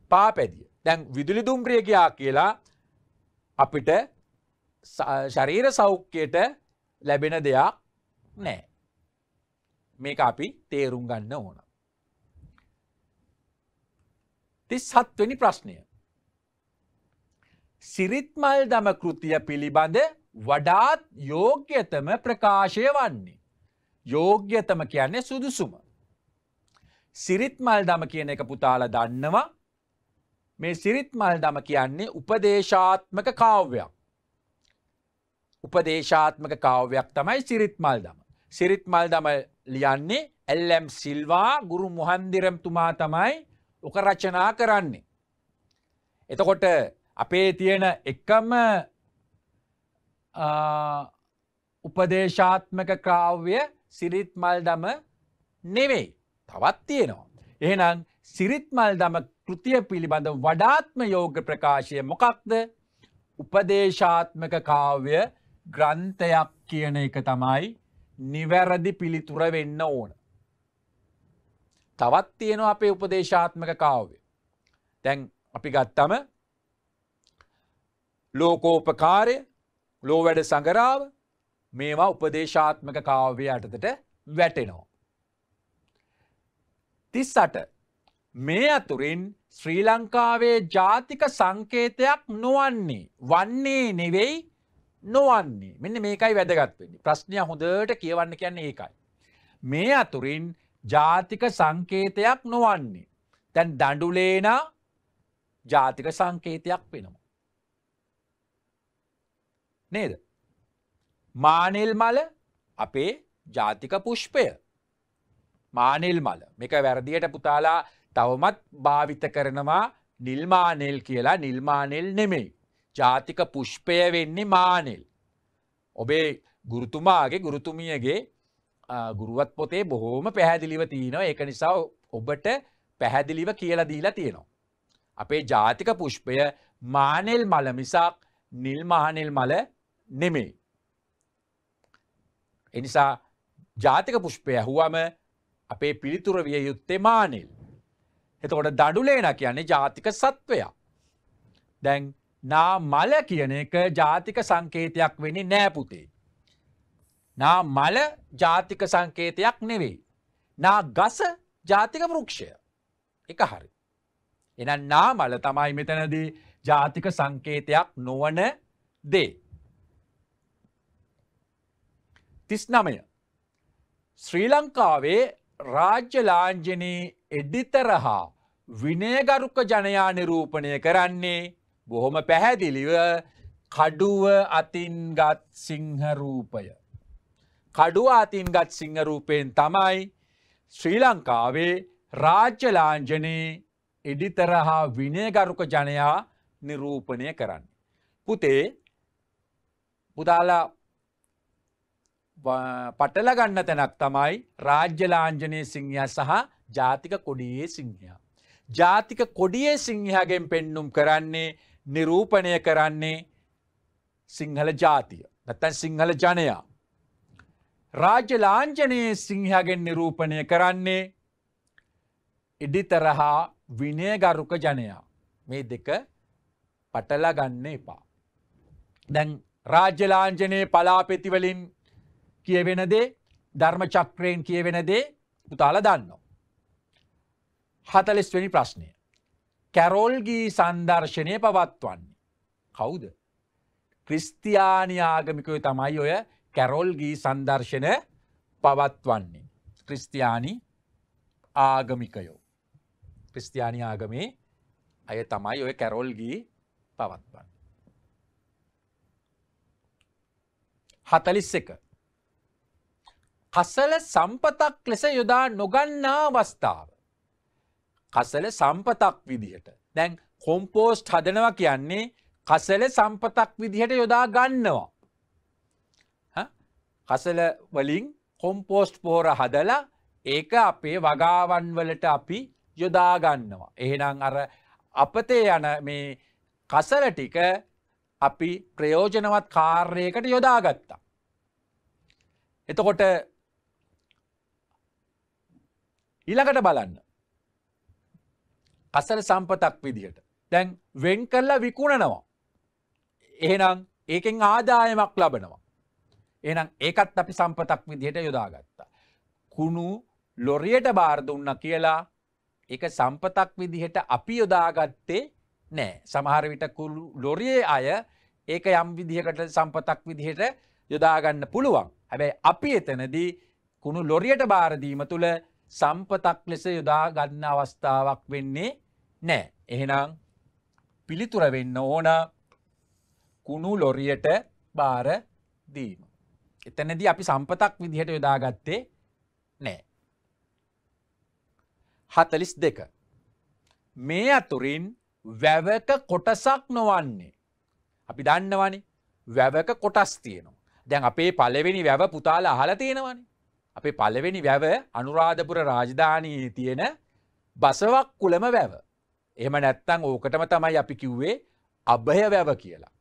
පාපැදිය. දැන් විදුලි දුම්රිය ගියා කියලා අපිට ශරීර සෞඛ්‍යයට ලැබෙන දෙයක් නැහැ. මේක අපි තේරුම් ගන්න ඕන. 37 වෙනි ප්‍රශ්නය. සිරිත්මල් දම කෘතිය පිළිබඳ වඩාත් යෝග්‍යතම ප්‍රකාශය වන්නේ. යෝග්‍යතම කියන්නේ සුදුසුම. සිරිත්මල් දම කියන එක පුතාලා දන්නවා. මේ සිරිත්මල් දම කියන්නේ උපදේශාත්මක කාව්‍යයක්. උපදේශාත්මක කාව්‍යයක් තමයි සිරිත්මල් දම. සිරිත්මල් දම ලියන්නේ එල්.එම්. සිල්වා ගුරු මුහන්දිරම්තුමා තමයි ඔක රචනා කරන්නේ. එතකොට අපේ තියෙන එකම උපදේශාත්මක කාව්‍ය සිරිත්මල් දම නෙවෙයි. තවත් තියෙනවා. එහෙනම් සිරිත්මල් දම කෘතිය පිළිබඳ වඩාත්ම යෝග්‍ය ප්‍රකාශය මොකක්ද? උපදේශාත්මක කාව්‍ය ග්‍රන්ථයක් කියන එක තමයි නිවැරදි පිළිතුර වෙන්න ඕන. තවත් තියෙනවා අපේ උපදේශාත්මක කාව්‍ය. දැන් අපි ගත්තම ලෝකෝපකාරය, ලෝවැඩ සංගරාව මේවා උපදේශාත්මක කාව්‍ය යටතට වැටෙනවා. 38 මේ අතුරින් ශ්‍රී ලංකාවේ ජාතික සංකේතයක් නොවන්නේ වන්නේ නෙවෙයි නොවන්නේ. මෙන්න මේකයි වැදගත් වෙන්නේ. ප්‍රශ්නය හොඳට කියවන්න කියන්නේ ඒකයි. මේ අතුරින් ජාතික සංකේතයක් නොවන්නේ. දැන් දඬුලේනා ජාතික සංකේතයක් වෙනවා. නේද? මානෙල් මල අපේ ජාතික පුෂ්පය. මානෙල් මල. මේක වැරදියට පුතාලා තවමත් භාවිත කරනවා නිල්මානෙල් කියලා. නිල්මානෙල් නෙමෙයි. ජාතික පුෂ්පය වෙන්නේ මානෙල්. ඔබේ ගුරුතුමාගේ ගුරුතුමියගේ ගුරුවත් පොතේ බොහෝම පැහැදිලිව තියෙනවා. ඒක නිසා ඔබට පැහැදිලිව කියලා දීලා තියෙනවා. අපේ ජාතික පුෂ්පය මානෙල් මල මිසක් නිල්මානෙල් මල නෙමෙයි. එනිසා ජාතික පුෂ්පය ඇහුවම අපේ පිළිතුර විය යුත්තේ මානෙල්. එතකොට දඩුලේන කියන්නේ ජාතික සත්වයක්. දැන් නා මල කියන එක ජාතික සංකේතයක් වෙන්නේ නෑ පුතේ. නා මල ජාතික සංකේතයක් නෙවෙයි. නා ගස ජාතික වෘක්ෂය. එක හරි. එහෙනම් නා මල තමයි මෙතනදී ජාතික සංකේතයක් නොවන දේ. 39 ශ්‍රී ලංකාවේ රාජ්‍ය ලාංඡනයේ එඩිතර හා විනයගරුක ජනයා නිරූපණය කරන්නේ බොහොම පැහැදිලිව කඩුව අතින්ගත් සිංහ රූපය. කඩුව අතින්ගත් සිංහ රූපයෙන් තමයි ශ්‍රී ලංකාවේ රාජ්‍ය ලාංඡනයේ එඩිතර හා විනයගරුක ජනයා නිරූපණය කරන්නේ. පුතේ පුතාලා පටල ගන්න තැනක් තමයි රාජ්‍ය ලාංඡනයේ සිංහයා සහ ජාතික කොඩියේ සිංහයා. ජාතික කොඩියේ සිංහයාගෙන් පෙන්눔 කරන්නේ නිරූපණය කරන්නේ සිංහල ජාතිය. නැත්නම් සිංහල ජනයා. රාජ්‍ය ලාංඡනයේ සිංහයාගෙන් නිරූපණය කරන්නේ ඉදිතර හා විනයගරුක ජනයා. මේ දෙක පටල ගන්න එපා. දැන් රාජ්‍ය ලාංඡනයේ පලාපෙති වලින් කියවෙන දේ ධර්ම චක්‍රයෙන් කියවෙන දේ පුතාලා දන්නවා. 40 වෙනි ප්‍රශ්නය. කැරොල් ගී සංදර්ශනය පවත්වන්නේ කවුද? ක්‍රිස්තියානි ආගමිකයෝ තමයි ඔය කැරොල් ගී සංදර්ශන පවත්වන්නේ. ක්‍රිස්තියානි ආගමිකයෝ. ක්‍රිස්තියානි ආගමේ අය තමයි ඔය කැරොල් ගී පවත්වන්නේ. 41 කසල සම්පතක් ලෙස යොදා නොගන්නා අවස්ථාව. කසල සම්පතක් විදිහට. දැන් කොම්පෝස්ට් හදනවා කියන්නේ කසල සම්පතක් විදිහට යොදා ගන්නවා. කසල වලින් කොම්පෝස්ට් පොහොර හදලා ඒක අපේ වගාවන් වලට අපි යොදා ගන්නවා. එහෙනම් අර අපතේ යන මේ කසල ටික අපි ප්‍රයෝජනවත් කාර්යයකට යොදා ගත්තා. එතකොට ඊළඟට බලන්න. කසල සම්පතක් විදිහට. දැන් වෙන් කරලා විකුණනවා. එහෙනම් ඒකෙන් ආදායමක් ලබනවා. එහෙනම් ඒකත් අපි සම්පතක් විදිහට යොදාගත්තා. කුණු ලොරියට බාර දුන්නා කියලා ඒක සම්පතක් විදිහට අපි යොදාගත්තේ නෑ. සමහර විට ලොරියේ අය ඒක යම් විදිහකට සම්පතක් විදිහට යොදා ගන්න පුළුවන්. හැබැයි අපි එතනදී කුණු ලොරියට බාර දීම තුල සම්පතක් ලෙස යොදා ගන්න අවස්ථාවක් වෙන්නේ නෑ. එහෙනම් පිළිතුර වෙන්න ඕන කුණු ලොරියට බාර දීම. එතනදී අපි සම්පතක් විදිහට යොදාගත්තේ නෑ. 42 මේ අතුරින් වැවක කොටසක් නොවන්නේ. අපි දන්නවනේ වැවක කොටස් තියෙනවා. දැන් අපේ පළවෙනි වැව පුතාලා අහලා තියෙනවනේ. අපේ පළවෙනි වැව අනුරාධපුර රාජධානියේ තියෙන බසවක් කුලම වැව. එහෙම නැත්නම් ඕකටම තමයි අපි කිව්වේ අභය වැව කියලා.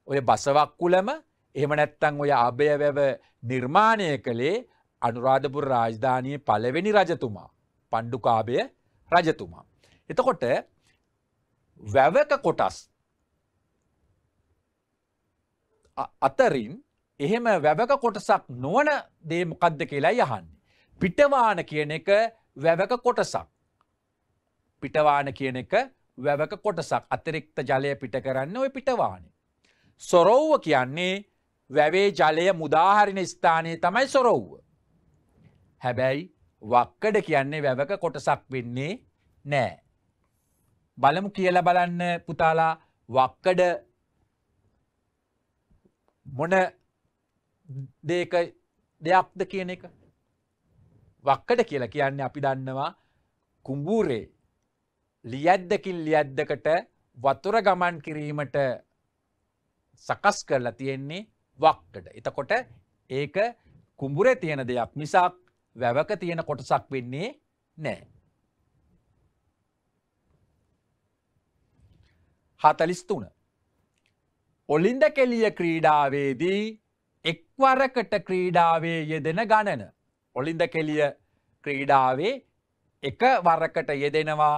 ඔය බසවක් කුලම එහෙම නැත්නම් ඔය අභය වැව නිර්මාණය කළේ අනුරාධපුර රාජධානියේ පළවෙනි රජතුමා. පණ්ඩුකාභය රජතුමා. එතකොට වැවක කොටස් අතරින් එහෙම වැවක කොටසක් නොවන දේ මොකද්ද කියලා යහන්නේ. පිටවාන කියන එක වැවක කොටසක්. පිටවාන කියන එක වැවක කොටසක්. අතිරික්ත ජලය පිට කරන්නේ ওই පිටවානේ. සොරව්ව කියන්නේ වැවේ ජලය මුදාහරින ස්ථානයේ තමයි සොරව්ව. හැබැයි වක්කඩ කියන්නේ වැවක කොටසක් වෙන්නේ නෑ. බලමු කියලා බලන්න පුතාලා වක්කඩ මොන දෙයක්ද කියන එක. වක්කඩ කියලා කියන්නේ අපි දන්නවා කුඹුරේ ලියද්දකින් ලියද්දකට වතුර ගමන් කිරීමට සකස් කරලා තියෙන්නේ වක්කඩ. එතකොට ඒක කුඹුරේ තියෙන දෙයක් මිසක් වැවක තියෙන කොටසක් වෙන්නේ නැහැ. 43 ඔලින්ද කෙලිය ක්‍රීඩාවේදී එක්වරකට ක්‍රීඩාවේ යෙදෙන ගණන. ඔලින්ද කෙලිය ක්‍රීඩාවේ එක වරකට යෙදෙනවා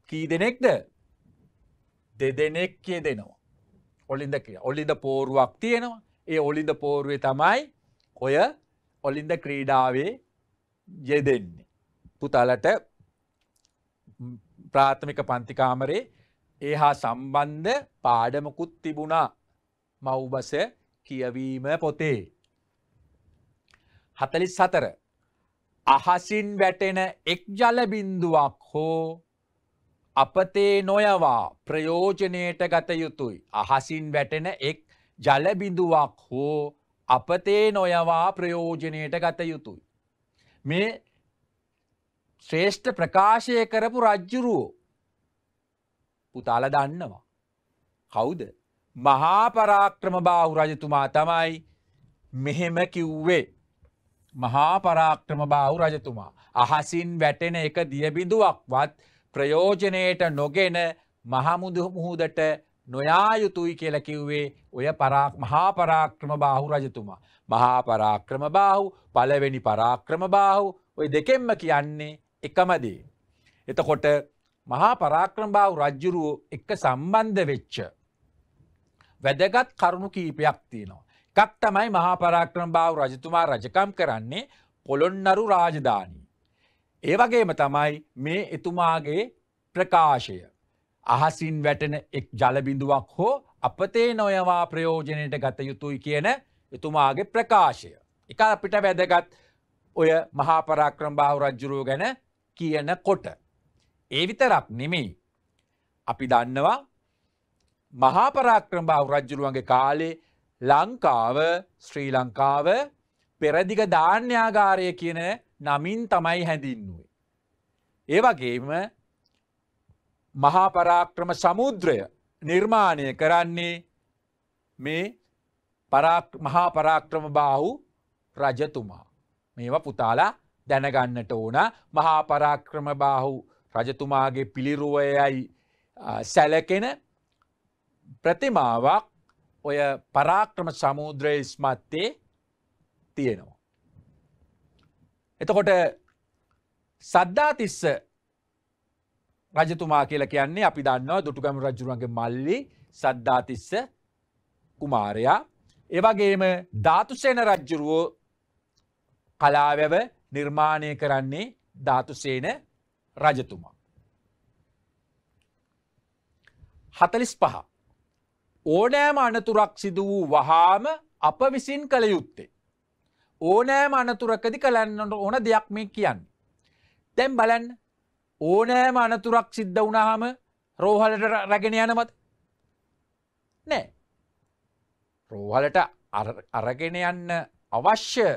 කී දෙනෙක්ද? දෙදෙනෙක් යෙදෙනවා. ඔලින්ද පෝරුවක් තියෙනවා. ඒ ඔලින්ද පෝරුවේ තමයි ඔය ඔලින්ද ක්‍රීඩාවේ යෙදෙන්නේ. පුතාලට ප්‍රාථමික පන්ති කාමරේ ඒ හා සම්බන්ධ පාඩමකුත් තිබුණා මව්බස කියවීම පොතේ. 44 අහසින් වැටෙන එක් ජල බිඳුවක් හෝ අපතේ නොයවා ප්‍රයෝජනයට ගත යුතුයි. අහසින් වැටෙන එක් ජල බිඳුවක් හෝ අපතේ නොයවා ප්‍රයෝජනයට ගත යුතුයි. මේ ශ්‍රේෂ්ඨ ප්‍රකාශය කරපු රජ්ජුරුවෝ පුතාලා දන්නවා. කවුද? මහා පරාක්‍රමබාහු රජතුමා තමයි මෙහෙම කිව්වේ. මහා පරාක්‍රමබාහු රජතුමා අහසින් වැටෙන එක දිය බිඳුවක්වත් ප්‍රයෝජනයට නොගෙන මහමුහුදට නොයා යුතුයි කියලා කිව්වේ ඔය මහා පරාක්‍රමබාහු රජතුමා. මහා පරාක්‍රමබාහු පළවෙනි පරාක්‍රමබාහු ඔය දෙකෙන්ම කියන්නේ එකම දේ. එතකොට මහා පරාක්‍රමබාහු රජුරුව එක්ක සම්බන්ධ වෙච්ච වැදගත් කරුණු කීපයක් තියෙනවා. එකක් තමයි මහා පරාක්‍රමබාහු රජතුමා රජකම් කරන්නේ පොළොන්නරු රාජධානිය. ඒ වගේම තමයි මේ එතුමාගේ ප්‍රකාශය. අහසින් වැටෙන එක් ජල බිඳුවක් හෝ අපතේ නොයවා ප්‍රයෝජනයට ගත යුතුයි කියන එතුමාගේ ප්‍රකාශය. එක අපිට වැදගත් ඔය මහා පරාක්‍රමබාහු රජුරුව ගැන කියනකොට. ඒ විතරක් නෙමෙයි. අපි දන්නවා මහා පරාක්‍රමබාහු රජුරුවන්ගේ කාලේ ලංකාව ශ්‍රී ලංකාව පෙරදිග ධාන්‍යාගාරය කියන නමින් තමයි හැඳින්වුවේ. ඒ වගේම මහා පරාක්‍රම සමුද්‍රය නිර්මාණය කරන්නේ මේ මහා පරාක්‍රමබාහු රජතුමා. මේවා පුතාලා දැනගන්නට ඕන. මහා පරාක්‍රමබාහු රජතුමාගේ පිළිරුවයයි සැලකෙන ප්‍රතිමාවක් ඔය පරාක්‍රම සමුද්‍රයේ ඉස්මත්තේ තියෙනවා. එතකොට සද්ධාතිස්ස රජතුමා කියලා කියන්නේ අපි දන්නවා දුටුගැමුණු රජුගේ මල්ලි සද්ධාතිස්ස කුමාරයා. ඒ වගේම ධාතුසේන රජුරෝ කලාවැව නිර්මාණය කරන්නේ ධාතුසේන රජතුමා. 45 ඕනෑම අනතුරක් සිදු වූ වහාම අප විසින් කළ යුත්තේ. ඕනෑම අනතුරකදී කලන්න ඕන දෙයක් මේ කියන්නේ. දැන් බලන්න ඕනෑම අනතුරක් සිද්ධ වුණාම රෝහලට රැගෙන යනවද? නෑ. රෝහලට අරගෙන යන්න අවශ්‍ය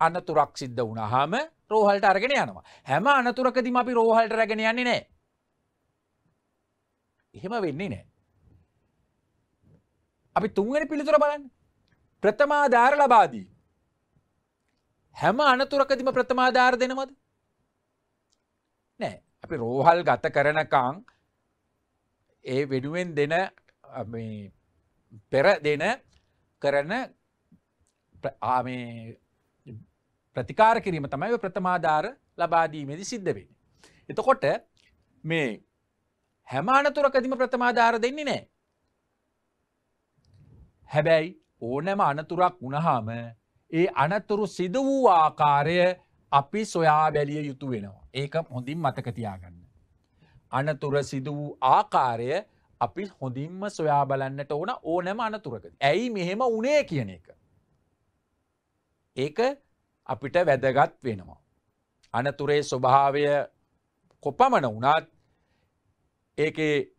අනතුරක් සිද්ධ වුණාම රෝහලට අරගෙන යනවා. හැම අනතුරකදීම අපි රෝහලට රැගෙන යන්නේ නෑ. එහෙම වෙන්නේ නෑ. අපි තුන්වෙනි පිළිතුර බලන්න. ප්‍රථමාධාර ලබා දී. හැම අනතුරකදීම ප්‍රථමාධාර දෙනවද? නෑ. අපි රෝහල් ගත කරනකම් ඒ වෙනුවෙන් දෙන මේ පෙර දෙන කරන මේ ප්‍රතිකාර කිරීම තමයි ප්‍රථමාධාර ලබා දීමේදී සිද්ධ වෙන්නේ. එතකොට මේ හැම අනතුරකදීම ප්‍රථමාධාර දෙන්නේ නැහැ. හැබැයි ඕනෑම අනතුරක් වුණාම ඒ අනතුරු සිදු වූ ආකාරය අපි සොයා බැලිය යුතු වෙනවා. ඒක හොඳින් මතක තියාගන්න. අනතුර සිදු වූ ආකාරය අපි හොඳින්ම සොයා බලන්නට ඕනෑම අනතුරකදී. ඇයි මෙහෙම වුණේ කියන එක. ඒක අපිට වැදගත් වෙනවා. අනතුරේ ස්වභාවය කොපමණ වුණත් ඒකේ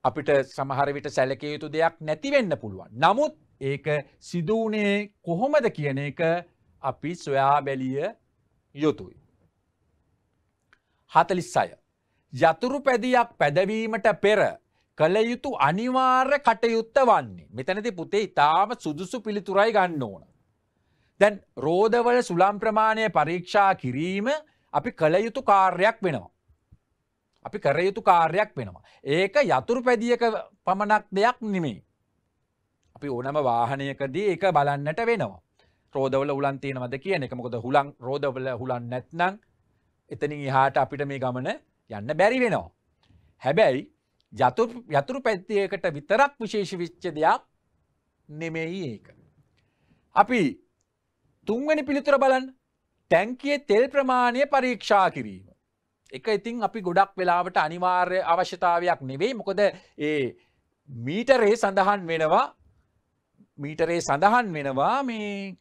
අපිට සමහර විට සැලකිය යුතු දෙයක් නැති වෙන්න පුළුවන්. නමුත් ඒක සිදු වුණේ කොහොමද කියන එක අපි සොයා බැලිය යුතුයි. 46. යතුරු පැදියක් පැදවීමට පෙර කළ යුතු අනිවාර්ය කටයුත්ත වන්නේ. මෙතනදී පුතේ ඊටාම සුදුසු පිළිතුරයි ගන්න ඕන. දැන් රෝදවල සුළං ප්‍රමාණය පරීක්ෂා කිරීම අපි කළ යුතු කාර්යයක් වෙනවා. අපි කර යුතු කාර්යයක් වෙනවා. ඒක යතුරු පැදියක පමණක් දෙයක් නෙමෙයි. අපි ඕනම වාහනයකදී ඒක බලන්නට වෙනවා. රෝදවල හුලං තියෙනවද කියන එක. මොකද රෝදවල හුලං නැත්නම් එතනින් එහාට අපිට මේ ගමන යන්න බැරි වෙනවා. හැබැයි යතුරු පැදියකට විතරක් විශේෂ වෙච්ච දෙයක් නෙමෙයි ඒක. අපි තුන්වෙනි පිළිතුර බලන්න. ටැංකියේ තෙල් ප්‍රමාණය පරීක්ෂා කිරීම. එක ඉතින් අපි ගොඩක් වෙලාවට අනිවාර්ය අවශ්‍යතාවයක් නෙවෙයි. මොකද ඒ මීටරේ සඳහන් වෙනවා මේ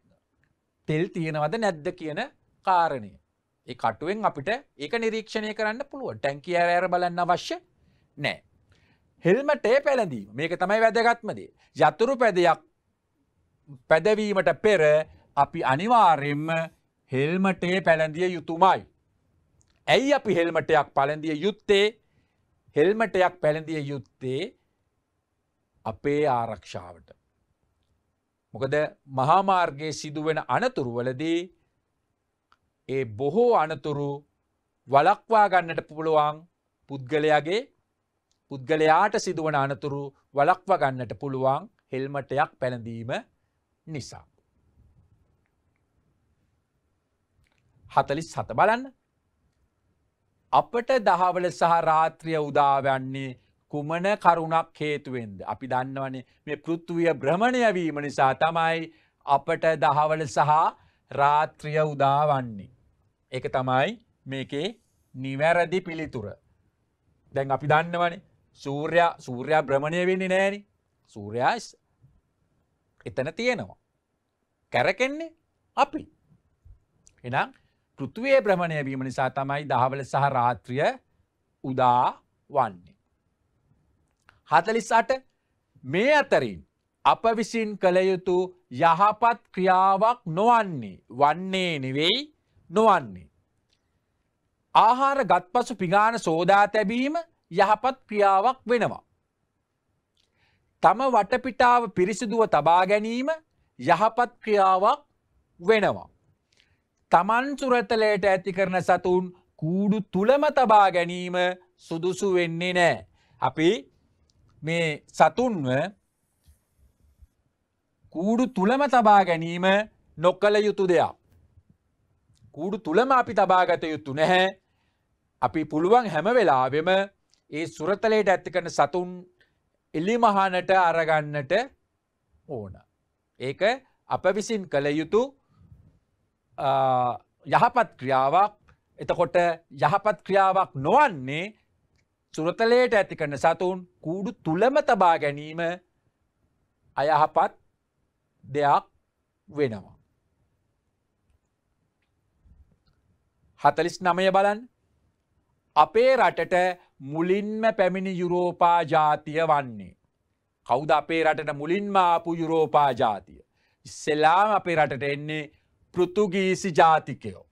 තෙල් තියෙනවද නැද්ද කියන කාරණය. ඒ කටුවෙන් අපිට ඒක නිරීක්ෂණය කරන්න පුළුවන්. ටැංකිය ඇර බලන්න අවශ්‍ය නැහැ. හෙල්මටේ පැළඳීම. මේක තමයි වැදගත්ම දේ. යතුරු පැදයක් පැදවීමට පෙර අපි අනිවාර්යයෙන්ම හෙල්මටේ පැළඳිය යුතුමයි. ඇයි අපි හෙල්මටයක් පැළඳිය යුත්තේ? හෙල්මටයක් පැළඳිය යුත්තේ අපේ ආරක්ෂාවට. මොකද මහා මාර්ගයේ සිදුවෙන අනතුරු වලදී ඒ බොහෝ අනතුරු වළක්වා ගන්නට පුළුවන් පුද්ගලයාට සිදුවන අනතුරු වළක්වා ගන්නට පුළුවන් හෙල්මටයක් පැළඳීම නිසා. 47 බලන්න. අපට දහවල සහ රාත්‍රිය උදාවන්නේ කුමන කරුණක් හේතුවෙන්ද? අපි දන්නවනේ මේ පෘථුවිය භ්‍රමණය වීම නිසා තමයි අපට දහවල සහ රාත්‍රිය උදාවන්නේ. ඒක තමයි මේකේ නිවැරදි පිළිතුර. දැන් අපි දන්නවනේ සූර්යයා භ්‍රමණය වෙන්නේ නැහැනේ. සූර්යයා එතන තියෙනවා. කැරකෙන්නේ අපි. එහෙනම් පෘථුවියේ භ්‍රමණය වීම නිසා තමයි දහවල සහ රාත්‍රිය උදා වන්නේ. 48 මේ අතරින් අප විසින් කළ යුතු යහපත් ක්‍රියාවක් වන්නේ නෙවෙයි නොවන්නේ. ආහාර ගත්පසු පිඟාන සෝදා තැබීම යහපත් ක්‍රියාවක් වෙනවා. තම වටපිටාව පිරිසිදුව තබා ගැනීම යහපත් ක්‍රියාවක් වෙනවා. තමන් සුරතලයට ඇති කරන සතුන් කූඩු තුලම තබා ගැනීම සුදුසු වෙන්නේ නැහැ. අපි මේ සතුන්ව කූඩු තුලම තබා ගැනීම නොකළ යුතු දෙයක්. කූඩු තුලම අපි තබා ගත යුතු නැහැ. අපි පුළුවන් හැම වෙලාවෙම ඒ සුරතලයට ඇති කරන සතුන් එලිමහනට අරගන්නට ඕන. ඒක අප විසින් කළ යුතු යහපත් ක්‍රියාවක්. එතකොට යහපත් ක්‍රියාවක් නොවන්නේ සුරතලයට ඇති කරන සතුන් කූඩු තුලම තබා ගැනීම අයහපත් දෙයක් වෙනවා. 49 බලන්න. අපේ රටට මුලින්ම පැමිණි යුරෝපා ජාතිය වන්නේ. කවුද අපේ රටට මුලින්ම ආපු යුරෝපා ජාතිය? ඉස්සෙල්ලාම අපේ රටට එන්නේ පෘතුගීසි ජාතිකයෝ.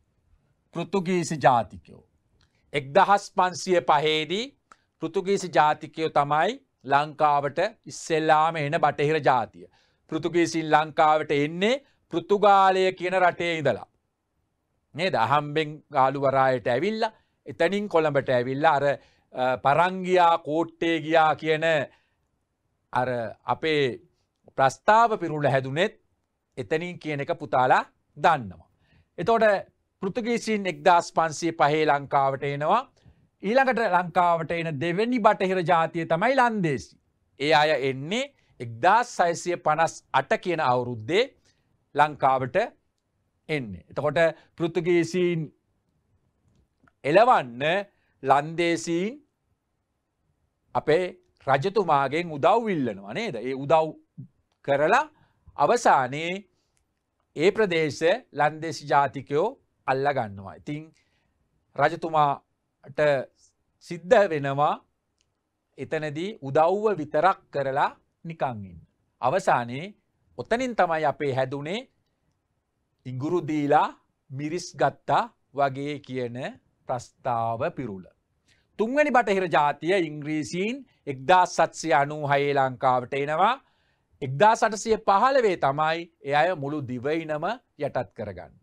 1505 දී පෘතුගීසි ජාතිකයෝ තමයි ලංකාවට ඉස්සෙල්ලාම එන බටහිර ජාතිය. පෘතුගීසින් ලංකාවට එන්නේ පෘතුගාලය කියන රටේ ඉඳලා. නේද? අහම්බෙන් ගාලුවරායට ඇවිල්ලා එතනින් කොළඹට ඇවිල්ලා අර පරංගියා කෝට්ටේ ගියා කියන අර අපේ ප්‍රස්තාව පිරුල හැදුනෙත් එතනින් කියන එක පුතාලා දන්නවා. එතකොට පෘතුගීසින් 1505 ලංකාවට එනවා. ඊළඟට ලංකාවට එන දෙවෙනි බටහිර ජාතිය තමයි ලන්දේසි. ඒ අය එන්නේ 1658 කියන අවුරුද්දේ ලංකාවට එන්නේ. එතකොට පෘතුගීසීන් එලවන්න ලන්දේසීන් අපේ රජතුමාගෙන් උදව් ඉල්ලනවා නේද? ඒ උදව් කරලා අවසානයේ ඒ ප්‍රදේශ ලන්දේසි ජාතිකයෝ අල්ලා ගන්නවා. ඉතින් රජතුමාට සිද්ධ වෙනවා එතනදී උදව්ව විතරක් කරලා නිකන් ඉන්න. අවසානයේ ඔතනින් තමයි අපේ හැදුනේ ඉඟුරු දීලා මිරිස් ගත්තා වගේ කියන ප්‍රස්තාව පිරුල. තුන්වැනි බටහිර ජාතිය ඉංග්‍රීසීන් 1796 ලංකාවට එනවා. 1815 තමයි ඒ අය මුළු දිවයිනම යටත් කරගන්න.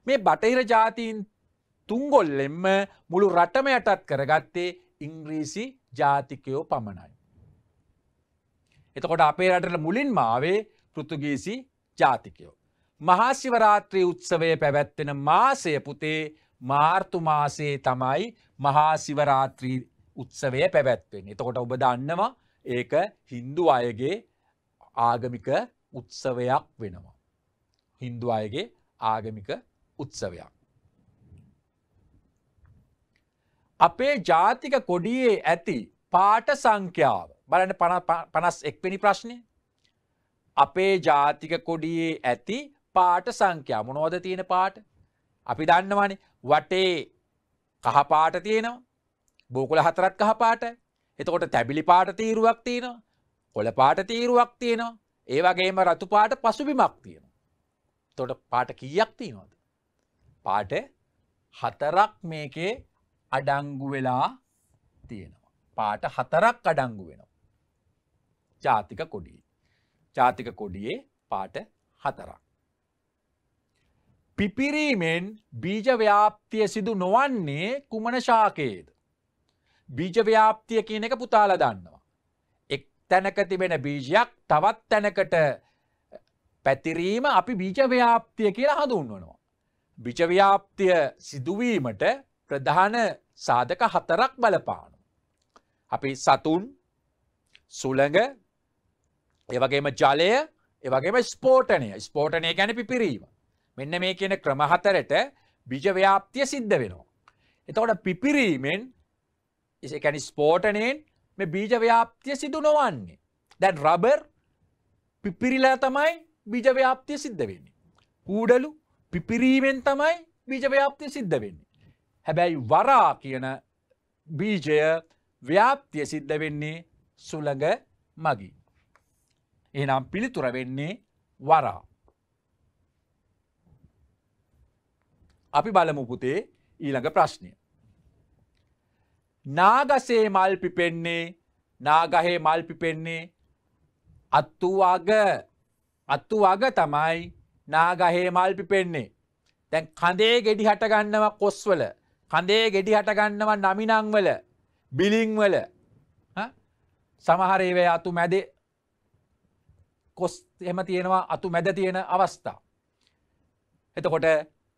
මේ බටහිර ජාතීන් තුන්ගොල්ලෙන්ම මුළු රටම යටත් කරගත්තේ ඉංග්‍රීසි ජාතිකයෝ පමණයි. එතකොට අපේ රටට මුලින්ම ආවේ පෘතුගීසි ජාතිකයෝ. මහා සිවරාත්‍රී උත්සවය පැවැත්වෙන මාසය පුතේ මාර්තු මාසයේ තමයි මහා සිවරාත්‍රී උත්සවය පැවැත්වෙන්නේ. එතකොට ඔබ දන්නවා ඒක හින්දු අයගේ ආගමික උත්සවයක් වෙනවා. හින්දු අයගේ ආගමික උත්සවයක්. අපේ ජාතික කොඩියේ ඇති පාට සංඛ්‍යාව බලන්න 51 වෙනි ප්‍රශ්නය. අපේ ජාතික කොඩියේ ඇති පාට සංඛ්‍යාව මොනවද තියෙන පාට? අපි දන්නවනේ වටේ කහ පාට තියෙනවා. බෝකුල හතරක් කහ පාටයි. එතකොට තැබිලි පාට තීරුවක් තියෙනවා. කොළ පාට තීරුවක් තියෙනවා. ඒ වගේම රතු පාට පසුබිමක් තියෙනවා. එතකොට පාට කීයක් තියෙනවද? පාට 4ක් මේකේ අඩංගු වෙලා තියෙනවා. පාට 4ක් අඩංගු වෙනවා. ජාතික කොඩියේ. ජාතික කොඩියේ පාට 4ක්. පිපිරීමෙන් බීජ ව්‍යාප්තිය සිදු නොවන්නේ කුමන ශාකයේද? බීජ ව්‍යාප්තිය කියන එක පුතාලා දන්නවා. එක් තැනක තිබෙන බීජයක් තවත් තැනකට පැතිරීම අපි බීජ ව්‍යාප්තිය කියලා හඳුන්වනවා. බීජ ව්‍යාප්තිය සිදුවීමට ප්‍රධාන සාධක 4ක් බලපානවා. අපි සතුන්, සුළඟ, ඒ වගේම ජලය, ඒ වගේම ස්ෆෝටනය. ස්ෆෝටනය කියන්නේ පිපිරීම. මෙන්න මේ කියන ක්‍රම 4ට බීජ ව්‍යාප්තිය සිද්ධ වෙනවා. එතකොට පිපිරීමෙන් ඒ කියන්නේ ස්ෆෝටනයෙන් මේ බීජ ව්‍යාප්තිය සිදු නොවන්නේ. දැන් රබර් පිපිරිලා තමයි බීජ ව්‍යාප්තිය සිද්ධ වෙන්නේ. ඌඩලු පිපිරීමෙන් තමයි බීජ ව්‍යාප්තිය සිද්ධ වෙන්නේ. හැබැයි වරා කියන බීජය ව්‍යාප්තිය සිද්ධ වෙන්නේ සුළඟ මගින්. එහෙනම් පිළිතුර වෙන්නේ වරා. අපි බලමු පුතේ ඊළඟ ප්‍රශ්නය. නාගසේ මල් පිපෙන්නේ නාගහේ මල් පිපෙන්නේ අත්තු අග තමයි නාගහේ මල් පිපෙන්නේ. දැන් කඳේ ගෙඩි හට ගන්නවා කොස්වල, කඳේ ගෙඩි හට ගන්නවා නමිනං වල, බිලිං වල. සමහර ඒවා අතු මැද කොස් එහෙම තියෙනවා, අතු මැද තියෙන අවස්ථා. එතකොට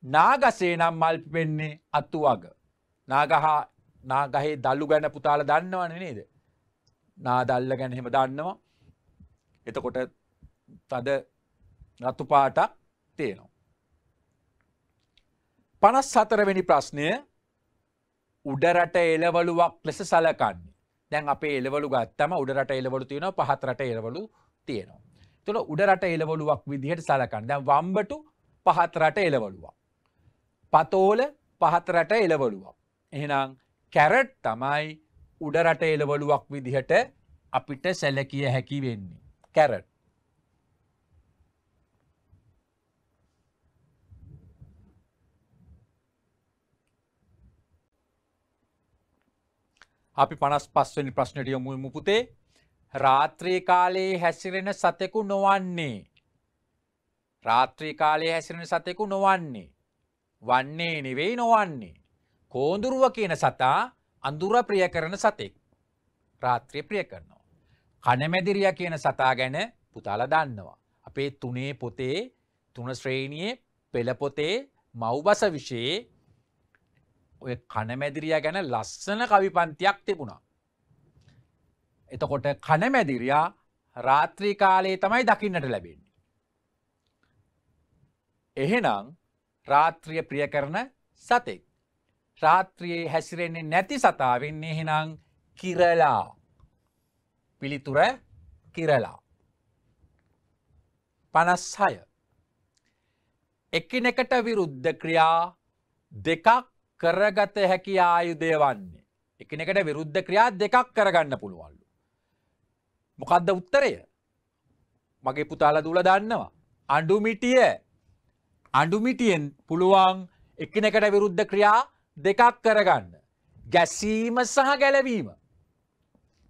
නාගසේ නම් මල් පිපෙන්නේ අතු අග. නාගහේ දල්ලු ගැන පුතාලා දන්නවනේ නේද? නාදල්ල ගැන එහෙම දන්නවා. එතකොට තද රතු පාටක් තියෙනවා. 54 වෙනි ප්‍රශ්නය උඩරට එළවලුවක් ලෙස සලකන්නේ. දැන් අපේ එළවලු ගත්තම උඩරට එළවලු තියෙනවා, පහත් රට එළවලු තියෙනවා. එතකොට උඩරට එළවලුවක් විදිහට සලකන්නේ. දැන් වම්බටු පහත් රට එළවලුවක්. පතෝල පහත් රට එළවලුවක්. එහෙනම් කැරට් තමයි උඩරට එළවලුවක් විදිහට අපිට සැලකිය හැකි වෙන්නේ. කැරට්. අපි 55 වෙනි ප්‍රශ්නයට යමු පුතේ. රාත්‍රී කාලයේ හැසිරෙන සතෙකු නොවන්නේ. රාත්‍රී කාලයේ හැසිරෙන සතෙකු නොවන්නේ. වන්නේ නෙවෙයි නොවන්නේ. කෝඳුරුව කියන සතා අඳුර ප්‍රිය කරන සතෙක්. රාත්‍රිය ප්‍රිය කරනවා. කණමැදිරිය කියන සතා ගැන පුතාලා දන්නවා. අපේ 3 පොතේ 3 ශ්‍රේණියේ පෙළ පොතේ මව්බස විෂයේ ඔය කණමැදිරියා ගැන ලස්සන කවි පන්තියක් තිබුණා. එතකොට කණමැදිරියා රාත්‍රී කාලයේ තමයි දකින්නට ලැබෙන්නේ. එහෙනම් රාත්‍රිය ප්‍රිය කරන සතෙක්. රාත්‍රියේ හැසිරෙන්නේ නැති සතා වෙන්නේ එහෙනම් කිරලා. පිළිතුර කිරලා. 56. එකිනෙකට විරුද්ධ ක්‍රියා දෙකක් කරගත හැකි ආයුධය වන්නේ. එකිනෙකට විරුද්ධ ක්‍රියා දෙකක් කරගන්න පුළුවන්ලු. මොකද්ද උත්තරය? මගේ පුතාලා දූලා දන්නවා. අඬුමිටිය. අඬුමිටියෙන් පුළුවන් එකිනෙකට විරුද්ධ ක්‍රියා දෙකක් කරගන්න. ගැසීම සහ ගැලවීම.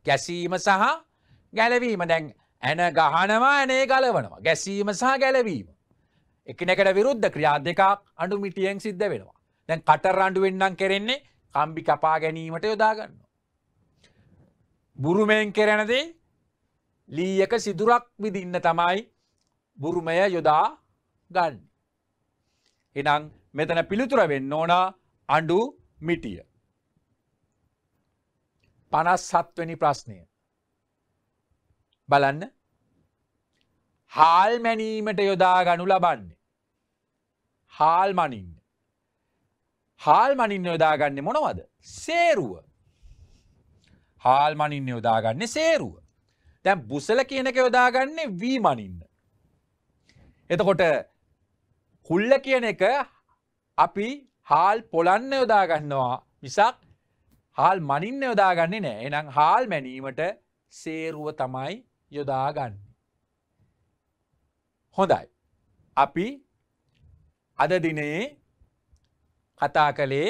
ගැසීම සහ ගැලවීම. දැන් ඇන ගහනවා ඇනේ ගලවනවා. ගැසීම සහ ගැලවීම. එකිනෙකට විරුද්ධ ක්‍රියා දෙකක් අඬුමිටියෙන් සිද්ධ වෙනවා. දැන් කටර අඬුවෙන් නම් කරන්නේ කම්බි කපා ගැනීමට යොදා ගන්නවා. බුරුමෙන් කරන දේ ලීයක සිදුරක් විදින්න තමයි බුරුමය යොදා ගන්න. එහෙනම් මෙතන පිළිතුර වෙන්න ඕන අඬු මිටිය. 57 වෙනි ප්‍රශ්නය. බලන්න. හාල් මැනීමට යොදා ගනු ලබන්නේ. හාල් මනින්න. හාල් මනින්න යොදාගන්නේ මොනවද? සේරුව. හාල් මනින්න යොදාගන්නේ සේරුව. දැන් බුසල කියන එක යොදාගන්නේ වී මනින්න. එතකොට කුල්ල කියන එක අපි හාල් පොලන්න යොදා ගන්නවා මිසක් හාල් මනින්න යොදාගන්නේ නැහැ. එහෙනම් හාල් මැනීමට සේරුව තමයි යොදාගන්නේ. හොඳයි. අපි අද දිනේ කතා කළේ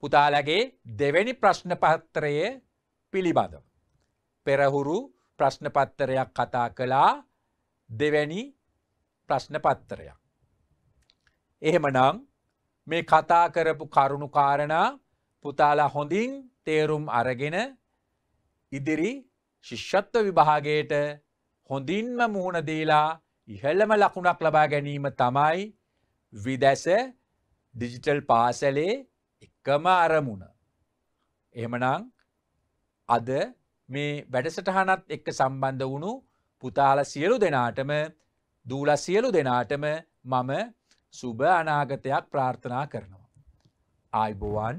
පුතාලගේ දෙවැනි ප්‍රශ්න පත්‍රය පිළිබඳව. පෙරහුරු ප්‍රශ්න පත්‍රයක් කතා කළා දෙවැනි ප්‍රශ්න පත්‍රයක්. එහෙමනම් මේ කතා කරපු කරුණු කාරණා පුතාලා හොඳින් තේරුම් අරගෙන ඉදිරි ශිෂ්‍යත්ව විභාගයට හොඳින්ම මුහුණ දීලා ඉහළම ලකුණක් ලබා ගැනීම තමයි විදැස ඩිජිටල් පාසලේ එකම අරමුණ. එහෙමනම් අද මේ වැඩසටහනත් එක්ක සම්බන්ධ වුණු පුතාලා සියලු දෙනාටම දූලා සියලු දෙනාටම මම සුබ අනාගතයක් ප්‍රාර්ථනා කරනවා. ආයුබෝවන්.